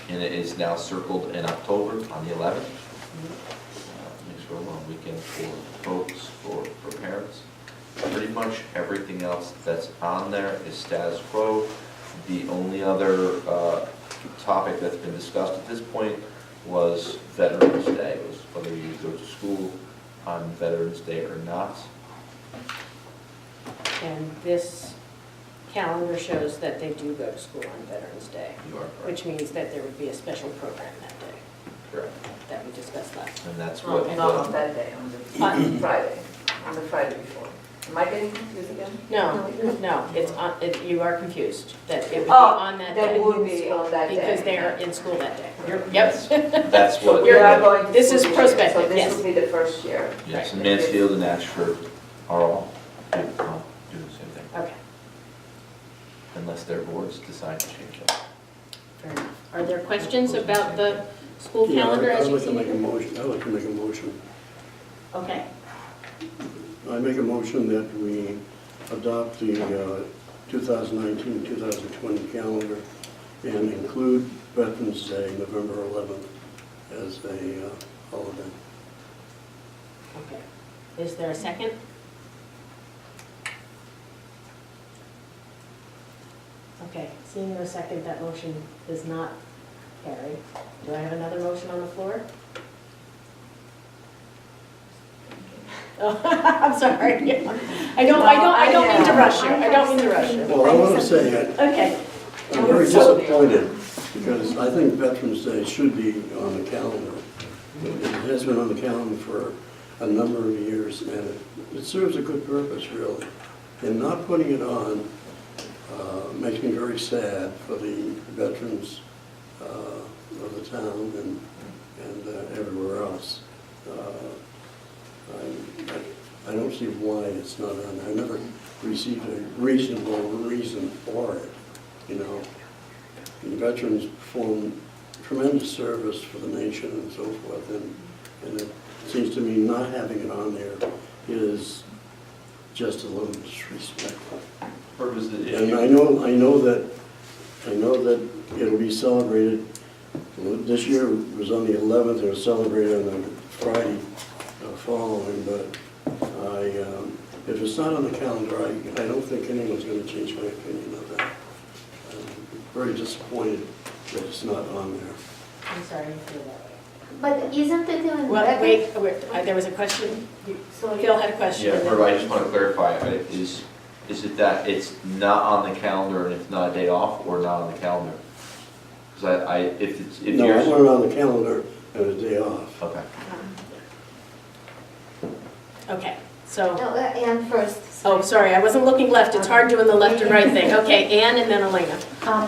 and it is now circled in October on the 11th. Makes for a long weekend for folks, for parents. Pretty much everything else that's on there is status quo. The only other topic that's been discussed at this point was Veterans Day, was whether you go to school on Veterans Day or not. And this calendar shows that they do go to school on Veterans Day, You are correct. which means that there would be a special program that day Correct. that we discussed last time. And that's No, what, not on that day, on the Friday, on the Friday before. Am I getting confused again? No, it's on, you are confused, that it would be Oh, on that that day. would be on that day. Because they are in school that day. Yep. that's So what, we are going to This is school this year, prospective, So yes. this will be the first year. yes, and Mansfield and Ashford are all doing the same thing, Okay, unless their boards decide to change it. fair enough. Are there questions about the school Yeah, calendar as I'd you like to see make a it? motion, I'd like to make a motion. Okay, I make a motion that we adopt the 2019-2020 calendar and include Veterans Day, November 11th, as a holiday. okay. Is there a second? Okay, seeing no second, that motion is not carried. Do I have another motion on the floor? Oh, I'm sorry. I don't mean to rush you. I don't mean to rush you. Well, I want to say, Okay. I'm very disappointed, because I think Veterans Day should be on the calendar. It has been on the calendar for a number of years, and it serves a good purpose, really. And not putting it on makes me very sad for the veterans of the town and everywhere else. I don't see why it's not on. I never received a reasonable reason for it, you know. And veterans perform tremendous service for the nation and so forth, and it seems to me not having it on there is just a little disrespectful. Purpose of the And issue. I know that it'll be celebrated. This year it was on the 11th. It was celebrated on the Friday following. But if it's not on the calendar, I don't think anyone's going to change my opinion of that. I'm very disappointed that it's not on there. I'm sorry you feel that way. But isn't it even Well, better? wait, there was a question. Phil had a question. Yeah, Herb, I just want to clarify, is it that it's not on the calendar and it's not a day off, or not on the calendar? Because if No, I yours. want it on the calendar and a day off. Okay. Okay, so, No, Anne first. oh, sorry, I wasn't looking left. It's hard doing the left and right thing. Okay, Ann and then Elena.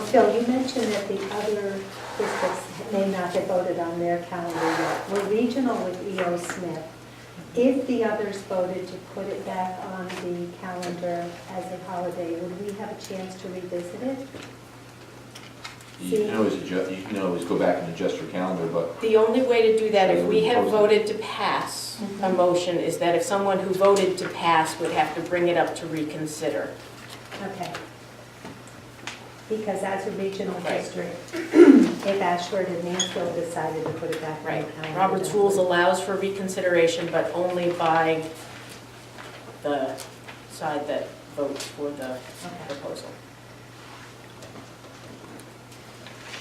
Phil, you mentioned that the other districts may not have voted on their calendar yet. We're regional with E.O. Smith. If the others voted to put it back on the calendar as a holiday, would we have a chance to revisit it? You can always adjust, you can always go back and adjust your calendar, but The only way to do that, if we have voted to pass a motion, is that if someone who voted to pass would have to bring it up to reconsider. Okay. Because as a regional Right. district, if Ashford and Mansfield decided to put it back on Right. the calendar. Robert's then rules we- allows for reconsideration, but only by the side that votes for the proposal.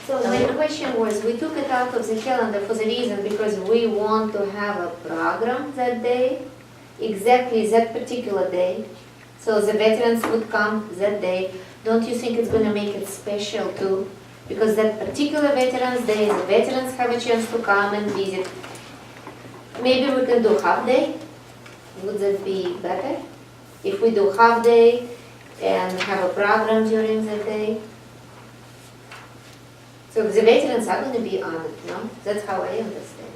So my question was, we took it out of the calendar for the reason because we want to have a program that day, exactly that particular day. So the veterans would come that day. Don't you think it's gonna make it special too? Because that particular Veterans Day, the veterans have a chance to come and visit. Maybe we can do half day? Would that be better? If we do half day and have a program during the day? So the veterans are going to be honored, no? That's how I understand.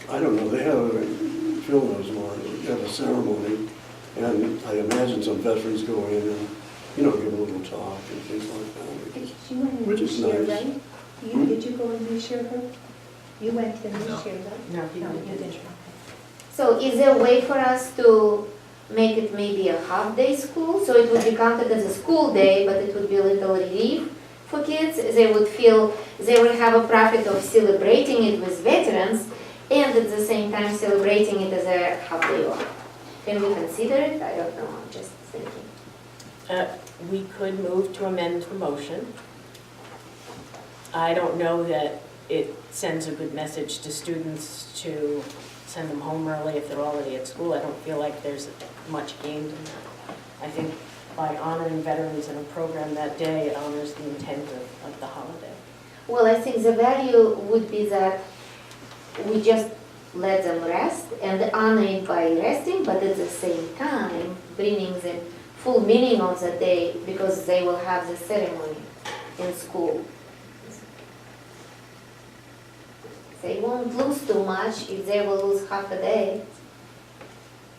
I don't know, they have, Phil knows more, they have a ceremony, and I imagine some veterans go in and, give a little talk and things like that. Did you went Which in is this year, nice. right? Did you go in this year, Herb? You went in this year, right? No, he No, didn't. you didn't. So is there a way for us to make it maybe a half-day school? So it would be counted as a school day, but it would be a little relief for kids. They would feel they will have a profit of celebrating it with veterans and at the same time celebrating it as a half-day off. Can we consider it? I don't know, I'm just thinking. We could move to amend the motion. I don't know that it sends a good message to students to send them home early if they're already at school. I don't feel like there's much gained in that. I think by honoring veterans in a program that day, it honors the intent of the holiday. Well, I think the value would be that we just let them rest and honor it by resting, but at the same time bringing the full meaning of the day because they will have the ceremony in school. They won't lose too much if they will lose half a day,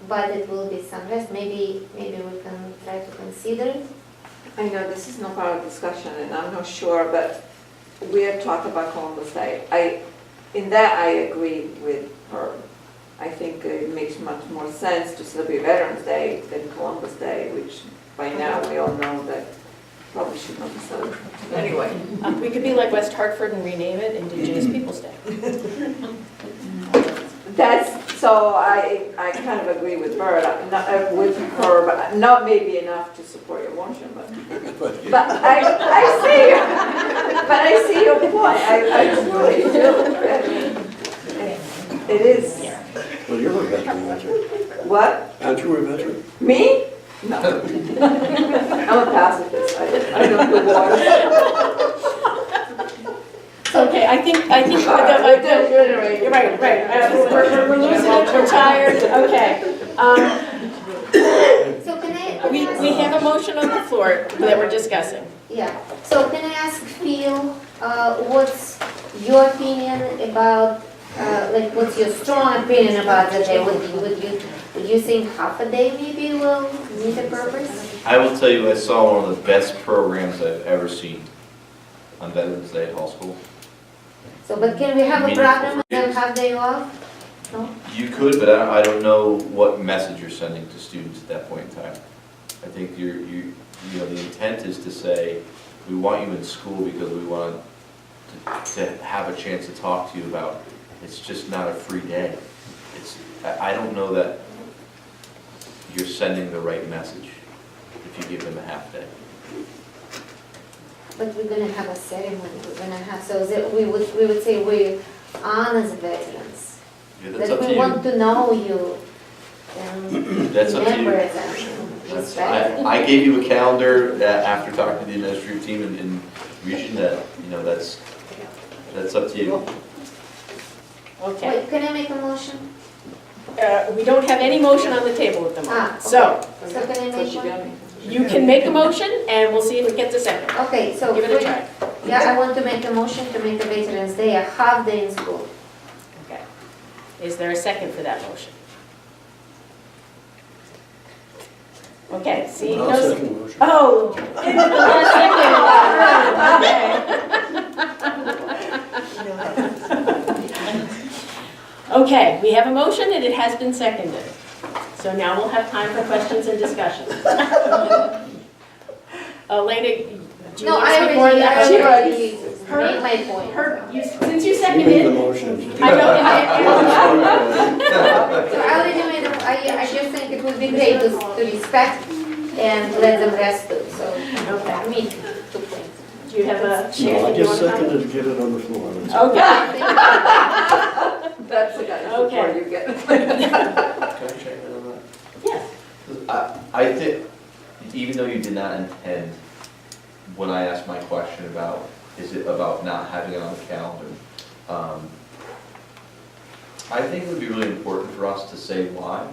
but it will be some rest. Maybe we can try to consider it. I know this is not part of discussion, and I'm not sure, but we have talked about Columbus Day. In that, I agree with her. I think it makes much more sense to celebrate Veterans Day than Columbus Day, which by now we all know that probably should not be celebrated. Anyway, We could be like West Hartford and rename it Indigenous Peoples' Day. so I kind of agree with her, but not maybe enough to support your motion, but I see your point. I really do. It is. Well, you're a veteran, aren't you? What? Aren't you a veteran? Me? No. I'm a pacifist. I don't do war. Okay, I think you're right. We're losing it, we're tired, okay. So can I? We have a motion on the floor that we're discussing. Yeah, so can I ask Phil, what's your opinion about, what's your strong opinion about the day? Would you think half a day maybe will meet a purpose? I will tell you, I saw one of the best programs I've ever seen on Veterans Day at Hall School. So, but can we have a Meaningful program for and kids. half day off? No? You could, but I don't know what message you're sending to students at that point in time. I think the intent is to say, we want you in school because we want to have a chance to talk to you about, it's just not a free day. I don't know that you're sending the right message if you give them a half day. But we're gonna have a ceremony, we're gonna have, so that we would say we honor the veterans. Yeah, that's up That to we you. want to know you and That's up to you. remember them. That's- I gave you a calendar after talking to the administrative team in region that, that's up to you. Okay. Wait, can I make a motion? We don't have any motion on the table at the moment. Okay. So, So can I make one? you can make a motion and we'll see if it gets a second. Okay, so. Give it a try. Yeah, I want to make a motion to make a Veterans Day a half day in school. Okay. Is there a second for that motion? Okay, see, I'll no. second the motion. Oh, it was the last second. Okay, we have a motion and it has been seconded. So now we'll have time for questions and discussion. Elena, do you No, want to I speak more on that? already made Her- my point. Since you You made the seconded, motion. I know, So I already made I just think it would be great to respect and let them rest too, so, Okay. me, 2 points. do you have a chance? No, I Do you just want to seconded to get it on the floor. That's comment? Okay. That's the kind of support Okay. you get. Can I check in on that? Yes. I think, even though you did not intend, when I asked my question about Is it about not having it on the calendar? I think it would be really important for us to say why,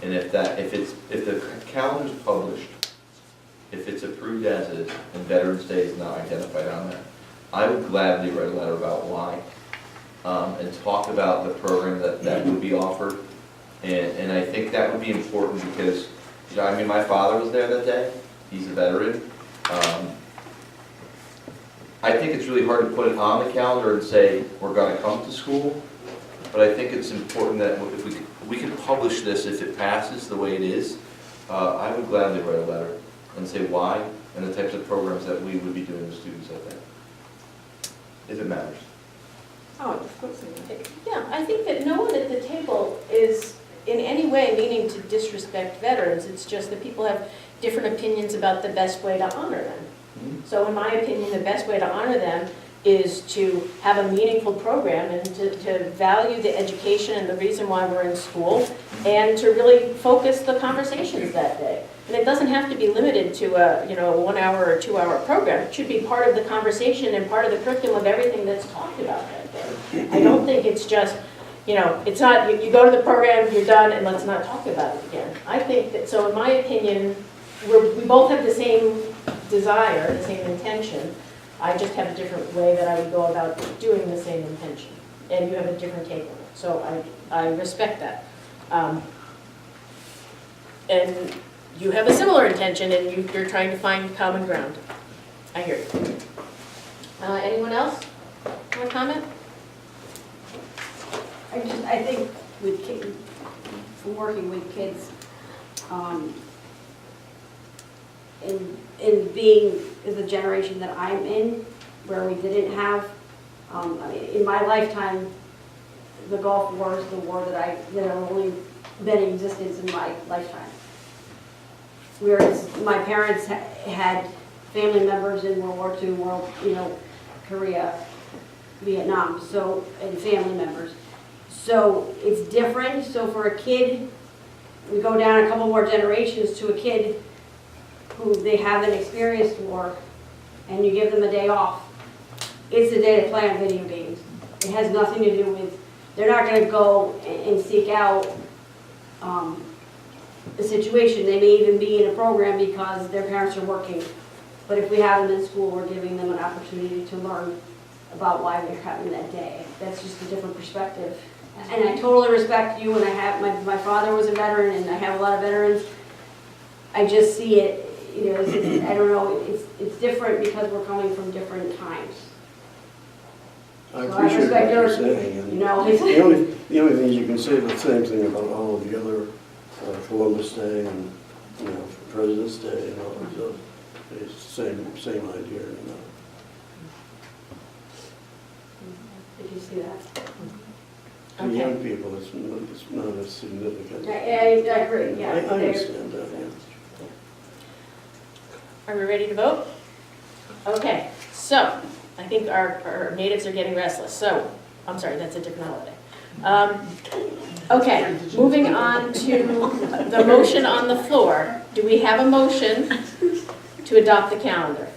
and if the calendar's published, if it's approved as is, and Veterans Day is not identified on there, I would gladly write a letter about why, and talk about the program that would be offered. And I think that would be important because, you know, I mean, my father was there that day, he's a veteran. I think it's really hard to put it on the calendar and say, we're gonna come to school, but I think it's important that if we can publish this, if it passes the way it is, I would gladly write a letter and say why, and the types of programs that we would be doing with students at that, if it matters. Oh, of course it is. Yeah, I think that no one at the table is in any way meaning to disrespect veterans. It's just that people have different opinions about the best way to honor them. So in my opinion, the best way to honor them is to have a meaningful program and to value the education and the reason why we're in school, and to really focus the conversations that day. And it doesn't have to be limited to a 1 hour or 2 hour program. It should be part of the conversation and part of the curriculum of everything that's talked about that day. I don't think it's just, it's not, you go to the program, you're done, and let's not talk about it again. I think that, so in my opinion, we both have the same desire, the same intention. I just have a different way that I would go about doing the same intention. And you have a different take on it. So I respect that. And you have a similar intention, and you're trying to find common ground. I hear you. Anyone else want to comment? I think with kids, from working with kids, and being the generation that I'm in, where we didn't have, in my lifetime, the Gulf War is the war that have only been in existence in my lifetime. Whereas my parents had family members in World War II, Korea, Vietnam, and family members. So it's different. So for a kid, we go down a couple more generations to a kid who they haven't experienced war, and you give them a day off. It's a day to play on video games. It has nothing to do with, they're not going to go and seek out a situation. They may even be in a program because their parents are working. But if we have them in school, we're giving them an opportunity to learn about why they're having that day. That's just a different perspective. And I totally respect you, and I have, my father was a veteran, and I have a lot of veterans. I just see it, I don't know, it's different because we're coming from different times. I So appreciate what respect you're yours, saying. And it's- the only thing you can say the same thing about all of the other Columbus Day and, President's Day and all these other, it's the same idea, Did you see that? For young people, it's not as significant. I agree, yeah. I understand that, yeah. Are we ready to vote? Okay, so I think our natives are getting restless. So, I'm sorry, that's a different holiday. Okay, moving on to the motion on the floor. Do we have a motion to adopt the calendar?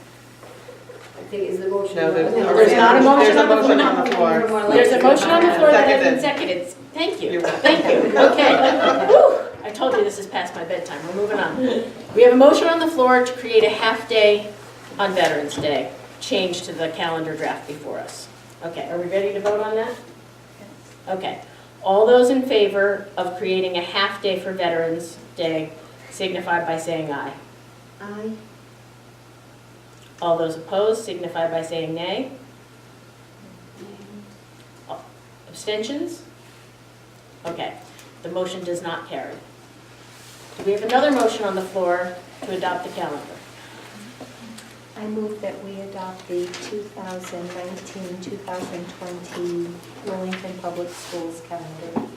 I think is the motion. No, There's not a motion on the floor. on the floor. There's a motion on the floor that has been Seconded. seconded. Thank you, You're welcome. thank you. Okay. Whew. I told you this is past my bedtime. We're moving on. We have a motion on the floor to create a half-day on Veterans Day, change to the calendar draft before us. Okay, are we ready to vote on that? Okay. All those in favor of creating a half-day for Veterans Day signify by saying aye. Aye. All those opposed signify by saying nay. Abstentions? Okay, the motion does not carry. Do we have another motion on the floor to adopt the calendar? I move that we adopt the 2019-2020 Wellington Public Schools calendar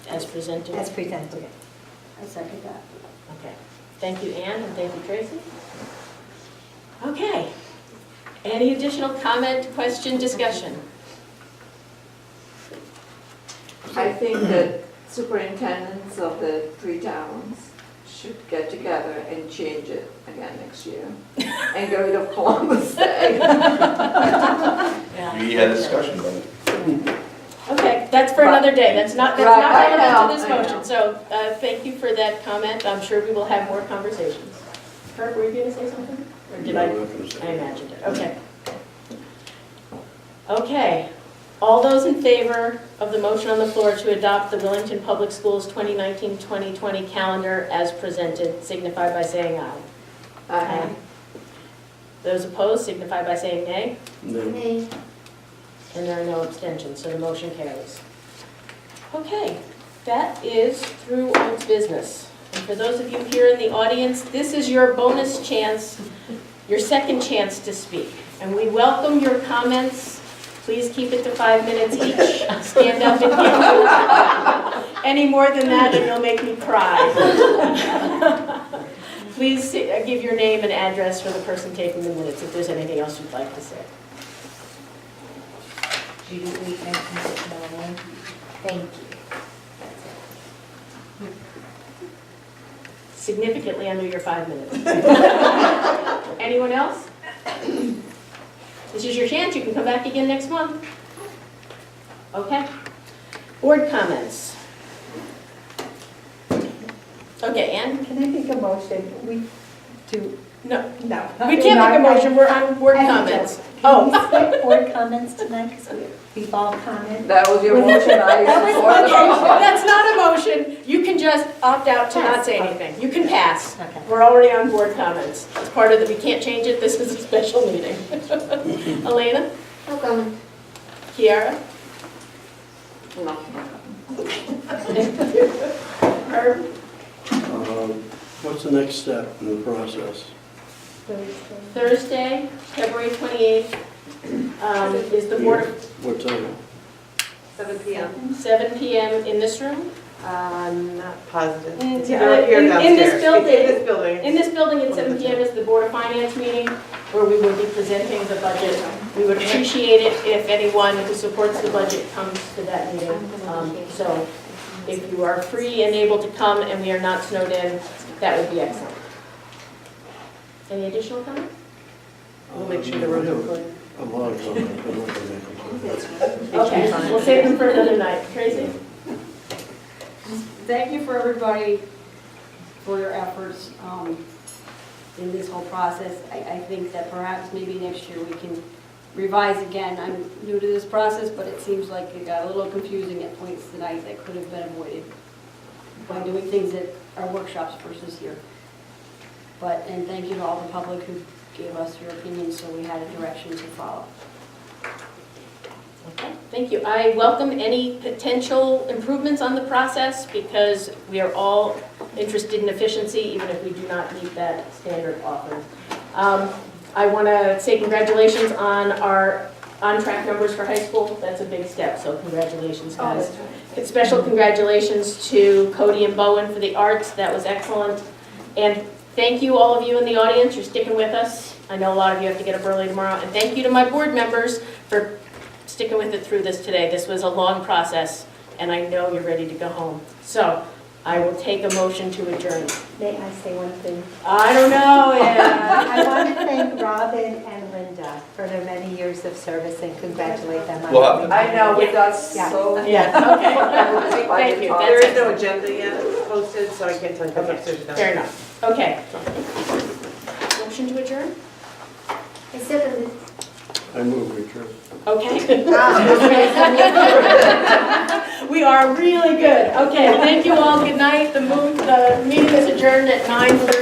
As presented? as presented. I second that. Okay. Thank you, Ann, and thank you, Tracy. Okay. Any additional comment, question, discussion? I think that superintendents of the 3 towns should get together and change it again next year and get rid of Columbus Day. We had a discussion about it. Okay, that's for another day, that's not Right, I relevant know, to this I know. motion, so thank you for that comment, I'm sure we will have more conversations. Kurt, were you going to say something? Or did No, I? I'm not gonna say I that. imagined it, okay. Okay, all those in favor of the motion on the floor to adopt the Willington Public Schools 2019-2020 calendar as presented signify by saying aye. Those opposed signify by saying nay, No. Nay. and there are no abstentions, so the motion carries. Okay, that is through old business. And for those of you here in the audience, this is your bonus chance, your second chance to speak. And we welcome your comments. Please keep it to 5 minutes each. Stand up and give. Any more than that and you'll make me cry. Please give your name and address for the person taking the minutes if there's anything else you'd like to say. Thank you. Significantly under your 5 minutes. Anyone else? This is your chance, you can come back again next month. Okay. Board comments. Okay, Ann? Can I make a motion? We do, No, no. we can't make a motion, we're on board comments. Can we skip board comments tonight, because we've all commented? That was your motion, I That was support the Okay, motion. that's not a motion, you can just opt out to not say anything. You can pass. Okay. We're already on board comments. It's part of the, we can't change it, this is a special meeting. Elena? No comment. Kiara? No. Herb? What's the next step in the process? Thursday, February 28th, is the board of What time? 7 p.m. 7 PM in this room. I'm not positive. Mm, It's either up here or in downstairs. this building. It's in this building. In this building at 7 PM is the Board of Finance meeting, where we will be presenting the budget. We would appreciate it if anyone who supports the budget comes to that meeting. So if you are free and able to come and we are not snowed in, that would be excellent. Any additional comments? We'll make sure the room is clear. A lot of comments, but not gonna make them. Okay, we'll save them for another night. Tracy? Thank you for everybody for your efforts in this whole process. I think that perhaps maybe next year we can revise again. I'm new to this process, but it seems like it got a little confusing at points tonight that could have been avoided by doing things at our workshops versus here. And thank you to all the public who gave us your opinions so we had a direction to follow. Okay, thank you. I welcome any potential improvements on the process because we are all interested in efficiency, even if we do not meet that standard often. I want to say congratulations on our on-track numbers for high school. That's a big step, so congratulations, guys. Special congratulations to Cody and Bowen for the arts. That was excellent. And thank you, all of you in the audience. You're sticking with us. I know a lot of you have to get up early tomorrow. And thank you to my board members for sticking with it through this today. This was a long process, and I know you're ready to go home. So I will take a motion to adjourn. May I say one thing? I don't know, yeah. I want to thank Robin and Linda for their many years of service and congratulate them on. We'll have them. I know, we got Yeah. so. Yeah, okay. Thank you. There That's is no it. agenda yet posted, so I can't tell you. Okay, fair enough. Okay. Motion to adjourn? I second it. I move, Richard. Okay. We are really good. Okay, thank you all. Good night. The meeting is adjourned at 9:30.